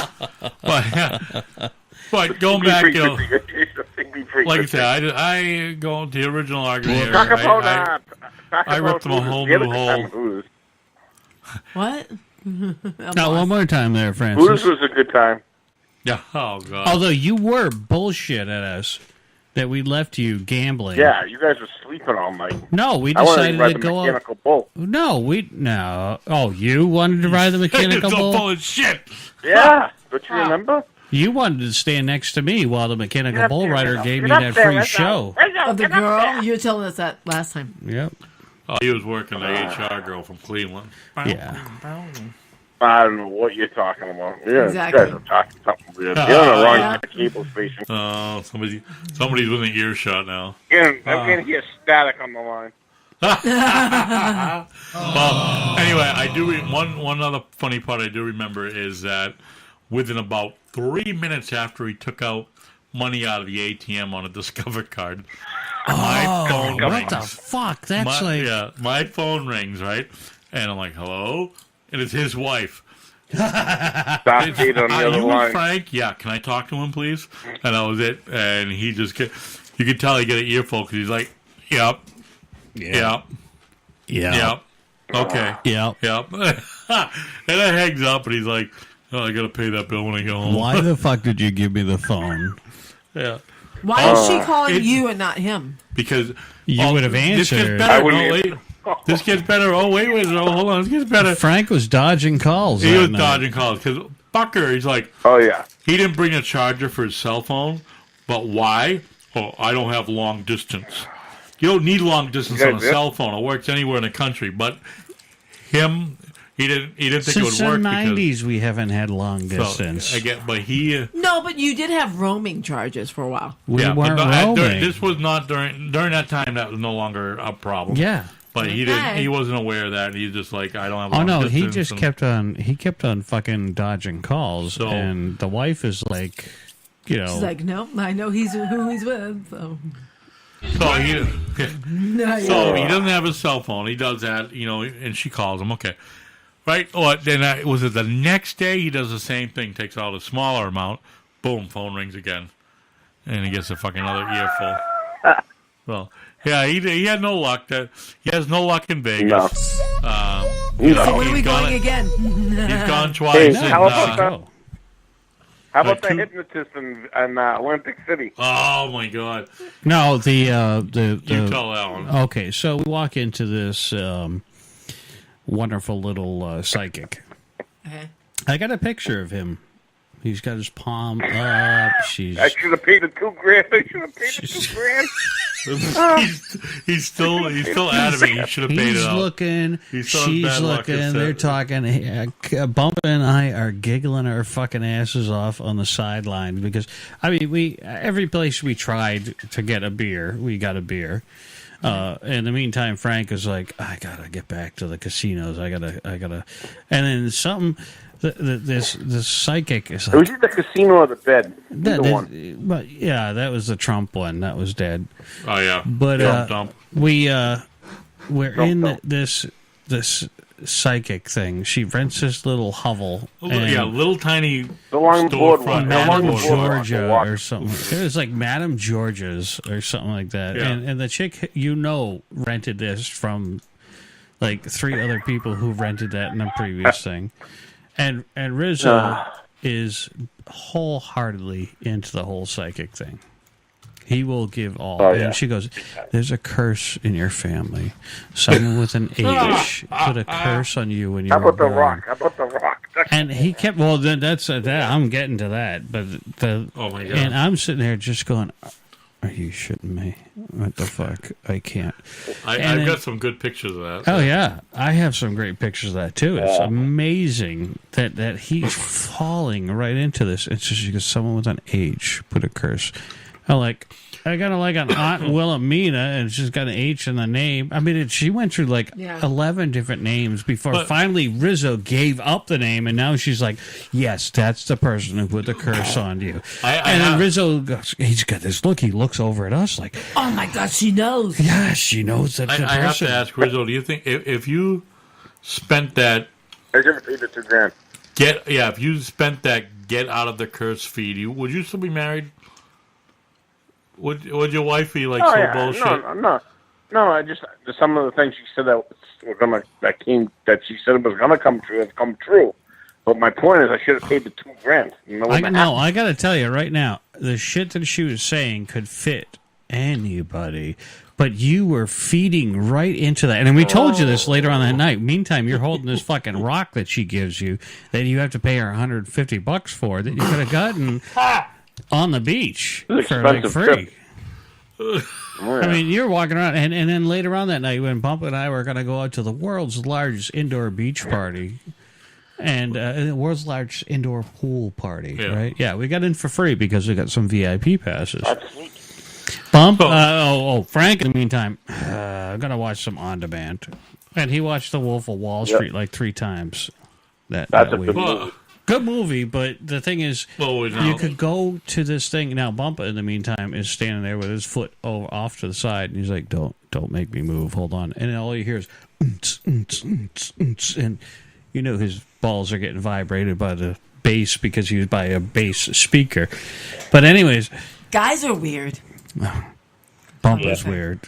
But going Big back, frequency. like I said, I go to the original argument here. Talk about I ripped them a whole new hole. Hooters. What? Now, one more time there, Hooters Francis. was a good time. Yeah. Oh God. Although you were bullshit at us that we left you gambling. Yeah, you guys were sleeping all night. No, we I wanted decided to ride to the go up. mechanical bull. No. Oh, you wanted to ride the mechanical It's all bull? full of shit. Yeah, don't you remember? You wanted to stand next to me while the mechanical Get up bull there, rider Rizzo. gave me Get up that there, free Rizzo. show. Rizzo, Of the get up girl? there. You were telling us that last time. Yep. Oh, he was working the HR girl from Cleveland. Yeah. I don't know what you're talking about. Yeah, Exactly. you guys are talking something weird. You're on the wrong Yeah. cable station. Oh, somebody's within earshot now. I'm going to hear static on the line. Well, anyway, I do. One other funny part I do remember is that within about 3 minutes after he took out money out of the ATM on a Discover card, my phone What rings. the fuck? That's My phone rings, right? And I'm like, hello? And it's his wife. Darth Vader on the Are other you line. Frank? Yeah, can I talk to him, please? And that was it. And he just you could tell he get an earful because he's like, yep. Yep. Okay. Yep. Yep. And it hangs up, and he's like, "Oh, I gotta pay that bill when I go home." Why the fuck did you give me the phone? Yeah. Why is she calling you and not him? Because you would have This answered. gets better. This gets better. Oh, wait. Oh, hold on. This gets better. Frank was dodging calls. He that was night. dodging calls because Bucker, he's like, oh, yeah. He didn't bring a charger for his cell phone, but why? Oh, I don't have long distance. You don't need long distance on a cell phone. It works anywhere in the country. But him, he didn't think Since it would work. the 90s, we haven't had long So, distance. again, but he... No, but you did have roaming charges for a while. We weren't but roaming. this was not during that time. That was no longer a problem. Yeah. But he didn't. He wasn't aware of that. He's just like, I don't have. Oh long no, he distance just and- kept on fucking dodging calls, So- and the wife is like, you know, She's like, no, I know who he's with. So. So he, No, so yeah. he doesn't have his cell phone. He does that, and she calls him. Okay, right? Oh, then was it the next day? He does the same thing. Takes out a smaller amount. Boom, phone rings again, and he gets a fucking another earful. Well, yeah, he had no luck. He has no luck in Vegas. So when are we going again? He's gone twice. Hey, and, how about that? How about Like the hypnotist in Olympic City? Oh my God! no, the You tell that one. Okay, so we walk into this wonderful little psychic. I got a picture of him. He's got his palm up. She's I should have paid the $2,000. I should have paid the $2,000. he's still adamant. He should have paid He's it out. looking. He's still in She's bad luck, looking. it's They're that- talking. Bumper and I are giggling our fucking asses off on the sideline because every place we tried to get a beer, we got a beer. In the meantime, Frank is like, I gotta get back to the casinos. I gotta, and then something. This psychic is It like, was either the casino or the bed. Either one. but yeah, that was the Trump one. That was dead. Oh yeah, But Dump. we're Dump, in dump. this psychic thing. She rents this little hovel. Little tiny Along the boardwalk. storefront. Along Madame the boardwalk. Georgia Walk. or something. It was like Madame Georgia's or something like that. Yeah. And the chick, rented this from like 3 other people who rented that in the previous thing. And Rizzo is wholeheartedly into the whole psychic thing. He will give all. Oh, yeah. And she goes, there's a curse in your family. Someone with an H put a curse on you when you How were about the born. Rock? How about the Rock? And he kept, well, then that's that. I'm getting to that. But Oh, my God. and I'm sitting there just going, are you shitting me? What the fuck? I can't. I've got some good pictures of that. Oh yeah, I have some great pictures of that too. It's amazing that he's falling right into this. It's just because someone with an H put a curse. I got an Aunt Wilhelmina, and she's got an H in the name. I mean, she went through 11 different names before finally Rizzo gave up the name, and now she's like, yes, that's the person who put the curse on you. And then Rizzo goes, he's got this look. He looks over at us like, Oh my God, she knows. yeah, she knows that. I have to ask Rizzo. Do you think if you spent that, I should have paid the $2,000. if you spent that get out of the curse feed, would you still be married? Would your wife be like bullshit? No. I just some of the things she said that she said was gonna come true have come true. But my point is, I should have paid the $2,000. I got to tell you right now, the shit that she was saying could fit anybody. But you were feeding right into that. And then we told you this later on that night. Meantime, you're holding this fucking rock that she gives you that you have to pay her $150 for that you could have gotten on the beach for like free. I mean, you're walking around. And then later on that night when Bump and I were going to go out to the world's largest indoor beach party. And the world's largest indoor pool party, right? Yeah, we got in for free because we got some VIP passes. That's sweet. Bump. Frank, in the meantime, I'm going to watch some on demand. And he watched The Wolf of Wall Street like 3 times that week. Good movie, but the thing is, you could go to this thing. Now, Bumpa, in the meantime, is standing there with his foot off to the side, and he's like, don't make me move, hold on. And then all you hear is, and you know his balls are getting vibrated by the bass because he was by a bass speaker. But anyways. Guys are weird. Bumpa's weird.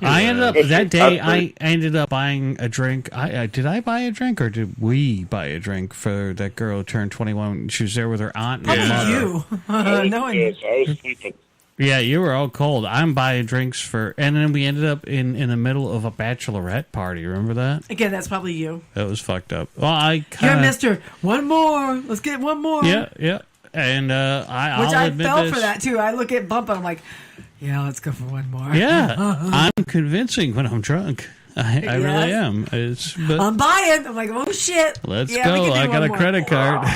I ended up that day. I ended up buying a drink. Did I buy a drink or did we buy a drink for that girl who turned 21? She was there with her aunt and her mother. You? No one. I was sleeping. Yeah, you were all cold. I'm buying drinks for, and then we ended up in the middle of a bachelorette party. Remember that? Again, that's probably you. That was fucked up. Well, I You're kind of Mr. One more. Let's get one more. yeah, and I'll I admit fell this. for that too. I look at Bump and I'm like, yeah, let's go for one more. Yeah, I'm convincing when I'm drunk. I Yes. really am. But I'm buying. I'm like, oh shit. let's Yeah, we go. can do I got one a more. credit card.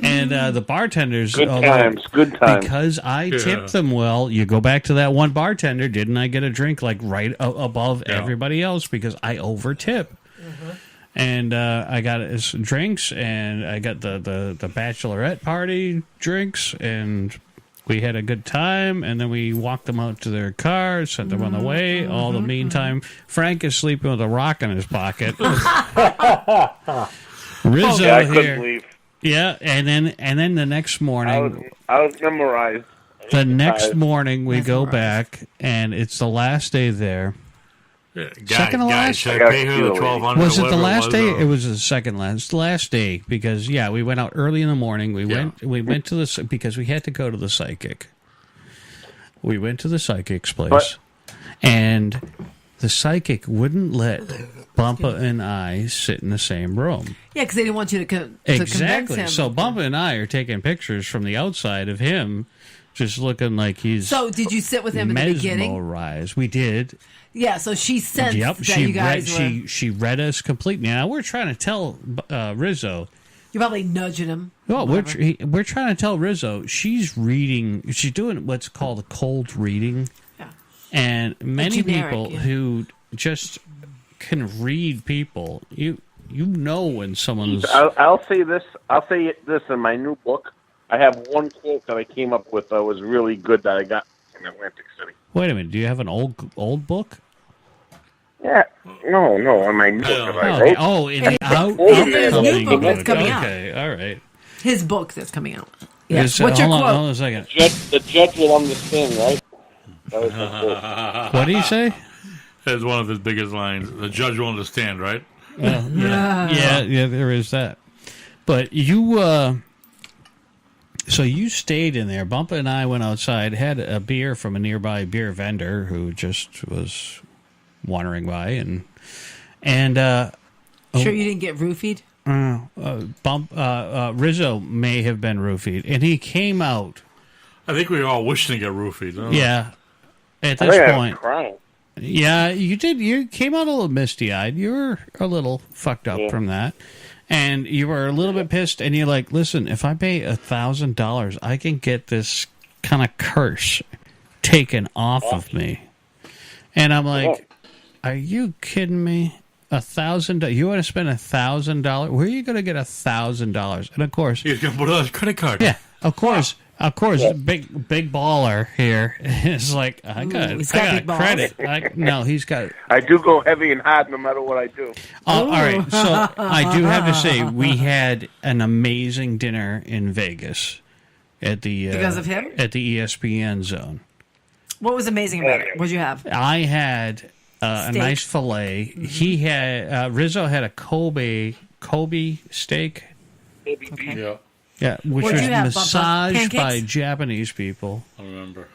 And the bartenders, Good times. because I tipped them well. You go back to that one bartender. Didn't I get a drink like right above everybody else because I over tip? And I got his drinks, and I got the bachelorette party drinks, and we had a good time. And then we walked them out to their car, sent them on the way. All the meantime, Frank is sleeping with a rock in his pocket. Rizzo I here. couldn't leave. Yeah, and then the next morning, I was memorized. the next morning we go back, and it's the last day there. Second to last? Should I pay her the $1,200? Was it the whatever last day? or- It was the second last day because we went out early in the morning. We went to the because we had to go to the psychic. We went to the psychic's place, and the psychic wouldn't let Bumpa and I sit in the same room. Yeah, because they didn't want you to convince Exactly. him. So Bumpa and I are taking pictures from the outside of him, just looking like he's So did you sit with him in the beginning? mesmerized. We did. Yeah, so she sensed Yep. that She you guys read. She read us completely. Now we're trying to tell Rizzo. You're probably nudging him. Well, we're trying to tell Rizzo she's reading. She's doing what's called a cold reading. Yeah. And many generic, people who just can read people, you know when someone's. I'll say this. I'll say this in my new book. I have one quote that I came up with that was really good that I got from Atlantic City. Wait a minute. Do you have an old book? Yeah. No, in my new book that I Okay. wrote. Oh, in the His outcoming new book that's book. coming out. Okay, all right. His book that's coming out. Yes. Is- What's your hold on, quote? hold on a second. The judge will understand, right? That was my quote. What do you say? That's one of his biggest lines. The judge will understand, right? Yeah, there is that. But you, so you stayed in there. Bumpa and I went outside, had a beer from a nearby beer vendor who just was wandering by, and Sure you didn't get roofied? Rizzo may have been roofied, and he came out. I think we were all wishing to get roofied. Don't Yeah, at I this think I was point. crying. Yeah, you did. You came out a little misty-eyed. You were a little fucked up from that. And you were a little bit pissed, and you're like, listen, if I pay $1,000, I can get this kind of curse taken off of me. And I'm like, are you kidding me? $1,000? You want to spend $1,000? Where are you going to get $1,000? And of course, He's going to put it on his credit card. yeah, of course, big baller here is like, I got he's got big balls. credit. No, he's got. I do go heavy and hard no matter what I do. All right, so I do have to say we had an amazing dinner in Vegas at the Because of him? at the ESPN zone. What was amazing about it? What'd you have? I had a Steak. nice fillet. He had Rizzo had a Kobe steak. Yeah. Yeah, which What'd was you have, Bubba? massaged by Pancakes? Japanese people. I remember.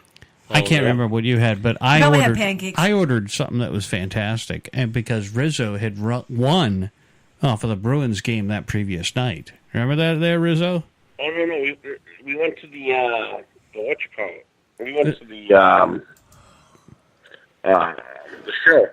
I can't remember what you had, but I probably had ordered. pancakes. I ordered something that was fantastic, and because Rizzo had won for the Bruins game that previous night. Remember that there, Rizzo? Oh no, we went to the what you call it? We went to the show.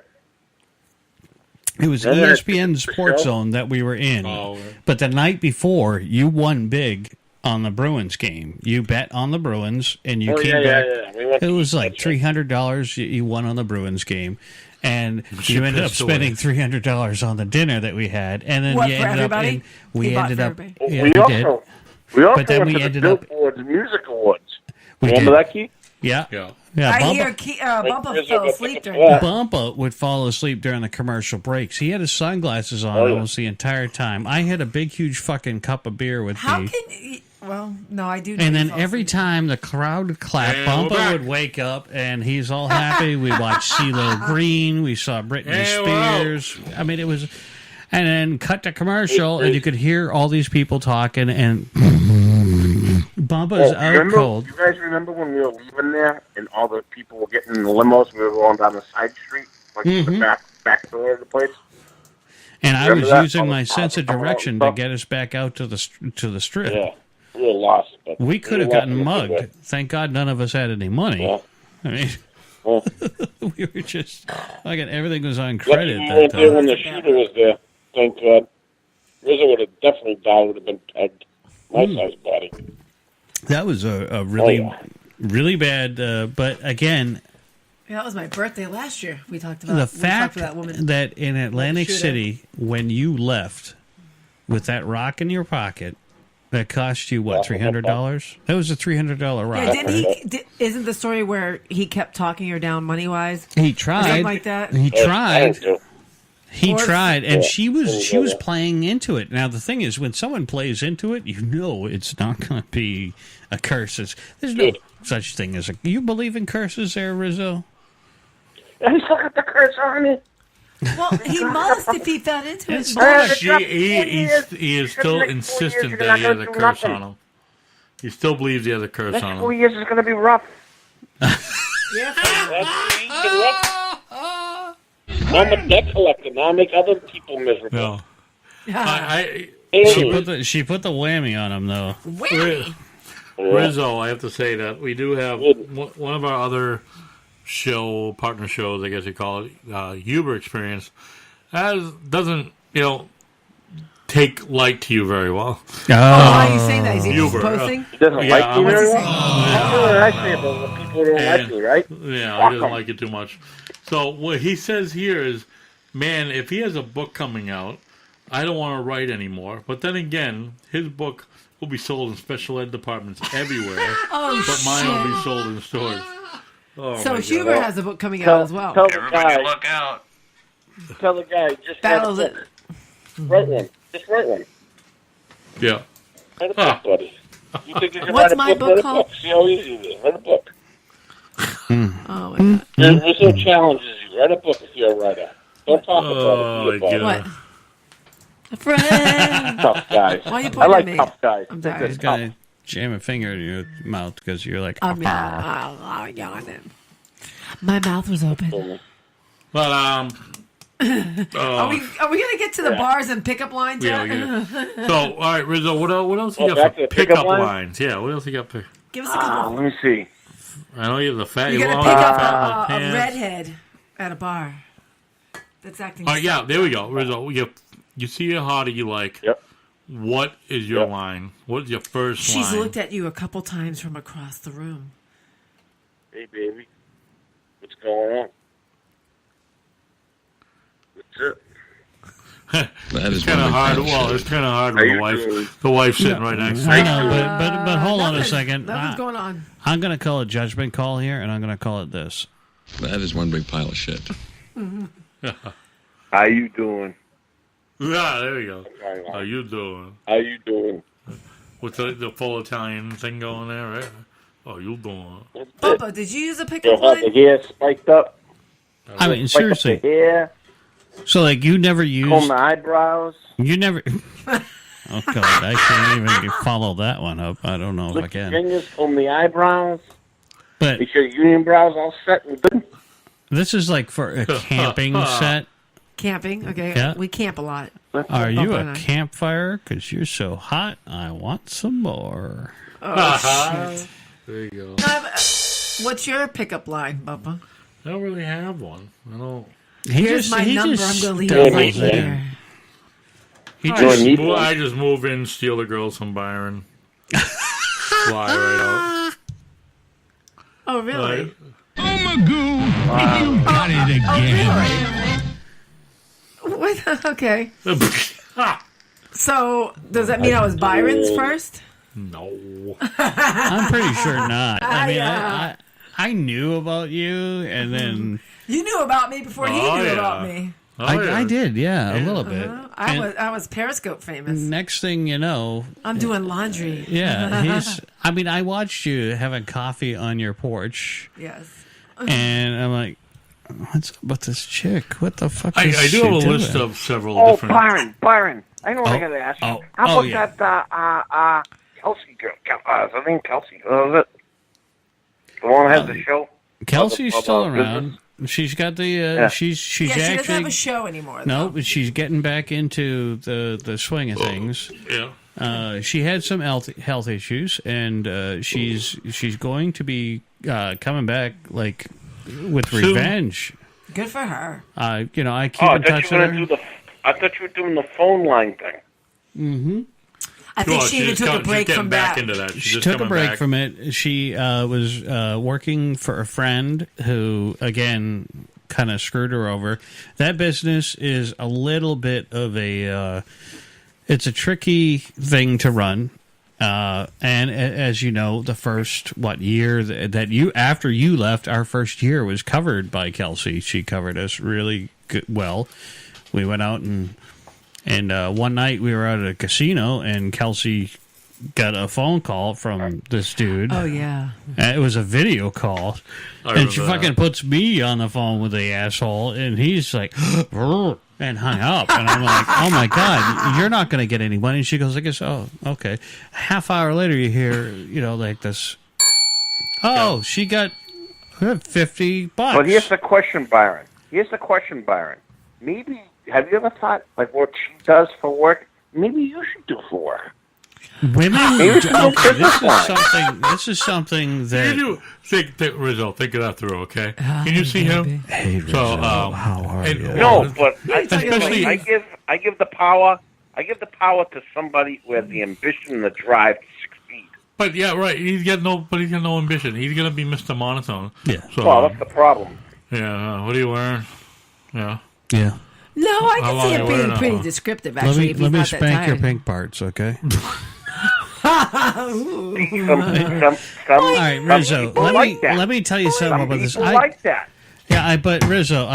It was Yeah, ESPN the Sports show? Zone that we were in. Oh, right. But the night before, you won big on the Bruins game. You bet on the Bruins, and you came back. Yeah. We went It to was the like $300 you won on the Bruins game. And She you ended up pissed away. spending $300 on the dinner that we had. And then What, you for ended up everybody? in, we He bought ended for up everybody? yeah, we we also did. went then to we the ended up- Billboard Music Awards. We Remember did. that, Keith? Yeah. Yeah. Yeah, I Bumpa- hear Bumpa fell asleep during Yeah. that. Bumpa would fall asleep during the commercial breaks. He had his sunglasses on Oh, yeah. almost the entire time. I had a big, huge fucking cup of beer with How me. can Well, no, I do. Know And you then fall every asleep. time the crowd would clap, And we're Bumpa back. would wake up and he's all happy. We watched CeeLo Green. We saw Britney And we're out. Spears. I mean, it was. And then cut to commercial, and you could hear all these people talking, and Bumpa's out cold. You guys remember when we were leaving there and all the people were getting in the limos? We were going down the side street, like the back door of the place. And I Remember was that? using All my the sense of cars coming out and direction to stuff? get us back out to the strip. Yeah, we were lost. But We could have were gotten lost in a good mugged. Thank God none of us had any money. Yeah. I mean, way. we were just like everything was on Lucky credit we that weren't there when time. the shooter was there. Thank God. Rizzo would have definitely died. Would have been pegged. My size body. That was a really, Oh, yeah. really bad. But again, Yeah, that was my birthday last year. We talked about the we talked fact to that woman. that in Atlantic shooter. City, when you left with that rock in your pocket, that cost you what, $300? That was a $300 rock. Yeah, didn't he? Isn't the story where he kept talking her down money wise? He tried. Something like that. He tried. He Or- tried, and Yeah. she was playing into it. Now the thing is, when someone plays into it, you know it's not going to be a curse. There's no such thing as a. You believe in curses, there, Rizzo? He still got the curse on me. Well, he must if he fell into it. He is still insistent that he has a curse on him. He still believes he has a curse Next on 4 him. years is going to be rough. I'm a debt collector. Now I make other people miserable. No. She put the whammy on him though. Rizzo, I have to say that we do have one of our other partner shows, I guess you call it, Uber Experience, doesn't take light to you very well. Why are you saying that? Is he Uber, posting? He doesn't yeah, like you What's he very saying? well? What I say about when people don't like me, right? Yeah, he doesn't like it too much. So what he says here is, man, if he has a book coming out, I don't want to write anymore. But then again, his book will be sold in special ed departments everywhere. Oh, but mine will be sold in stores. Oh, So my Huber God. has a book coming out as well. Tell the guy, out. tell the guy, just Battles write a it. book. Write one. Just write one. Yeah. Write a book, buddy. You think you can What's write a my book? book Write a called? book. See how easy it is. Write a book. Oh my God. There's no challenges you. Write a book if you're a writer. Don't talk Oh, about it. Be about What? it. A friend. Tough guys. Why are you I pointing like at me? tough guys. I'm They're sorry. He's tough. gonna jam a finger in your mouth because you're like. I'm yawning. My mouth was open. But Are we gonna get to the bars and pickup lines Yeah, yet? we get So, all right, Rizzo, what else you got back for to the pickup pickup lines? lines? Yeah, what else you got? Give us a couple. Let me see. I know you have the fat. You're you gonna want pick the up fat a pants. redhead at a bar. That's acting. Oh yeah, there we go, Rizzo. You see a hottie you like. Yep. What is your line? What is your first She's line? looked at you a couple times from across the room. Hey, baby. What's going on? What's up? That It's kind of hard. Well, it's kind of hard when the wife's sitting right next to I you. know, but hold on a second. Nothing's going on. I'm going to call a judgment call here, and I'm going to call it this. That is one big pile of shit. How you doing? Yeah, there we go. How you doing? How you doing? With the full Italian thing going there, right? How you doing? Bubba, did you use a You'll pickup have the line? hair spiked up. I mean, Spike up the seriously. hair, So, like, you never comb used. the eyebrows. You never. Oh, God. I can't even follow that one up. I don't know if I Lick your can. fingers, comb the eyebrows. But Make sure your union brows all set and good. this is like for a camping set. Camping. Okay. Yeah. We camp a lot. Are you Bubba a and I. campfire? Because you're so hot, I want some more. Oh, shit. There you go. What's your pickup line, Bubba? I don't really have one. I don't. Here's my number. I'm going to leave it doubles right in. there. He You just, need Well, one? I just move in, steal the girls from Byron, fly right Oh, really? out. Oh, Magoo! You got it again. What? Okay. Right? So, does that mean I was Byron's first? No. I'm pretty sure not. I mean, I knew about you, and then You knew about me before he Oh, knew yeah. about me. I did, yeah, a little bit. I was Periscope famous. Next thing you know, I'm doing laundry. yeah, I watched you having coffee on your porch. Yes. And I'm like, what's up with this chick? What the fuck I is do she have a doing? list of several Oh, different... Byron. I know what I got to ask you. How about that Kelsey girl? Is her name Kelsey? What is it? The one that has the show? Kelsey's still business? around. She's got the she's She doesn't actually have a show anymore. no, but she's getting back into the swing of things. Yeah. She had some health issues, and she's going to be coming back like with Soon. revenge. Good for her. I keep in touch with her. I thought you were doing the phone line thing. Mm-hmm. I think she even took a break from back that. into that. She took a break from it. She was working for a friend who, again, kind of screwed her over. That business is a little bit of a... it's a tricky thing to run. And as you know, the first, year that you... After you left, our first year was covered by Kelsey. She covered us really well. We went out and one night we were out at a casino, and Kelsey got a phone call from this dude. Oh, yeah. And it was a video call. And she fucking puts me on the phone with the asshole, and he's like, and hung up. And I'm like, oh, my God, you're not going to get any money. And she goes, I guess, oh, okay. A half hour later, you hear, like this. Oh, she got $50. But here's the question, Byron. Maybe... Have you ever thought, like, what she does for work? Maybe you should do for work. Women. Okay, this is something that. Think Rizzo, think of that through, okay? Can you see him? Hey, Rizzo, how are you? No, but I give the power. I give the power to somebody who has the ambition and the drive to succeed. But yeah, right. He's got no ambition. He's gonna be Mr. Monotone. Yeah. So, well, that's the problem. Yeah. What are you wearing? Yeah. Yeah. No, I can see it being pretty descriptive, actually. Let me spank your pink parts, okay? All right, Rizzo. Let me tell you something about this. I like that. Yeah, but Rizzo,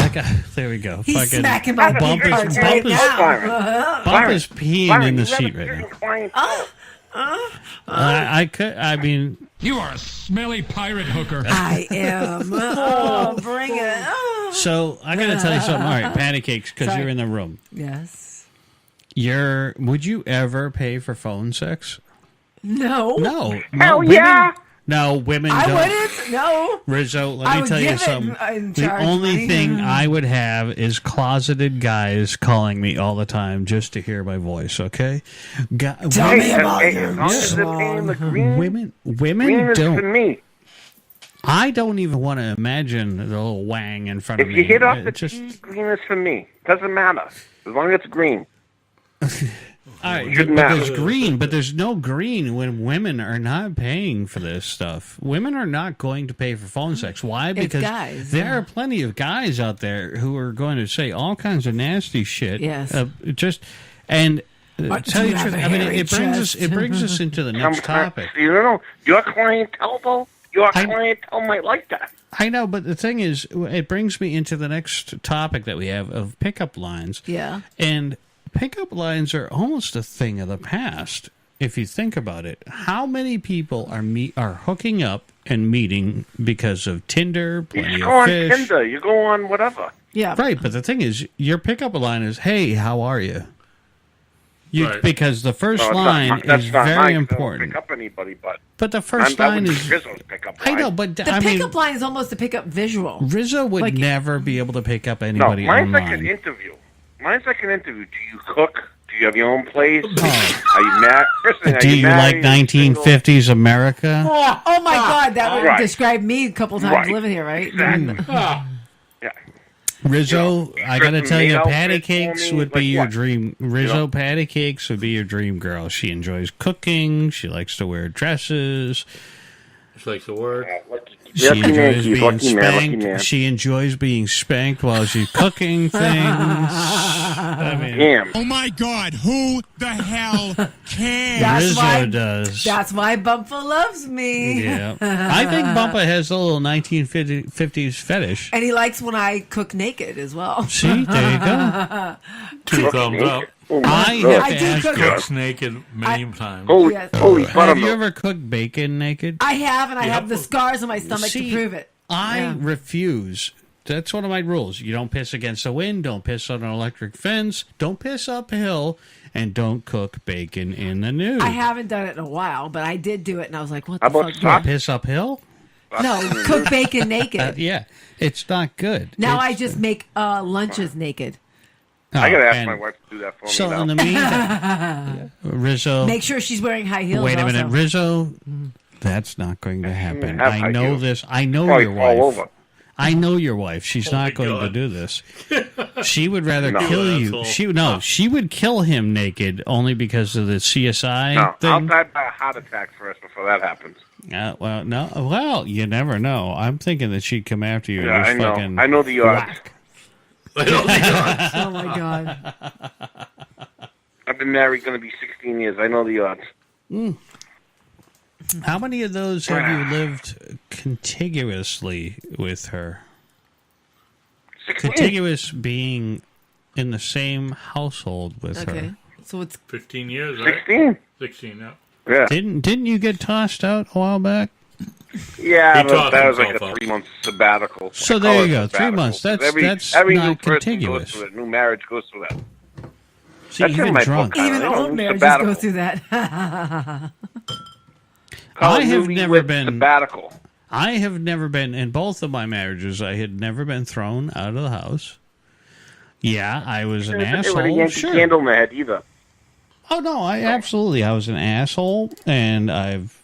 there we go. He's smacking my Bump pink parts right now. Bump is peeing in the seat right now. I mean, you are a smelly pirate hooker. I am. Oh, bring it. Oh. So I got to tell you something. All right, patty cakes, because you're in the room. Yes. Would you ever pay for phone sex? No. No. Hell yeah. No, women don't. I wouldn't. No. Rizzo, let me tell you something. The only thing I would have is closeted guys calling me all the time just to hear my voice, okay? Tell me about your Women green don't. For me. I don't even want to imagine the little wang in front of me. If you hit off the tee, green is for me. Doesn't matter. As long as it's green. All right, but there's green, but there's no green when women are not paying for this stuff. Women are not going to pay for phone sex. Why? Because guys, there are plenty of guys out there who are going to say all kinds of nasty shit. Yes. Tell you the truth, I mean, it brings us into the next topic. You know, your clientele, though, clientele might like that. I know, but the thing is, it brings me into the next topic that we have of pickup lines. Yeah. And pickup lines are almost a thing of the past, if you think about it. How many people are hooking up and meeting because of Tinder, Plenty go of Fish? On Tinder, you go on whatever. Yeah. Right, but the thing is, your pickup line is, hey, how are you? Right. Because the first line is very important. Pick up anybody, but the first line is Rizzo's pickup line. I know, but the pickup line is almost a pickup visual. Rizzo would never be able to pick up anybody. No, mine's online. like an interview. Do you cook? Do you have your own place? Are you married? Do you like 1950s America? Oh my God, that would describe me a couple times living here, right? Exactly. Yeah. Rizzo, I gotta tell you, patty cakes would be your what? dream. Rizzo, patty cakes would be your dream girl. She enjoys cooking. She likes to wear dresses. She likes to work. She Lucky man, enjoys Keith. being Lucky man, lucky spanked. man. She enjoys being spanked while she's cooking things. I mean, Damn. Oh my God, who the hell cares? Rizzo does. That's why Bumpa loves me. Yeah. I think Bumpa has a little 1950s fetish. And he likes when I cook naked as well. See, there you go. 2 thumbs up. Oh my I God. have I to do ask cook- you, Cooks naked many times. Holy, Yes. holy have you buttermilk. ever cooked bacon naked? I have, and I Yeah. have the scars on my stomach See, to prove it. I Yeah. refuse. That's one of my rules. You don't piss against the wind. Don't piss on an electric fence. Don't piss uphill. And don't cook bacon in the nude. I haven't done it in a while, but I did do it, and I was like, what How the about fuck? socks? Piss uphill? No, cook bacon naked. Yeah. It's not good. Now I It's- just make lunches naked. I gotta ask and my wife to do that for So me in now. the meantime, Rizzo. Make sure she's wearing high heels. Wait a minute, also. Rizzo. That's not going to happen. Have I high know heels. this. I know Probably your fall wife. over. I know your wife. She's Oh not my going to God. do this. She would rather No. kill you. Asshole. She would kill him naked only because of the CSI No, I'll thing. die by a heart attack first before that happens. Well, you never know. I'm thinking that she'd come after you. Yeah, and I just know. fucking I know the odds. whack. Oh my god. I've been married going to be 16 years. I know the odds. How many of those have you lived contiguously with her? 16. Contiguous being in the same household with Okay. her. So it's 15 years, right? 16. 16, yeah. Yeah. Didn't you get tossed out a while back? Yeah, He but taught that was like himself a up. 3-month sabbatical. So I there call you it go, 3 sabbatical. months. That's every not new person contiguous. goes through it. New marriage goes through that. See, That's in even my drunk. book. even I don't old know, marriages sabbatical. go through that. Call I it have newlywed never been. sabbatical. I have never been in both of my marriages. I had never been thrown out of the house. Yeah, I was an It would have asshole. yanked Sure. a candle in the head either. Oh no, I was an asshole, and I've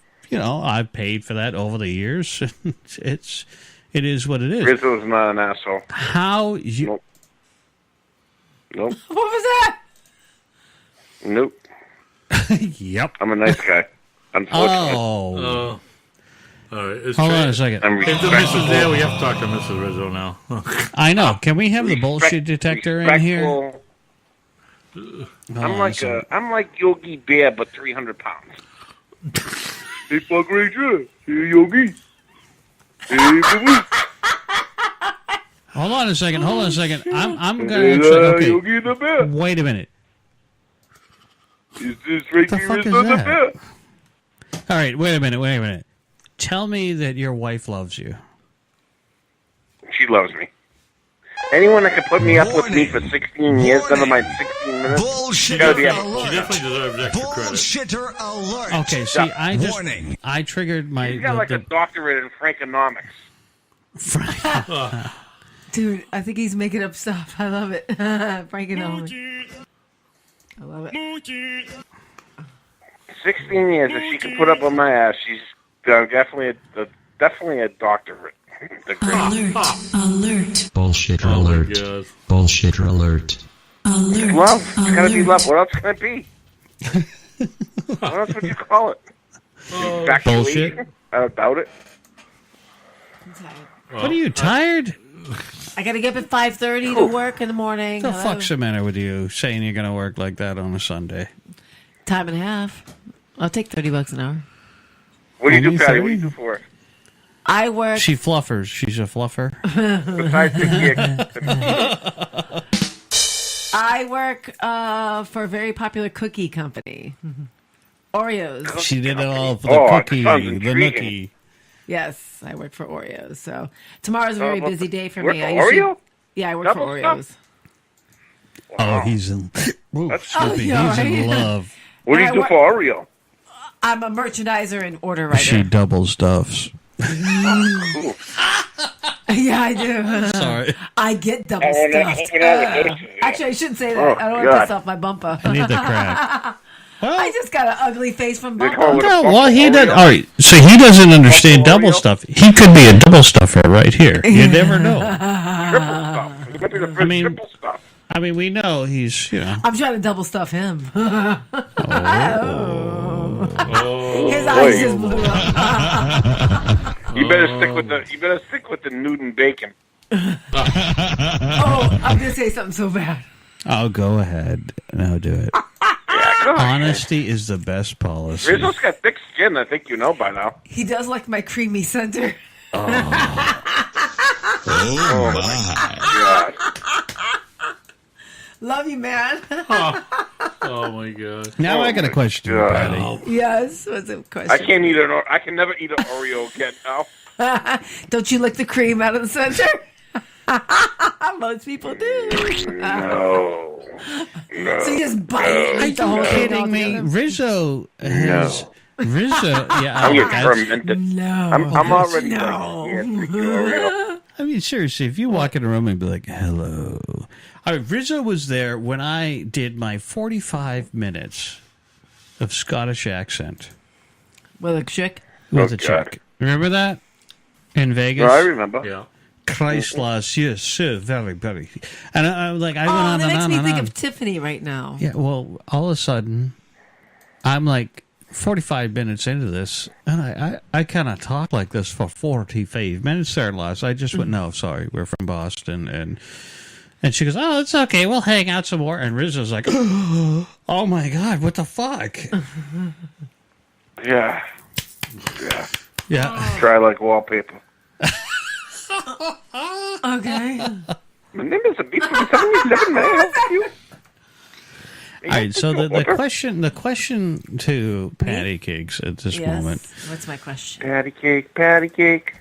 paid for that over the years. It is what it is. Rizzo's not an asshole. How you? Nope. What was that? Nope. Yep. I'm a nice guy. Unfortunately. Oh. All right. It's Hold Trey. on a second. I'm If the respectful. missus there, we have to talk to Mrs. Rizzo now. I know. Can we have the bullshit detector in here? Respectful. Oh, I'm like Yogi Bear, but 300 pounds. Hey, Fuck Ranger. Hey, Yogi. Hey, Boo-boo. Hold on a second. I'm gonna Hey, actually. Okay. Yogi the Bear. Wait a minute. Is this Ricky fuck is Rizzo the that? Bear? All right. Wait a minute. Tell me that your wife loves you. She loves me. Anyone that can put me up with me for 16 years, never mind 16 minutes, Bullshit gotta be She happy. definitely deserves extra credit. Bullshitter alert. Okay. See, Warning. I triggered my. He's got like a doctorate in Frankonomics. Dude, I think he's making up stuff. I love it. Frankonomics. I love it. 16 years, if she can put up with my ass, she's definitely a doctorate. Alert. Bullshit Oh my alert. God. Bullshit alert. Alert. Love. It's gotta be love. What else can it be? What else would you call it? Infatuation? Bullshit. I doubt it. What are you tired? I gotta get up at 5:30 to work in the morning. The fuck's the matter with you? Saying you're gonna work like that on a Sunday? Time and a half. I'll take $30 an hour. What do you do, Only Patty? What do 30? you do for work? I work. She fluffers. She's a fluffer. Besides the gig. I work for a very popular cookie company, Oreos. She did it all for the Oh, it cookie, sounds the intriguing. nookie. Yes, I work for Oreos. So tomorrow's a very well, busy day for work me. for I usually, Oreo? yeah, I work Double for stuff? Oreos. Oh, he's in. Ooh, That's- excuse me. yeah, He's in right? love. What do And you I do work- for Oreo? I'm a merchandiser and order writer. She double stuffs. Cool. Yeah, I do. Sorry. I get double Oh, no, stuffed. no, no, no. Actually, I shouldn't say that. Oh, I don't want to God. piss off my bumper. I need the crack. I just got an ugly face from They call bumper. it a No, buffalo well, he does. Oreo. All right, so he doesn't understand Buffalo double Oreo? stuff. He could be a double stuffer right here. You never know. Triple stuff. It might be the first I mean- triple stuff. I mean, we know he's, I'm trying to double stuff him. His boy. eyes just blew up. You better stick with the Newton bacon. Oh, I'm gonna say something so bad. Oh, go ahead. No, do it. Honesty is the best policy. Rizzo's got thick skin. I think you know by now. He does like my creamy center. Oh my God. Love you, man. Oh my God. Now I got a question, Patty. Yes, what's the question? I can never eat an Oreo again now. Don't you lick the cream out of the center? Most people do. No. So you just bite it. Are Eat the whole you thing kidding me? altogether? Rizzo has... Rizzo, yeah. I'm getting that's- fermented. No. I'm already No. Oreo. I mean, seriously, if you walk in a room and be like, hello. All right, Rizzo was there when I did my 45 minutes of Scottish accent. With a chick? With a chick. Remember that? In Vegas? No, I remember. Yeah. Chrysler, yes, sir, very, very. And I went on that and makes on me and think on. of Tiffany right now. Yeah, well, all of a sudden, I'm like 45 minutes into this, and I kind of talked like this for 45 minutes there, Lost. I just went, no, sorry, we're from Boston, and she goes, oh, it's okay, we'll hang out some more. And Rizzo's like, oh my God, what the fuck? Yeah. Yeah. Dry like wallpaper. Okay. My name is Abib from 77. May I help you? All right, so the question to Patty Cakes at this moment. What's my question? Patty cake.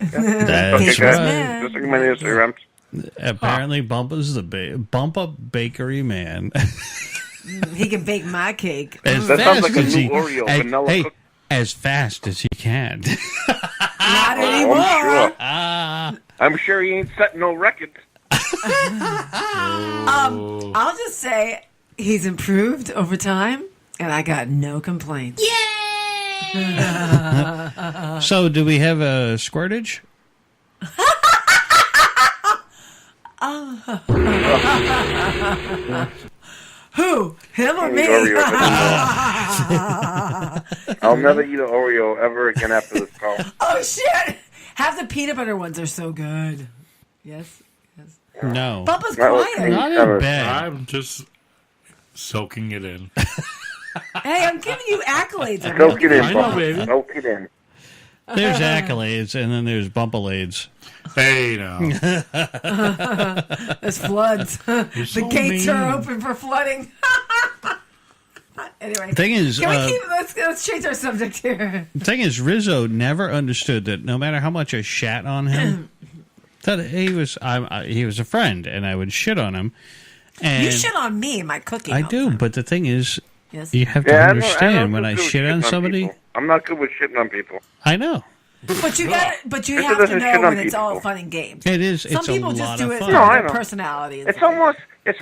That's That's okay, right. guys. Just like my Instagram. Apparently, Bumpa's the Bumpa Bakery man. He can bake my cake. As That sounds fast like a as new he- Oreo as- vanilla hey, cookie. as fast as he can. Not anymore. I'm sure he ain't setting no records. I'll just say he's improved over time, and I got no complaints. So, do we have a squirtage? Who? Him or me? I'll never eat an Oreo ever again after this call. Oh, shit. Have the peanut butter ones. They're so good. Yes. No. Bubba's That was quiet. Not Ever. in bed. I'm just soaking it in. Hey, I'm giving you accolades. Soak it in, I know, Bob. baby. Soak it in. There's accolades, and then there's bumpalades. Hey, now. There's floods. The so gates mean. are open for flooding. Anyway, Thing is, can we keep? Let's change our subject here. the thing is, Rizzo never understood that no matter how much I shat on him, that he was a friend, and I would shit on him. And You shit on me, my cooking. I all do, the time. but the thing is, Yes. you have to Yeah, understand when I I'm not shit good on with shitting somebody. people. I'm not good with shitting on people. I know. But you got. But you This have to doesn't shit know on when it's people. all fun and games. It is. Some It's people a just lot do of it fun. for No, I their know. personality. It's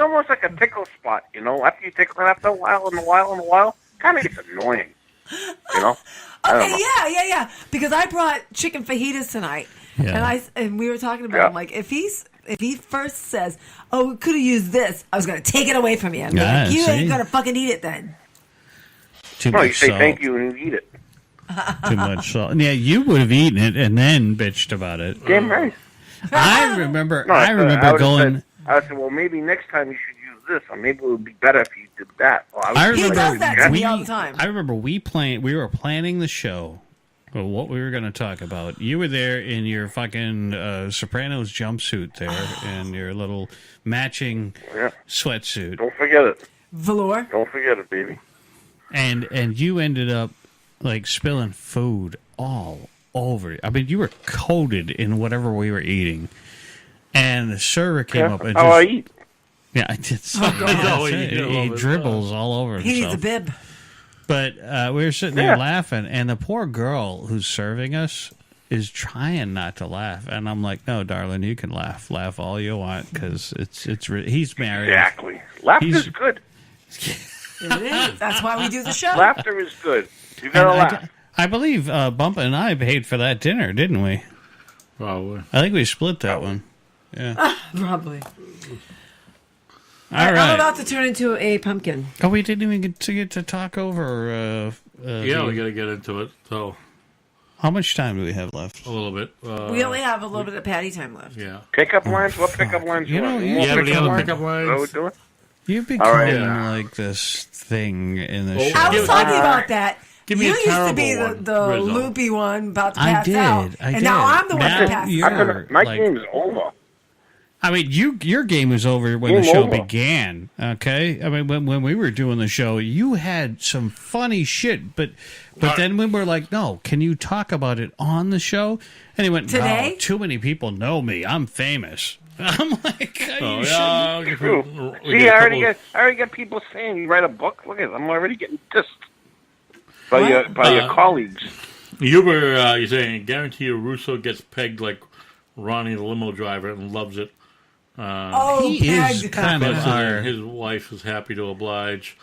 almost like a tickle spot, you know. After you tickle it after a while, kind of gets annoying, you know. I don't Okay, know. yeah. Because I brought chicken fajitas tonight, Yeah. and we were talking about him, like if he first says, "Oh, we could have used this," I was going to take it away from you. And be Yeah, like, you see? ain't going to fucking eat it then. Too No, you much say salt. thank you and you eat it. Too much salt. Yeah, you would have eaten it and then bitched about it. Damn right. I remember. No, I remember would've going. I would say, well, maybe next time you should use this, or maybe it would be better if you did that. Well, I He remember does that to we. me all the time. I remember we were planning the show. What we were going to talk about. You were there in your fucking Sopranos jumpsuit there, and your little matching sweatsuit, Don't forget it. Velour. Don't forget it, baby. and you ended up like spilling food all over. I mean, you were coated in whatever we were eating, and the server came up and How I eat. Yeah, I did. So Oh, God. that's Oh, it. he did all He this dribbles all over He himself. needs a bib. But we were sitting there Yeah. laughing, and the poor girl who's serving us is trying not to laugh, and I'm like, "No, darling, you can laugh all you want, because he's married." Exactly. Laughter's He's- good. It is. That's why we do the show. Laughter is good. You And gotta laugh. I believe Bumpa and I paid for that dinner, didn't we? Probably. I think we split that one. Yeah. Probably. All I'm right. about to turn into a pumpkin. Oh, we didn't even get to talk over. Yeah, we got to get into it. So, how much time do we have left? a little bit. We only have a little bit of patty time left. Yeah. Pickup lines? What pickup lines? You know, want? you More have any other pickup lines? Is that what we're doing? You've become All right. like this thing in the Oh, show. I was talking about that. Give me you a used to be terrible the one, Rizzo. loopy one about to I pass did. out. I and did. now I'm the one Now that passes you're- out. My like- game's over. I mean, your game was over when the Game show over. began. Okay, I mean, when we were doing the show, you had some funny shit, but then we were like, no, can you talk about it on the show? And he went, Today? no, too many people know me. I'm famous. I'm like, Oh, you yeah. shouldn't. True. We See, get a I already couple- got people saying you write a book. Look at it. I'm already getting dissed by your colleagues. You were you're saying, guarantee you Russo gets pegged like Ronnie the limo driver and loves it. He is kind of Especially our. his wife is happy to oblige.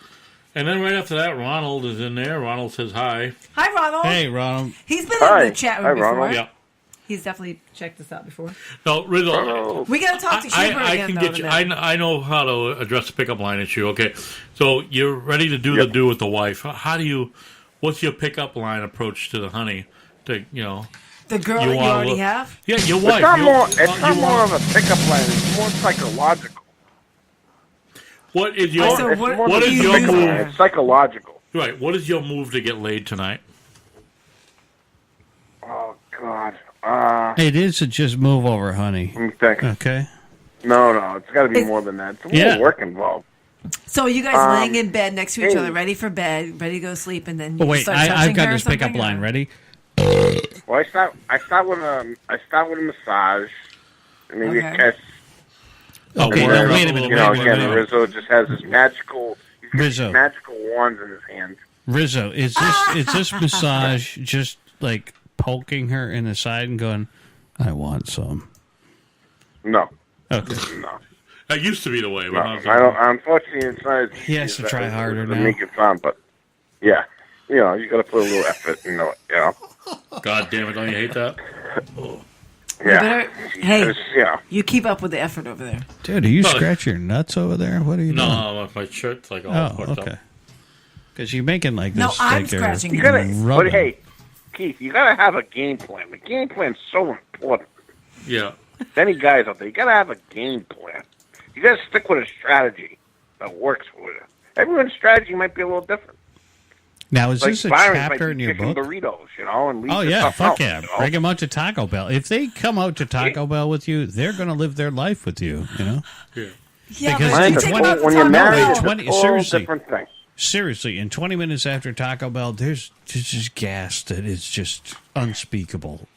And then right after that, Ronald is in there. Ronald says hi. Hi, Ronald. Hey, Ronald. He's been Hi. in the chat room Hi, before. Ronald. Yeah. He's definitely checked this out before. No, Rizzo. We got to talk to Cuber I again, can though, get in you. a minute. I know how to address the pickup line issue. Okay, so you're ready to do the do with the wife. How do you? What's your pickup line approach to the honey? To The girl that you wanna already look- have? Yeah, your It's wife. not You- more. It's you not more want- of a pickup line. It's more psychological. What is your? So It's what- more what than is a your pickup line. move? It's psychological. Right. What is your move to get laid tonight? Oh God. It is to just move over, honey. Let me think. Okay. No, it's got to be more than that. It's a little work involved. So you guys laying in bed next to each hey. other, ready for bed, ready to go sleep, and then Oh you wait, start I've touching got her or this pickup something, line or- ready. Well, I start with a massage, and maybe Okay. a kiss. Okay, And now then, wait a minute. You know, Wait a again, minute. Rizzo just has this magical, Rizzo. magical wands in his hand. Rizzo, is this massage just like poking her in the side and going, "I want some"? No, Okay. no. That used to be the way. No, but not I don't. Unfortunately, it's not. He has to try harder to now. make it sound, but yeah, you got to put a little effort. God damn it! Don't you hate that? Yeah. better- hey. It's, yeah. You keep up with the effort over there. Dude, are you No. scratching your nuts over there? What are you doing? No, my shirt's like all Oh, fucked okay. up. Because you're making like this. No, I'm like they're scratching You you. gotta. rubbing. But hey, Keith, you gotta have a game plan. The game plan's so important. Yeah. Any guys out there, you gotta have a game plan. You gotta stick with a strategy that works for you. Everyone's strategy might be a little different. Now, is Like this a Byron's might chapter be in your picking book? burritos, and leave Oh the yeah, stuff fuck out, yeah! Bring them out to Taco Bell. If they come out to Taco Bell with you, they're going to live their life with you. You know. Yeah. Yeah, Because but in you take 20 them out to when you're Taco married, Bell. it's a 20 whole seriously. different thing. Seriously, in 20 minutes after Taco Bell, there's just gas that is just unspeakable.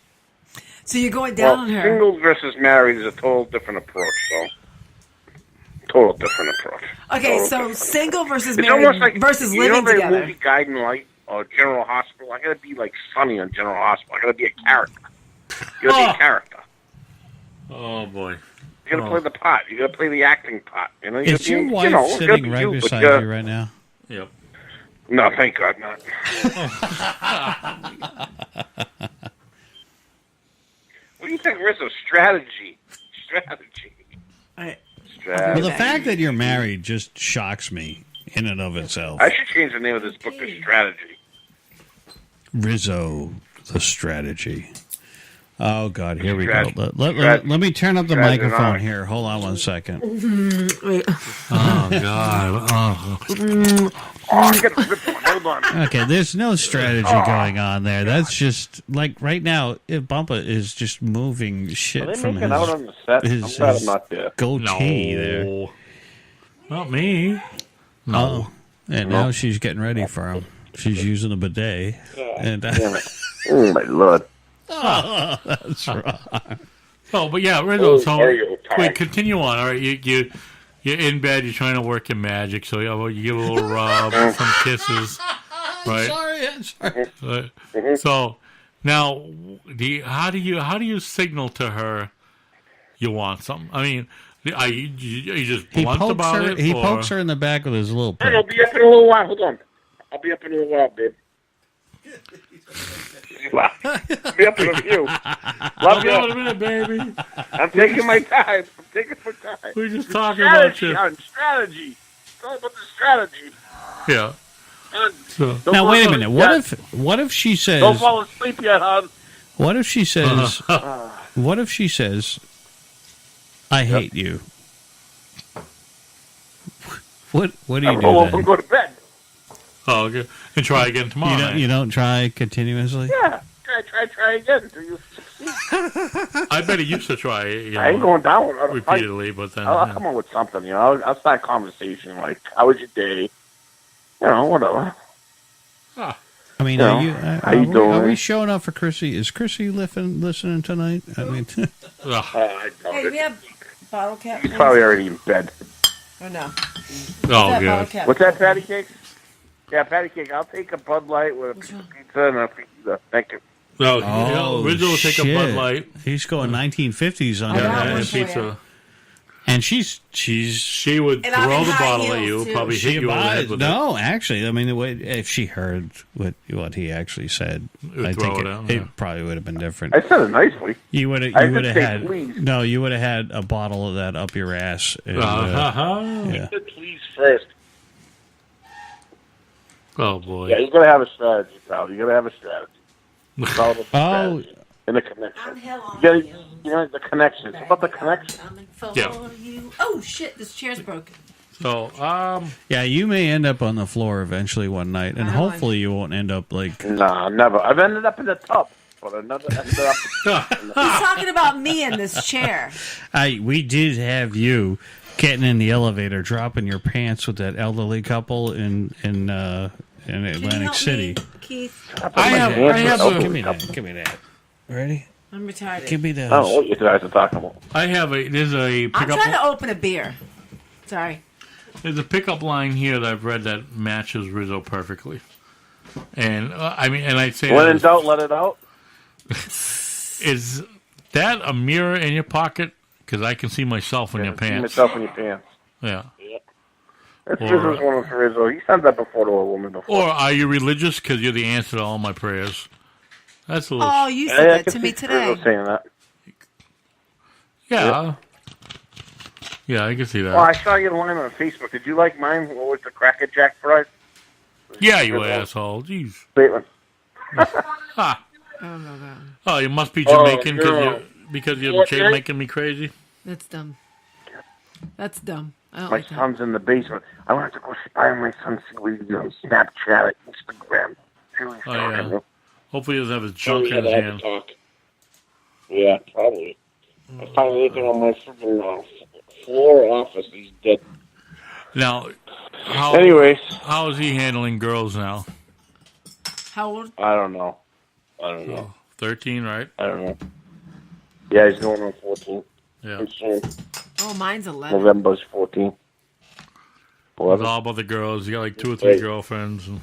So you're going down Well, on her. singles versus married is a total different approach. Total different approach. Okay, Total so different. single versus It's almost married like versus you living know that together. movie Guiding Light or General Hospital. I gotta be like Sonny on General Hospital. I gotta be a character. You gotta be a character. Oh boy. You gotta play the part. You gotta play the acting part. You know. You Is gotta your be, wife you know, it's gotta sitting be right you, but, beside you right now? Yep. No, thank God not. What do you think, Rizzo? Strategy. Well, the fact that you're married just shocks me in and of itself. I should change the name of this book to Strategy. Rizzo, the strategy. Oh, God, here we go. Strategy. Let me turn up the Strategy. microphone here. Hold on one second. Wait. Oh God. Oh. Oh, get the one. Hold on. Okay, there's no strategy going on there. That's just, like, right now, Bumpa is just moving shit Are they from making his, out on the set? I'm his, glad his I'm not there. goatee there. No. Not me. Oh, and now she's getting ready for him. She's using a bidet. And Damn it. Oh, my Lord. oh, that's wrong. Oh, but yeah, Rizzo. So Mario time. wait, continue on. All right, you're in bed. You're trying to work your magic. So you give a little rub, some kisses, right? I'm sorry. So now, how do you signal to her you want something? I mean, are you just He blunt pokes about her. it? He or- pokes her in the back with his little I'll pick. be up in a little while. Hold on. I'll be up in a little while, babe. be up in a few. Love you. in a minute, baby. I'm taking my time. I'm taking my time. We're just talking about you. Strategy. It's all about the strategy. Yeah. So. Don't Now fall wait a asleep minute. yet. What if she says? Don't fall asleep yet, hon. What if she says? What if she says? I hate you. What do you do roll over then? and go to bed. Oh, okay. And try again tomorrow. You don't try continuously. Yeah. Try again until you succeed. I bet he used to try it. I ain't going down without a fight. repeatedly, but then I'll come up with something, you know. I'll start a conversation like, how was your day? You know, whatever. I mean, how you doing? Are we showing up for Chrissy? Is Chrissy listening tonight? I mean, I doubt Hey, it. we have bottle cap. He's probably already in bed. Or no? Oh, yeah. What's that, patty cake? Yeah, patty cake. I'll take a Bud Light with a piece of pizza and a pizza. Thank you. No, Rizzo will take a Bud shit. Light. He's going 1950s on I got that. one and for pizza. And She would And I'm throw in the high bottle at heels, you, too. probably hit you over the head with no, actually, I mean, the way if she heard what he actually said, would I throw think it out, it yeah. probably would have been different. I said it nicely. You would I have didn't say had please. no, you would have had a bottle of that up your ass. And, yeah. Please first. Oh, boy. Yeah, you gotta have a strategy, pal. You gotta have a strategy. It's all about the Oh, strategy and the connection. You gotta, you know, the connection. It's about the connection. Yeah. Oh shit! This chair's broken. So, yeah, you may end up on the floor eventually one night, and I know. hopefully you won't end up like. Nah, never. I've ended up in the tub, but I never ended up. He's talking about me in this chair. We did have you getting in the elevator, dropping your pants with that elderly couple in Atlantic City. Keith? I have a... Give me that. Ready? I'm retarded. Give me that. I don't know what you guys are talking about. There's a I'm pickup... trying to open a beer. Sorry. There's a pickup line here that I've read that matches Rizzo perfectly. And, I mean, and I'd say... When in doubt, let it out. Is that a mirror in your pocket? Because I can see myself in your See pants. myself in your pants. Yeah. That's Or- Rizzo's one of Rizzo. He sent that before to a woman before. Or are you religious? Because you're the answer to all my prayers. That's a little... Oh, you I said that can to me see today. Rizzo saying that. Yeah. Yeah, I can see that. Oh, I saw your line on Facebook. Did you like mine? What was the Cracker Jack fries? Yeah, you asshole. Jeez. Statement. Ha. Oh my god. Oh, you must be Oh, Jamaican no. because you're What, Jay? making me crazy. That's dumb. That's dumb. I don't My like that. son's in the basement. I want to go spy on my son, see what he does on Snapchat, Instagram. See what he's Oh, talking yeah. about. Hopefully he doesn't have his junk in his hand. Yeah, probably. I found anything on my freaking floor office. He's dead. Now, Anyways. how is he handling girls now? How old? I don't know. 13, right? I don't know. Yeah, he's going on 14. Yeah. Soon. Oh, mine's 11. November's 14. It's all about the girls. You got like 2 or 3 girlfriends. And...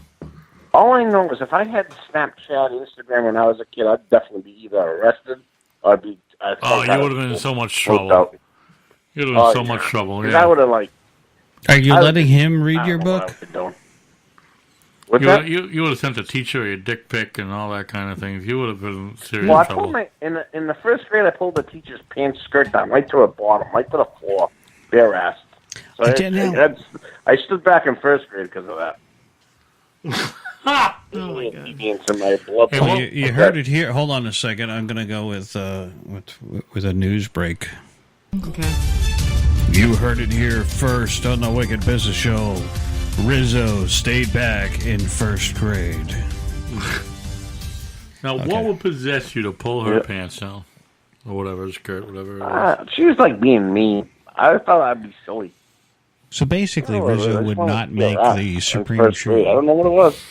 All I know is if I had Snapchat, Instagram when I was a kid, I'd definitely be either arrested or I'd be... Oh, you would have been in so much trouble. Out. You would have been in so much trouble. 'Cause Yeah. I would have, like... Are you I letting him I read don't your know what I book? would've done. What's You, that? you would have sent the teacher your dick pic and all that kind of things. You would have been in serious Well, I trouble. pulled my... In the first grade, I pulled the teacher's pants skirt down right to the bottom, right to the floor, bare-assed. So I stood back in first grade because of that. Oh my god. Into my blood. Well, you heard it here. Hold on a second. I'm going to go with a news break. Okay. You heard it here first on the Wicked Business Show. Rizzo stayed back in first grade. Now, Okay. what would possess you to pull her Yeah. pants down? Or whatever, skirt, whatever it was. She was like being mean. I thought I'd be silly. So basically, Oh, Rizzo that's would why not I feel make that the in Supreme first grade. I don't know what it was.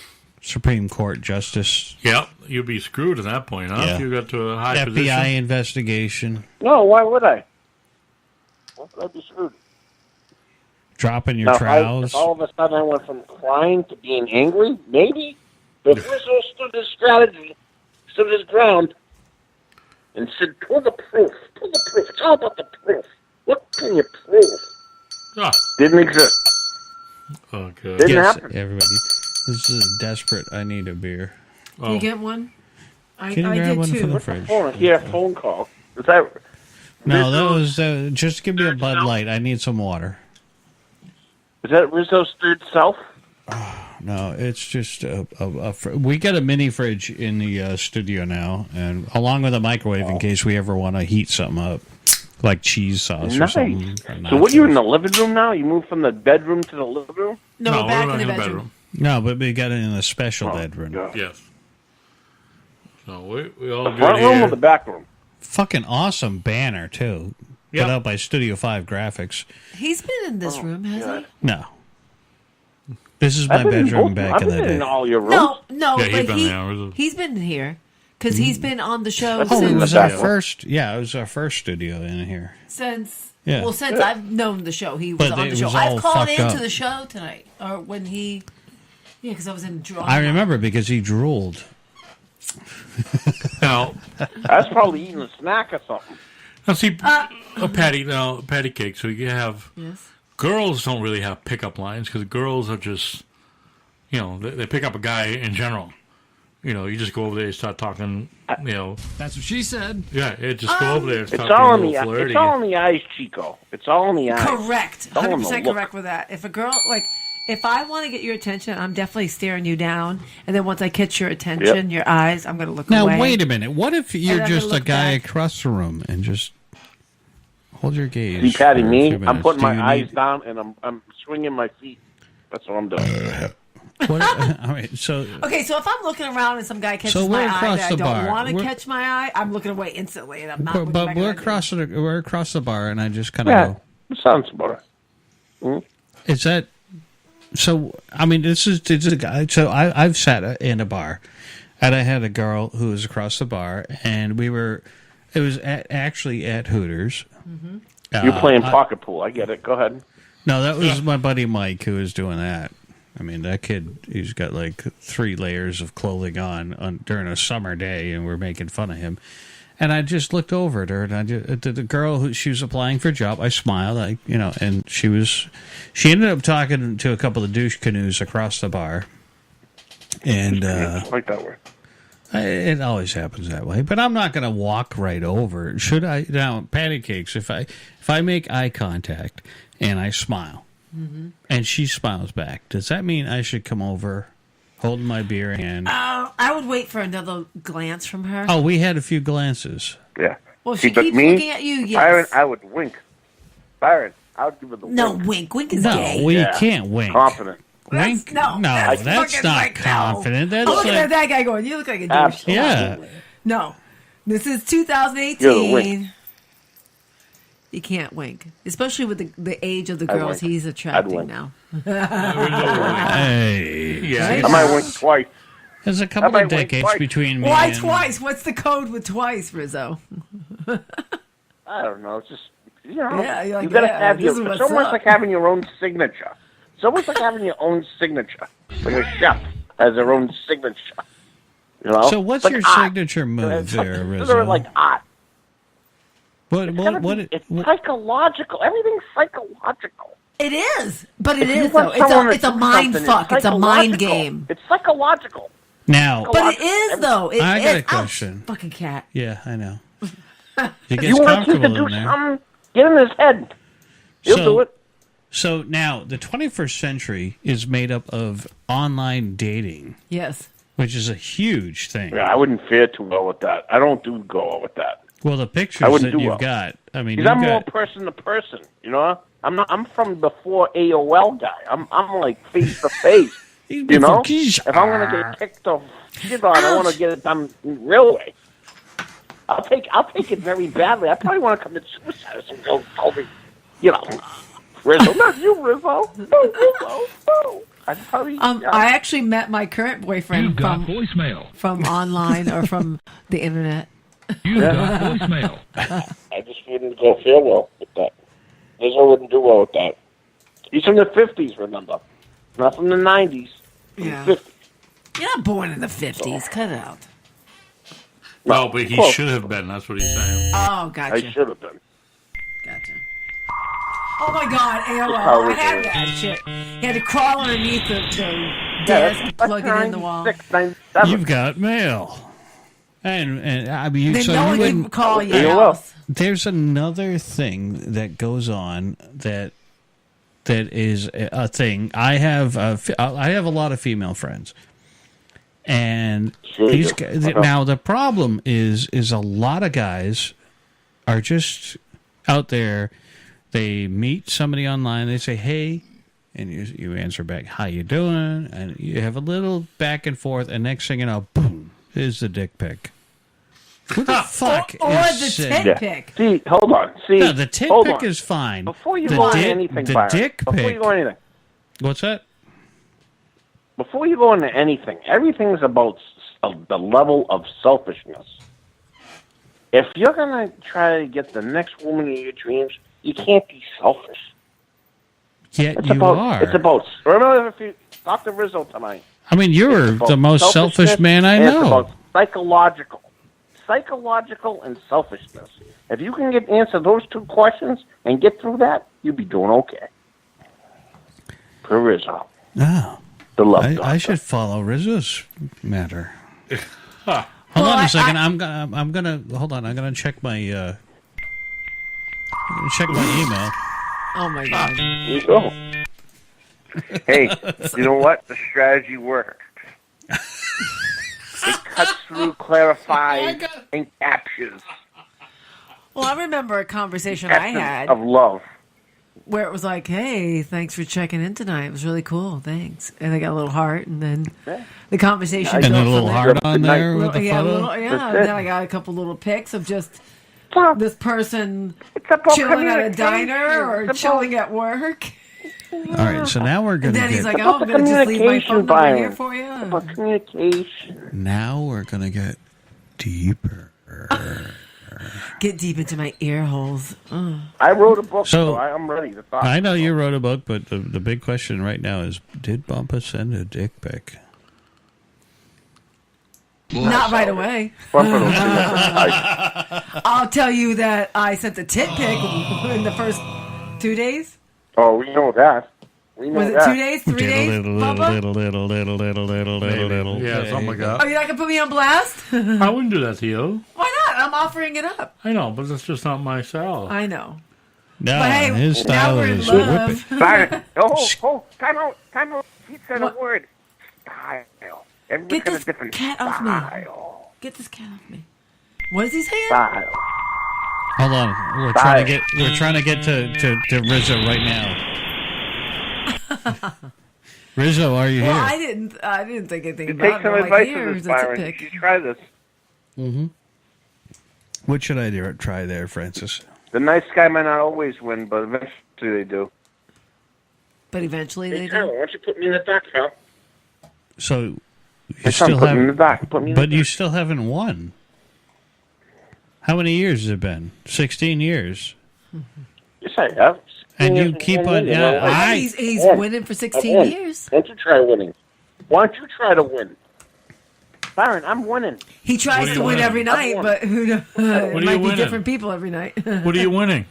Supreme Court justice. Yep, you'd be screwed at that point, huh? Yeah. If you got to a high FBI position. investigation. No, why would I? Why would I be screwed? Dropping your Now, trousers. if all of a sudden I went from crying to being angry, maybe. But Rizzo stood his strategy, stood his ground, and said, pull the proof. Pull the proof. It's all about the proof. What can you prove? Ah. Didn't exist. Oh, good. Didn't Yes, happen. everybody. This is desperate. I need a beer. Can you get one? I Can you grab did one too. from the fridge? Yeah, phone call. Is that? No, that was just give me a Bud Light. I need some water. Is that Rizzo's third self? No, it's just we got a mini fridge in the studio now, and along with a microwave in case we ever want to heat something up, like cheese sauce or something. So what, are you in the living room now? You moved from the bedroom to the living room? No, we're back back in the bedroom. No, but we got it in a special bedroom. Yes. So we all The good front room here. or the back room? Fucking awesome banner too. Put out by Studio 5 Graphics. He's been in this room, hasn't No. This is my bedroom back in the day. in all your he? rooms. No, Yeah, he's but been he, there. he's been here because he's been on the show Oh, it since. was our first. Yeah, it was our first studio in here. Since Yeah. well, since Yeah. I've known the show, he was But on it the show. was all I've called fucked into up. the show tonight, or when he, yeah, because I was in drawing. I remember because he drooled. Now, I was probably eating a snack or something. now see, patty cake. So you have Yes. girls don't really have pickup lines because girls are just, they pick up a guy in general. You just go over there and start talking. That's what she said. Yeah, just go over there and It's start all in being the a little flirty. it's all in the eyes, Chico. It's all in the eyes. Correct. It's all in the 100% look. correct with that. If a girl, if I want to get your attention, I'm definitely staring you down. And then once I catch your attention, your eyes, I'm going to look Now, away. wait a minute. What if you're And I'm gonna just a look guy back. across the room and just hold your gaze? See, Patty, for a me, few I'm minutes? putting Do my you eyes need- down and I'm swinging my feet. That's what I'm doing. All right, so Okay, so if I'm looking around and some guy catches So my we're eye across that I the don't bar. want to We're- catch my eye, I'm looking away instantly, and I'm not looking but back we're at across the bar, and I just kind of Yeah, go. sounds better. Is that so? I mean, this is a guy. So I've sat in a bar, and I had a girl who was across the bar, and we were. It was actually at Hooters. You're playing I- pocket pool. I get it. Go ahead. No, that was my buddy Mike who was doing that. I mean, that kid, he's got like 3 layers of clothing on during a summer day, and we're making fun of him. And I just looked over at her, and the girl who she was applying for a job, I smiled, and she ended up talking to a couple of douche canoes across the bar. And like that word. it always happens that way. But I'm not going to walk right over. Should I? Now, patty cakes, if I make eye contact and I smile, and she smiles back, does that mean I should come over, holding my beer in hand? I would wait for another glance from her. Oh, we had a few glances. Yeah. Well, See, she but keeps me, looking at you, yes. Byron, I would wink. Byron, I would give her the No, wink. wink. Wink is No, gay. we can't wink. Confident. Wink? No, that's fucking not like, no. confident. That's I'm looking like, at that guy going, you look like a douche. Absolutely. yeah. No. This is You're the 2018. wink. You can't wink. Especially with the age of the I'd girls wink. he's I'd attracting wink. now. Hey. Yeah. I might wink twice. There's a couple might of wink decades twice. between me Why and... twice? What's the code with twice, Rizzo? I don't know. It's just, Yeah, you're like, you gotta yeah, have this is your. It's what's almost up. like having your own signature. It's almost like having your own signature. Like a chef has their own signature. You know? So what's It's your like art. signature move It's there, like, Rizzo? like art. What, It's psychological. Everything's psychological. It is, but it If you is though. want someone It's to a do mind something, fuck. It's a mind psychological. game. It's psychological. Now, But it is though. It I got is. a question. Ouch, fucking cat. Yeah, I know. He If gets you want a kid to comfortable do in there. something, get in his head. He'll do it. So now, the 21st century is made up of online dating, Yes. which is a huge thing. Yeah, I wouldn't fare too well with that. I don't do go with that. Well, the I pictures wouldn't that do you've well. got, I mean, Because you've I'm more got... person to person, you know. I'm from before AOL guy. I'm like face to face. You know, if I'm gonna get kicked off shit on, I want to get it done real way. I'll take it very badly. I probably want to commit suicide. Some girl told me, you know, Rizzo, not you, Rizzo. No, Rizzo, no. I'd probably. I actually met my current boyfriend from voicemail. from online or from the internet. You got voicemail. I just wouldn't go feel well with that. Rizzo wouldn't do well with that. He's from the 50s, remember? Not from the 90s. From Yeah. the 50s. You're not born in the 50s. Cut it out. No, but he Close. should have been. That's what he's saying. Oh, gotcha. I should have been. Gotcha. Oh my God, AOL! How I was had it? that shit. You had to crawl underneath the desk and plug it in the wall. You've got mail. And I mean, Then so no you one wouldn't can call your house. There's another thing that goes on that is a thing. I have a lot of female friends, and these guys, now the problem is a lot of guys are just out there. They meet somebody online. They say, "Hey," and you answer back, "How you doing?" And you have a little back and forth, and next thing you know, boom, is the dick pic. What the fuck or is the tit pic? See, hold on. See, no, the tit hold pic on. is fine. Before you the go on anything, the Byron, dick before pic. you go on anything, What's that? before you go into anything, everything's about the level of selfishness. If you're gonna try to get the next woman of your dreams, you can't be selfish. Yet It's you about, are. It's about. Remember, if you talk to Rizzo tonight. I mean, you're It's about the most selfish selfishness, man I and know. It's about psychological and selfishness. If you can answer those two questions and get through that, you'll be doing okay. Per Rizzo. No. The love I should follow Rizzo's matter. Huh. Hold on a second. I'm gonna hold on. I'm gonna check my I'm gonna check my email. Oh my god. There you go. Hey, you know what? The strategy worked. It cuts through, clarifies, and captures. Well, I remember a conversation I Essence had of love. where it was like, "Hey, thanks for checking in tonight. It was really cool. Thanks." And I got a little heart, and then the conversation And built a little from heart there. on there with the yeah, photo. and then I got a couple little pics of just this person about chilling at a communication. diner or It's chilling at work. All right, so now we're And gonna then he's get. like, "Oh, I'm gonna just leave my phone number here for you." About communication. Now we're gonna get deeper. Get deep into my ear holes. Ugh. I wrote a book, So- so I'm ready to talk. I know you wrote a book, but the big question right now is: did Bumpa send a dick pic? Not right away. I'll tell you that I sent the tit pic in the first 2 days. Oh, we know that. We know Was it that. 2 days? 3 days? Papa? Yeah, something like that. Oh, you're not gonna put me on blast? I wouldn't do that to you. Why not? I'm offering it up. I know, but that's just not my style. I know. No, But hey, his now style we're in is love. whip it. Byron, time out. He said a word. Style. Everyone's Get got this a different cat off me. style. Get this cat off me. What is he saying? Style. Hold on, we're trying to get to Rizzo right now. Rizzo, are you Well, here? I didn't think anything You about take it. some I'm advice like, from here's this, a tit Byron. pic. You try this. Mm-hmm. What should I try there, Francis? The nice guy might not always win, but eventually they do. But eventually Hey, they Tyler, do. why don't you put me in the dock, pal? So you Hey, still Tom, put me in the haven't, dock. Put me in the but you dock. still haven't won. How many years has it been? 16 years. Yes, I have. And you keep on. Yeah, He's Yeah. winning for I 16 won. years. Why don't you try winning? Why don't you try to win? Byron, I'm winning. He tries to win every night, but who knows? What are It you might be winning? different people every night. What are you winning?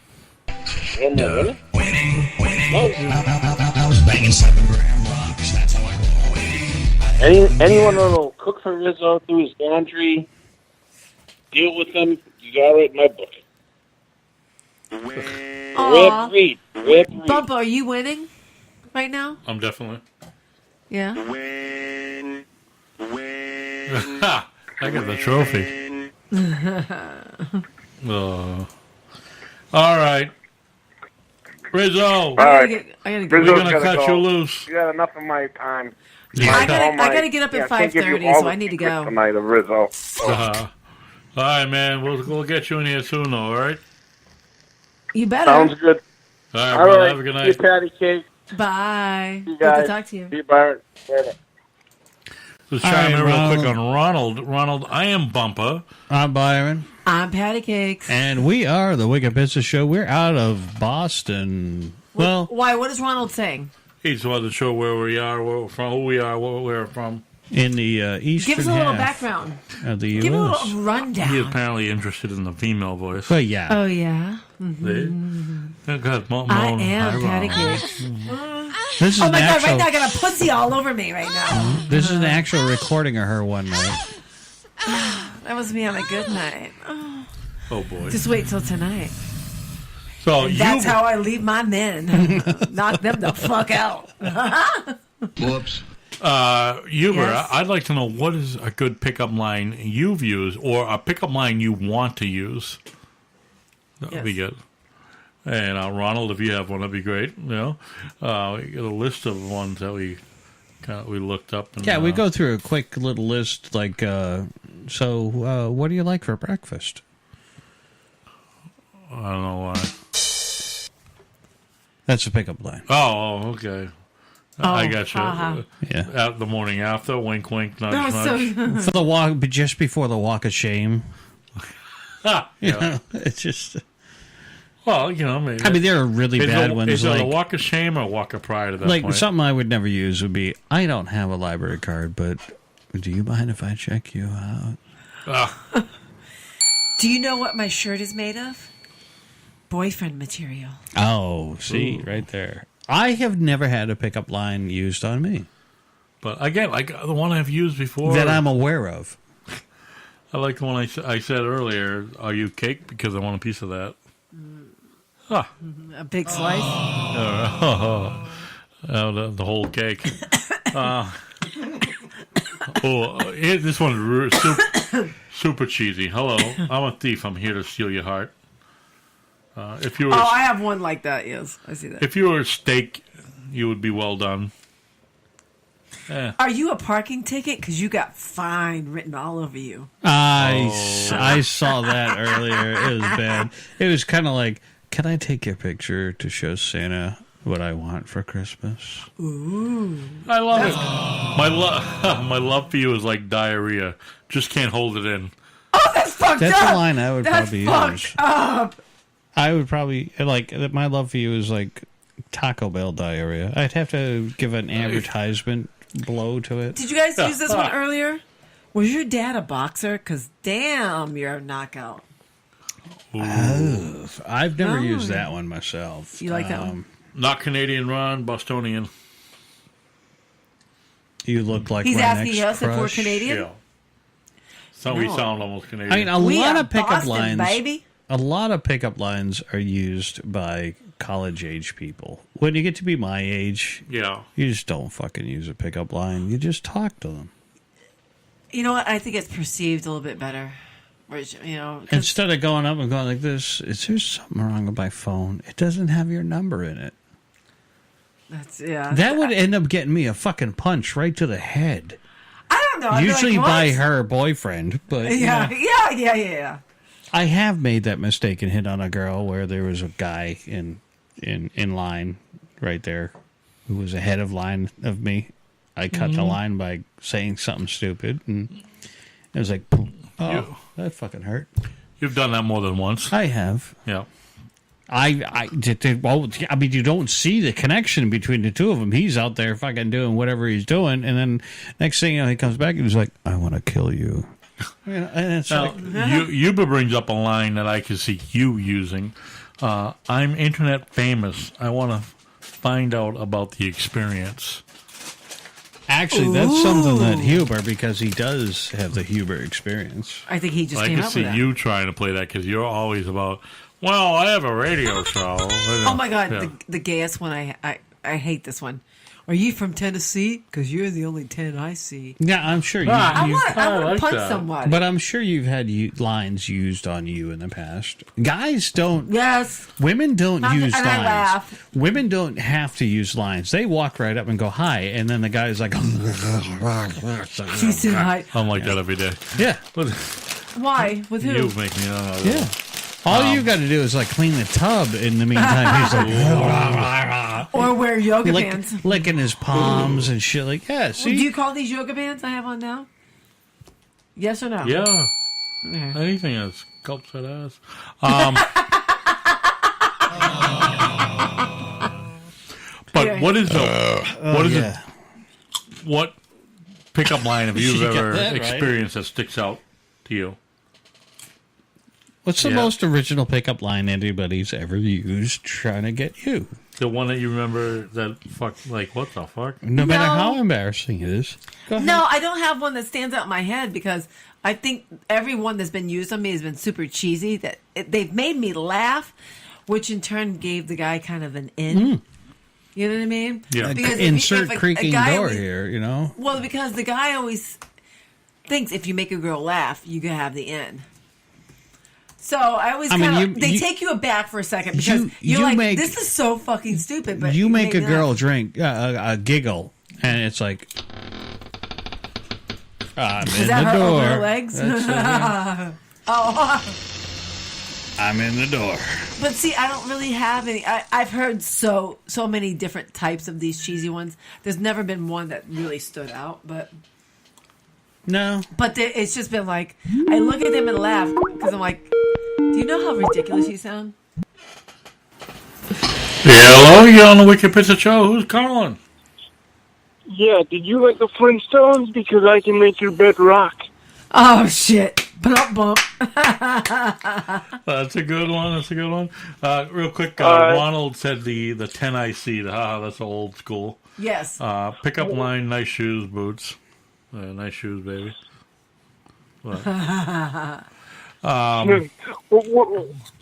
Winning. I was banging 7-gram rocks. That's how I roll. Anyone that'll cook for Rizzo, do his laundry, deal with him, you got it in my book. Aw. Read. Bumpa, are you winning right now? I'm definitely. Yeah. I got the trophy. All right. Rizzo. All right. I gotta We're Rizzo's going to gotta cut go. you loose. You got enough of my time. I gotta get up at I can't give you 5:30, all so the I need to secrets go. Tonight of Rizzo. All right, man. We'll get you in here soon, though, all right? You better. Sounds good. All right, All brother. right. Have a good See night. you, Patty Cake. Bye. You Good to guys. talk to you. See you, Byron. Later. Let's All chime right, in real Ronald. quick on Ronald. Ronald, I am Bumpa. I'm Byron. I'm Patty Cakes. And we are the Wicked Business Show. We're out of Boston. Well, Why? What is Ronald saying? He's wasn't sure where we are, where we're from, who we are, where we're from. in the eastern Give us a little half background. of the Give a U.S. little rundown. He's apparently interested in the female voice. But yeah. Oh, yeah? Oh, God, I am Patty Cake. Cakes. This is Oh, an my God. actual, Right now, I got a pussy all over me right now. This is an actual recording of her one night. that was me on a good night. Oh. Oh boy. Just wait till tonight. So And that's how I leave my men. Knock them the fuck out. Whoops. Huber, Yes? I'd like to know what is a good pickup line you've used or a pickup line you want to use. That would be good. And Ronald, if you have one, that'd be great. You know, we get a list of ones that we looked up. And, Yeah, we go through a quick little list. Like, so what do you like for breakfast? I don't know why. That's a pickup line. Oh, okay. I got you. Yeah. At the morning after, wink, wink, nudge, That was nudge. For the walk, but just before the walk of shame. Yeah. You know, it's just. Well, you know, maybe. I mean, there are really bad ones. Is it like, a walk of shame or a walk of pride at that like point? something I would never use would be, I don't have a library card, but do you mind if I check you out? Do you know what my shirt is made of? Boyfriend material. Oh, see, right there. I have never had a pickup line used on me. But again, like the one I've used before. That I'm aware of. I like the one I said earlier, are you cake? Because I want a piece of that. Ah. A big slice. The whole cake. This one is super cheesy. Hello, I'm a thief. I'm here to steal your heart. If you were, I have one like that. Yes, I see that. if you were a steak, you would be well done. Are you a parking ticket? Because you got fine written all over you. I saw that earlier. It was bad. It was kind of like, can I take your picture to show Santa what I want for Christmas? Ooh. I love it. My love for you is like diarrhea. Just can't hold it in. Oh, that's fucked That's up. a line I would That's probably fucked use. up. I would probably, like, my love for you is like Taco Bell diarrhea. I'd have to give an advertisement blow to it. Did you guys use this one earlier? Was your dad a boxer? Because damn, you're a knockout. Oh, I've never used that one myself. You like that one? Not Canadian Ron, Bostonian. You look like He's my asking next us if we're crush. Canadian? Yeah. So we No. sound almost Canadian. I mean, a We lot are of pickup Boston, lines. baby. A lot of pickup lines are used by college age people. When you get to be my age, Yeah. you just don't fucking use a pickup line. You just talk to them. You know what? I think it's perceived a little bit better. Whereas, you know, 'cause Instead of going up and going like this, is there something wrong with my phone? It doesn't have your number in it. that's That would end up getting me a fucking punch right to the head. I don't know. I'd be Usually like, by what? her boyfriend, but you Yeah, know. yeah. I have made that mistake and hit on a girl where there was a guy in line right there who was ahead of line of me. I cut the line by saying something stupid, and it was like, oh, that fucking hurt. You've done that more than once. I have. Yeah. Well, I mean, you don't see the connection between the two of them. He's out there fucking doing whatever he's doing, and then next thing you know, he comes back and he's like, I want to kill you. You know, and it's Now, like, Yuba brings up a line that I can see you using. I'm internet famous. I want to find out about the experience. actually, that's something that Huber, because he does have the Huber experience. I think he just I came can up see with that. you trying to play that because you're always about, well, I have a radio show. Oh my god, Yeah. the gayest one. I hate this one. Are you from Tennessee? Because you're the only 10 I see. Yeah, I'm sure I you. want to like punch that. somebody. But I'm sure you've had lines used on you in the past. Guys don't. Yes. Women don't use and lines. I laugh. Women don't have to use lines. They walk right up and go hi, and then the guy's like, She said hi. I'm like that every day. yeah, Why? With who? You make me yeah. All you got to do is like clean the tub. In the meantime, he's like, Or wear yoga bands. licking his palms and shit. Like, yeah. See, Do you call these yoga bands I have on now? Yes or no? Yeah. Yeah. Anything that sculpts that ass. But what is the what pickup line have you You got ever that right. experienced that sticks out to you? What's the Yeah. most original pickup line anybody's ever used trying to get you? The one that you remember that like, what the fuck? No matter No. how embarrassing it is. Go ahead. No, I don't have one that stands out in my head because I think every one that's been used on me has been super cheesy. They've made me laugh, which in turn gave the guy kind of an in. You know what I mean? Yeah. Because Insert if a creaking guy door always- here, you know? Well, because the guy always thinks if you make a girl laugh, you can have the in. So I always I mean, kind of you- they you- take you aback for a second because you you're like, make- this is so fucking stupid. But you make a me girl laugh. drink, giggle, and it's like, I'm Is in that the her door. over her legs? That's it, yeah. Oh. I'm in the door. But see, I don't really have any. I've heard so many different types of these cheesy ones. There's never been one that really stood out, but No. it's just been like I look at him and laugh because I'm like, do you know how ridiculous you sound? Hello, you're on the Wicked Pizza Show. Who's calling? Yeah, did you like the Flintstones? Because I can make your bed rock. Oh shit! Bump bump. That's a good one. That's a good one. Real quick, Ronald said the 10IC. That's old school. Yes. Pickup line, nice shoes, boots. Nice shoes, baby. What?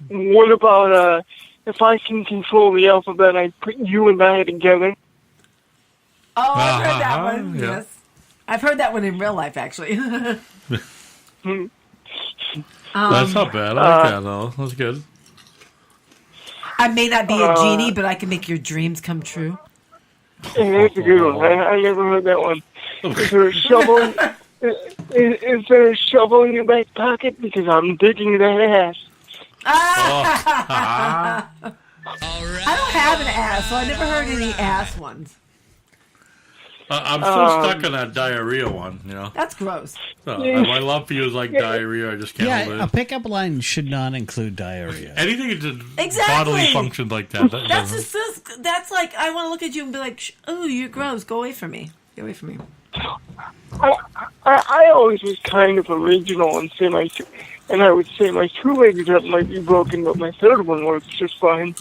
What about if I can control the alphabet, I put you and I together? Oh, I've heard that Uh-huh, one. yeah. Yes, I've heard that one in real life actually. That's not bad. I like that, though. That's good. I may not be a genie, but I can make your dreams come true. Yeah, that's a good one. I never heard that one. Is there a shovel? Is there a shovel in your back pocket? Because I'm digging that ass. I don't have an ass, so I never heard any ass ones. I'm still stuck on that diarrhea one, you know. That's gross. My love for you is like diarrhea. I just can't Yeah, live. a pickup line should not include diarrhea. Anything that Exactly. bodily functions like that. That's just that's like I want to look at you and be like, "Oh, you're gross. Go away from me. Get away from me." I always was kind of original and say and I would say my two legs up might be broken, but my third one works just fine.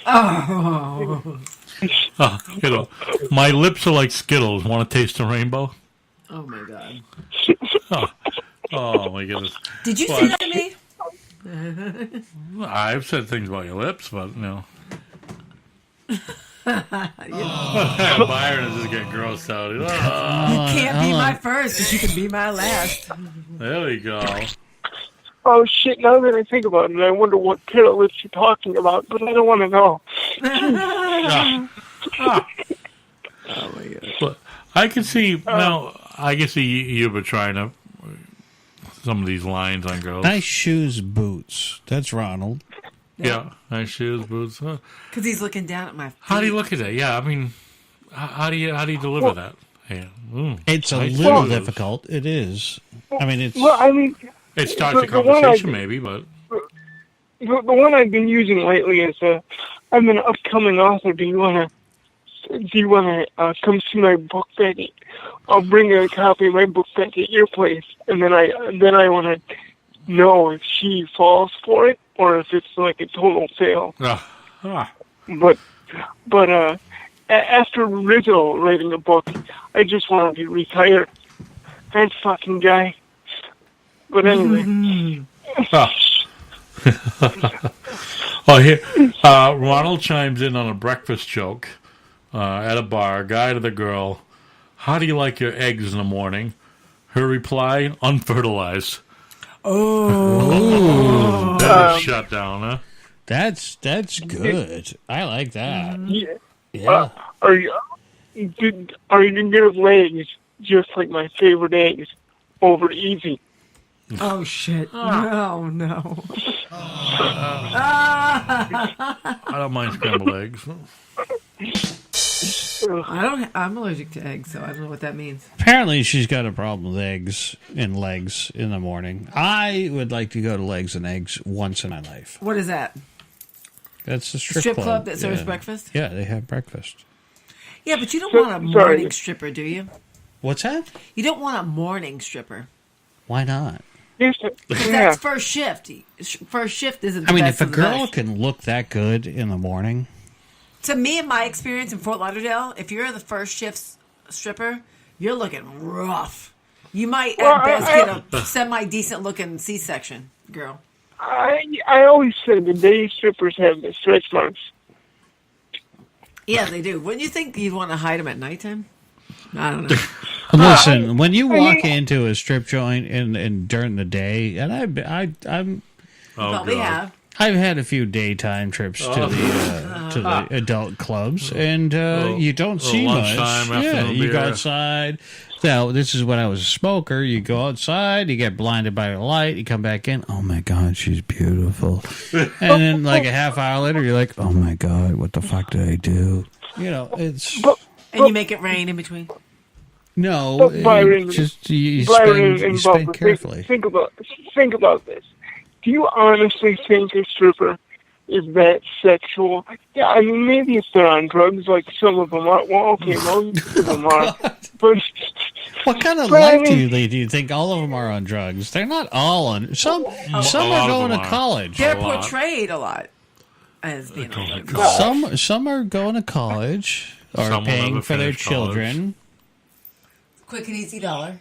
Oh. You know, my lips are like Skittles. Want to taste the rainbow? Oh my god. Oh my goodness. Did you Well, say that to me? I've said things about your lips, but you know. Byron is just getting grossed out. You can't be my first, but you can be my last. There we go. Oh shit! Now that I think about it, I wonder what pair of lips you're talking about, but I don't want to know. Oh my god. But I can see now. I can see you've been trying to some of these lines on girls. Nice shoes, boots. That's Ronald. Yeah, nice shoes, boots. Because he's looking down at my feet. How do you look at that? Yeah, I mean, how do you deliver that? Yeah. It's a nice little shoes. difficult. It is. I mean, it's. Well, I mean, It starts a the one conversation, maybe, but the one I've been using lately is I'm an upcoming author. Do you want to come see my book back? I'll bring a copy of my book back at your place, and then I want to know if she falls for it or if it's like a total fail. But after Rizzo writing a book, I just want to be retired. That fucking guy. But anyway. Well, here, Ronald chimes in on a breakfast joke at a bar. Guy to the girl, how do you like your eggs in the morning? Her reply, unfertilized. Oh. That is shut down, huh? That's good. I like that. Yeah. Are you gonna lay eggs just like my favorite eggs over easy? Oh shit! No. I don't mind scrambled eggs. I'm allergic to eggs, so I don't know what that means. Apparently, she's got a problem with eggs and legs in the morning. I would like to go to Legs and Eggs once in my life. What is that? That's the strip club that serves breakfast? Yeah, they have breakfast. Yeah, but you don't want a morning stripper, do you? What's that? You don't want a morning stripper. Why not? That's first shift. First shift isn't the I mean, best if a of the girl best. can look that good in the morning, To me, in my experience in Fort Lauderdale, if you're the first shift stripper, you're looking rough. You might at best get a semi-decent looking C-section, girl. I always said the day strippers have the stretch marks. Yeah, they do. Wouldn't you think you'd want to hide them at nighttime? I don't know. Listen, when you walk into a strip joint and during the day, and I'm probably have. I've had a few daytime trips to the adult clubs, and you don't see much. Yeah, you go outside. Now, this is when I was a smoker. You go outside, you get blinded by the light, you come back in. Oh my God, she's beautiful. And then, like a half hour later, you're like, oh my God, what the fuck did I do? You know, it's. And you make it rain in between. No, Byron, just you Byron spend carefully. Think about this. Do you honestly think a stripper is that sexual? Yeah, I mean, maybe if they're on drugs, like some of them are. Well, okay, most of them are. But what kind of life do you think all of them are on drugs? They're not all on. Some are going to college. They're portrayed a lot as being on drugs. Some are going to college or paying for their children. Quick and easy dollar.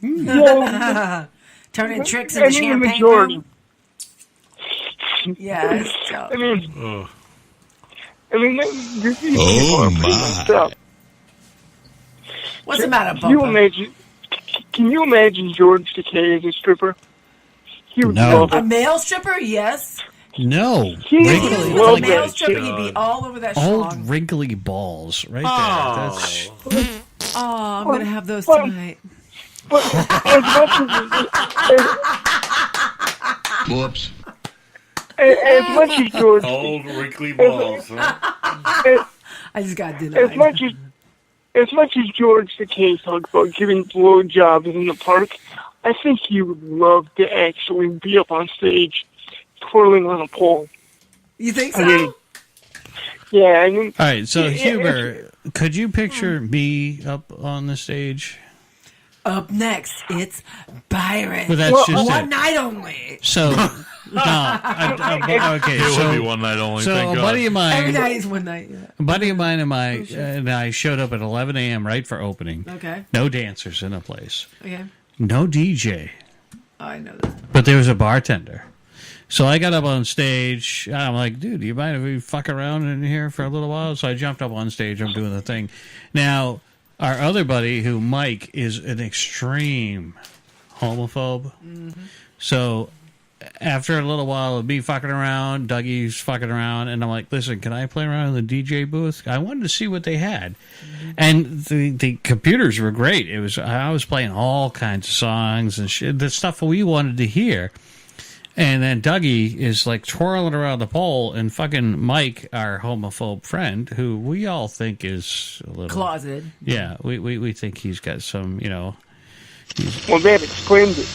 Yeah. Turning tricks into champagne. Room. Yes. I mean, these people are pretty messed up. What's the matter, Bubba? Can you imagine George Takei as a stripper? He would love it. A male stripper? Yes. No. A male stripper, he'd be all over that old schlong. wrinkly balls right there. That's... I'm going to have those tonight. But as much as... Whoops. As much as George... Old wrinkly balls, I just got denied. As much as George Takei talked about giving blowjobs in the park, I think he would love to actually be up on stage twirling on a pole. You think so? I mean... All right, so Huber, could you picture me up on the stage? Up next, it's Byron. But that's just one night only. So, okay. It would be one night only. So thank a buddy of mine, every night is one night. Yeah. A buddy of mine and I showed up at 11 a.m. right for opening. Okay. No dancers in the place. Okay. No DJ. Oh, I know that. But there was a bartender. So I got up on stage. I'm like, dude, do you mind if we fuck around in here for a little while? So I jumped up on stage. I'm doing the thing. Now, our other buddy, who Mike, is an extreme homophobe. Mm-hmm. So after a little while of me fucking around, Dougie's fucking around, and I'm like, listen, can I play around in the DJ booth? I wanted to see what they had. Mm-hmm. And the computers were great. I was playing all kinds of songs and shit, the stuff we wanted to hear. And then Dougie is like twirling around the pole, and fucking Mike, our homophobe friend, who we all think is a little closeted. Yeah, we think he's got some, Well, that explains it.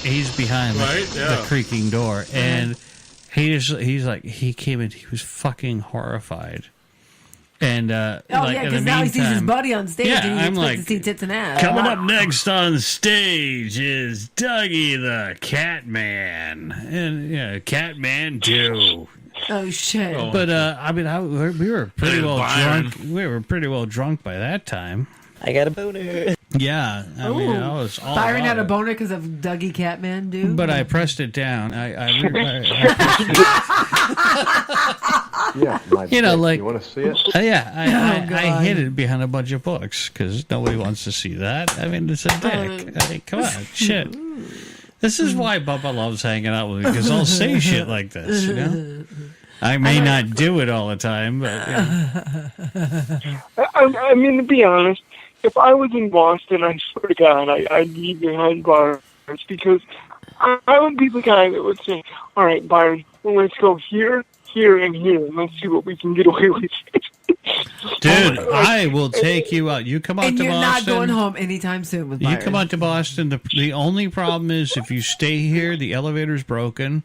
He's behind the creaking door, and he came in, he was fucking horrified. And because now he sees his buddy on stage, and he expects to see tits and ass. Coming up next on stage is Dougie the Catman, and Catman 2. Oh shit! But we were pretty well drunk. We were pretty well drunk by that time. I got a boner. Yeah, I mean, I was all Byron had a boner because of Dougie Catman, dude. But I pressed it down. I Yeah, like, you want to see it? I hid it behind a bunch of books because nobody wants to see that. I mean, it's a dick. I mean, come on, shit. This is why Bubba loves hanging out with me, because I'll say shit like this. I may not do it all the time, but I mean, to be honest, if I was in Boston, I swear to God, I'd be behind bars, because I would be the guy that would say, all right, Byron, well, let's go here, here, and here, and let's see what we can get away with. Dude, I will take you out. You come out to Boston. And you're not going home anytime soon with Byron. You come out to Boston. The only problem is if you stay here, the elevator's broken,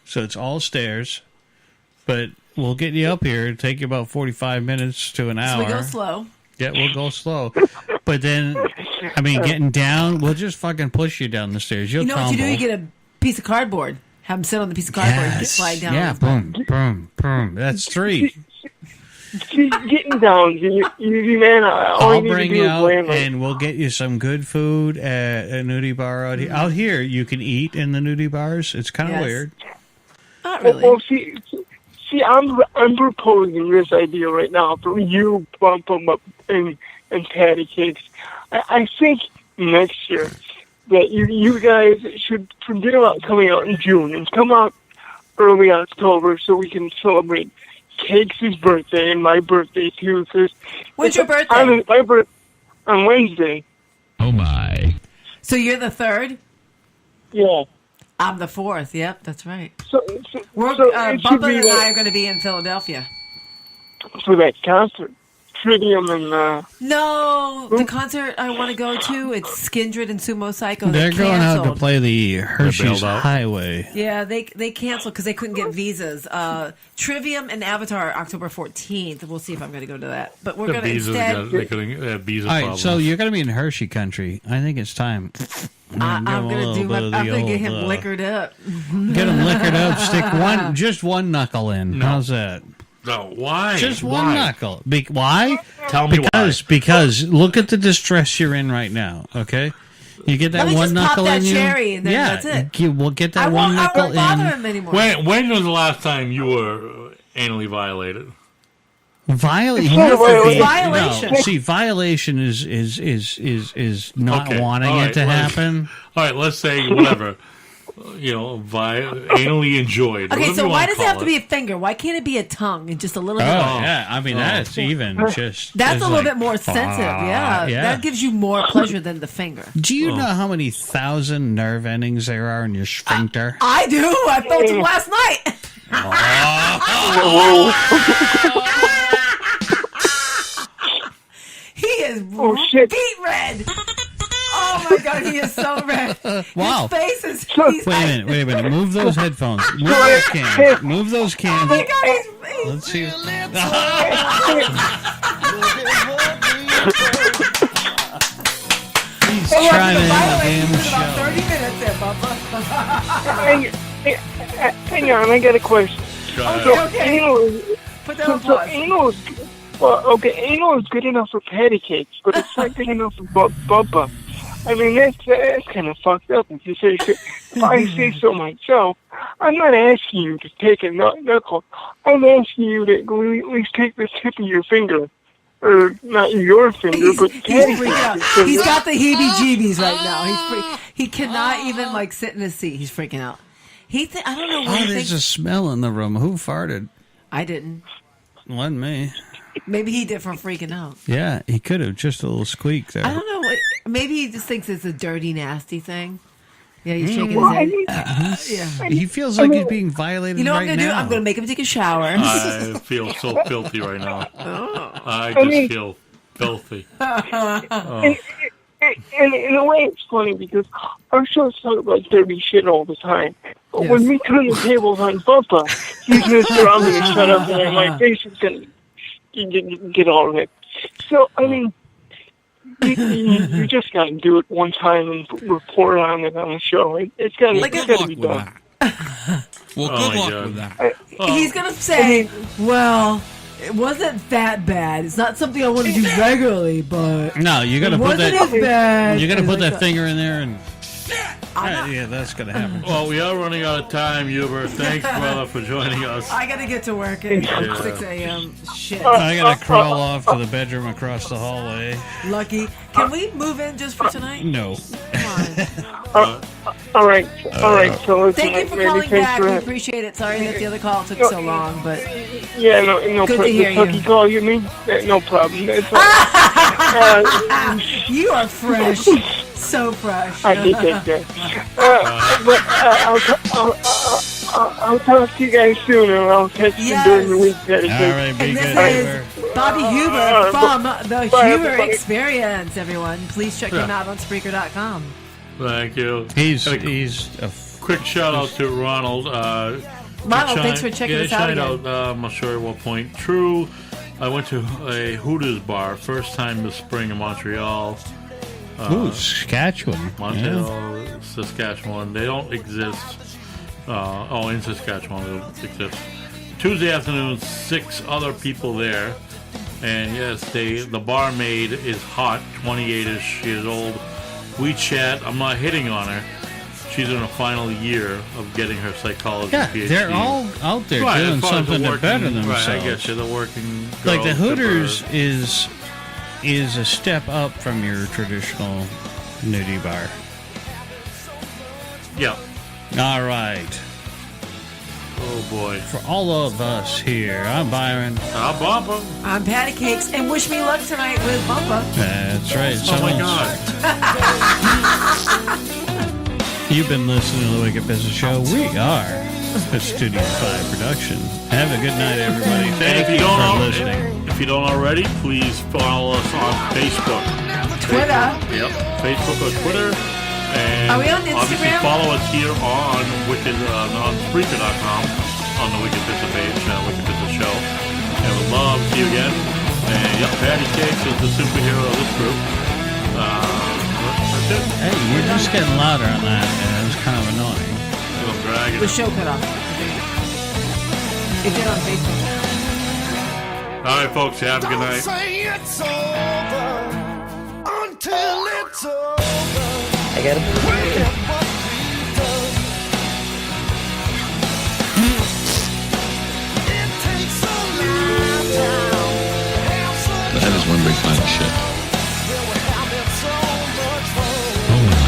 so it's all stairs. But we'll get you up here. It'll take you about 45 minutes to an hour. So we go slow. Yeah, we'll go slow. But then, I mean, getting down, we'll just fucking push you down the stairs. You'll tumble. What you do? You get a piece of cardboard. Have them sit on the piece of cardboard and slide down. Yeah, boom, boom, boom. That's 3. She's getting down. You man, all I I'll need to bring do you is out land her. and we'll get you some good food at a nudie bar out here. Out here, you can eat in the nudie bars. It's kind of Yes. weird. Not really. Well, see, I'm proposing this idea right now for you, Bump 'em Up and Patty Cakes. I think next year that you guys should forget about coming out in June and come out early October so we can celebrate Cakes' birthday and my birthday too. When's your birthday? My birthday on Wednesday. Oh my. So you're the 3rd? Yeah. I'm the 4th. Yep, that's right. So We're, it should Bubba be and I like- are going to be in Philadelphia. for that concert. Trivium and No, the concert I want to go to, it's Skindred and Sumo Psycho. They're They going out to canceled. play the Hershey's bailed out. Highway. Yeah, they canceled because they couldn't get visas. Trivium and Avatar, October 14th. We'll see if I'm going to go to that. But we're The going to visas instead. they couldn't have visa All right, problems. so you're going to be in Hershey country. I think it's time. I'm going to do. I'm going to get him liquored up. Get him liquored up. Stick just one knuckle in. How's that? No, why? Just one Why? knuckle. Why? Tell me why. Because look at the distress you're in right now. Okay, you get that Let me one just knuckle pop that in you. cherry and then yeah, that's it. We'll get that I one won't knuckle bother in. him anymore. When was the last time you were anally violated? Violation. not a violation. Violation. No, see, violation is not Okay, wanting all it right, to let's- happen. All right, let's say whatever. Anally enjoyed. Okay, whatever so you why wanna does it call have to be a finger? Why can't it be a tongue and just a little Oh, bit? yeah, I mean that's even just. That's it's a little like, bit more sensitive. Yeah. yeah. That gives you more pleasure than the finger. Do you know how many thousand nerve endings there are in your sphincter? I do. I felt it last night. He is shit. beet red. Oh my god, he is so red. Wow. His face is. He's Wait a minute. Move those headphones. Move those cans. Move those Oh my cans. god, he's. Let's see. He's trying to end the damn About show. 30 minutes there, Bubba. hang on, I got a question. Okay. Anal, Put that on so pause. anal is anal is good enough for patty cakes, but it's not good enough for Bubba. I mean, that's kind of fucked up. If you say so, if I say so myself, I'm not asking you to take a knuckle. I'm asking you to at least take the tip of your finger. Or not your finger, but He's Patty freaking out. Cake's finger. He's got the heebie-jeebies right now. He cannot even like sit in his seat. He's freaking out. I don't know what Oh, he there's thinks. a smell in the room. Who farted? I didn't. Wasn't me. Maybe he did from freaking out. Yeah, he could have. Just a little squeak there. I don't know. Maybe he just thinks it's a dirty, nasty thing. Yeah, he's shaking Well, his I head. mean, Yeah. He feels like he's being violated You know what right I'm gonna do? now. I'm gonna make him take a shower. I feel so filthy right now. I I mean- just feel filthy. And in a way, it's funny because our shows talk about dirty shit all the time. But when we turn the tables on Bubba, he's going to say, I'm going to shut up and my face is going to get all ripped. So, I mean, you just got to do it one time and report on it on the show. It's got to be done. Well, Oh good my luck God. with that. He's gonna say, "Well, it wasn't that bad. It's not something I want to do regularly, but No, you got to it put wasn't that. as bad." You got to as put I that thought." finger in there and. Yeah, that's gonna happen. Well, we are running out of time, Hubert. Thanks, brother, for joining us. I gotta get to work at Yeah. 6 a.m. Shit. I gotta crawl off to the bedroom across the hallway. Lucky. Can we move in just for tonight? No. All right. So Thank you for maybe calling thanks back. for We that. appreciate it. Sorry that the other call took so long, but Yeah, no Good to problem. hear Kentucky you. call you mean? No problem. It's you are fresh. So fresh. I did take that. I'll talk to you guys soon, and I'll catch you during the week. Patty All Cake. right, be And good. this is Bobby Huber from the Bye, Huber everybody. Experience, everyone. Please check him out on Spreaker.com. Thank you. He's a quick shout out to Ronald. Ronald, thanks for checking us out shout again. out. I'm not sure at what point. True. I went to a Hooters bar first time this spring in Montreal. Ooh, Saskatchewan. Montreal, Saskatchewan. They don't exist. In Saskatchewan they don't exist. Tuesday afternoon, 6 other people there. And yes, the barmaid is hot, 28-ish years old. We chat. I'm not hitting on her. She's in her final year of getting her psychology PhD. They're all out there doing something to better themselves. Right, I guess you're the working girl. Like the Hooters is a step up from your traditional nudie bar. Yeah. All right. Oh boy. For all of us here, I'm Byron. I'm Bumpa. I'm Patty Cakes, and wish me luck tonight with Bumpa. That's right. Oh my God. You've been listening to the Wicked Business Show. We are a Studio 5 production. Have a good night, everybody. Thank you for listening. If you don't already, please follow us on Facebook. Twitter. Yep. Facebook or Twitter. And are we on Instagram? Obviously follow us here on Wicked, on Spreaker.com on the Wicked Business page, Wicked Business Show. And we'd love to see you again. And yep, Patty Cakes is the superhero of this group. That's it. Hey, you're just getting louder on that. It was kind of annoying. The show cut off. It did on Facebook. All right, folks, have a good night. Don't say it's over until it's over. I gotta That is one big pile of shit. Oh my.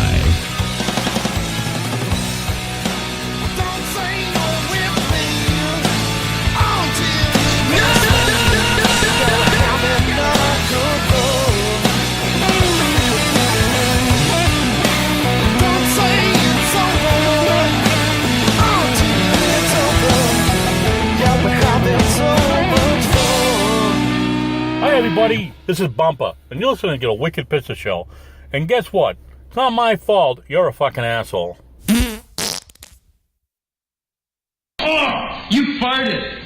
Hi, everybody. This is Bumpa, and you're listening to the Wicked Pizza Show. And guess what? It's not my fault. You're a fucking asshole. Oh, you farted.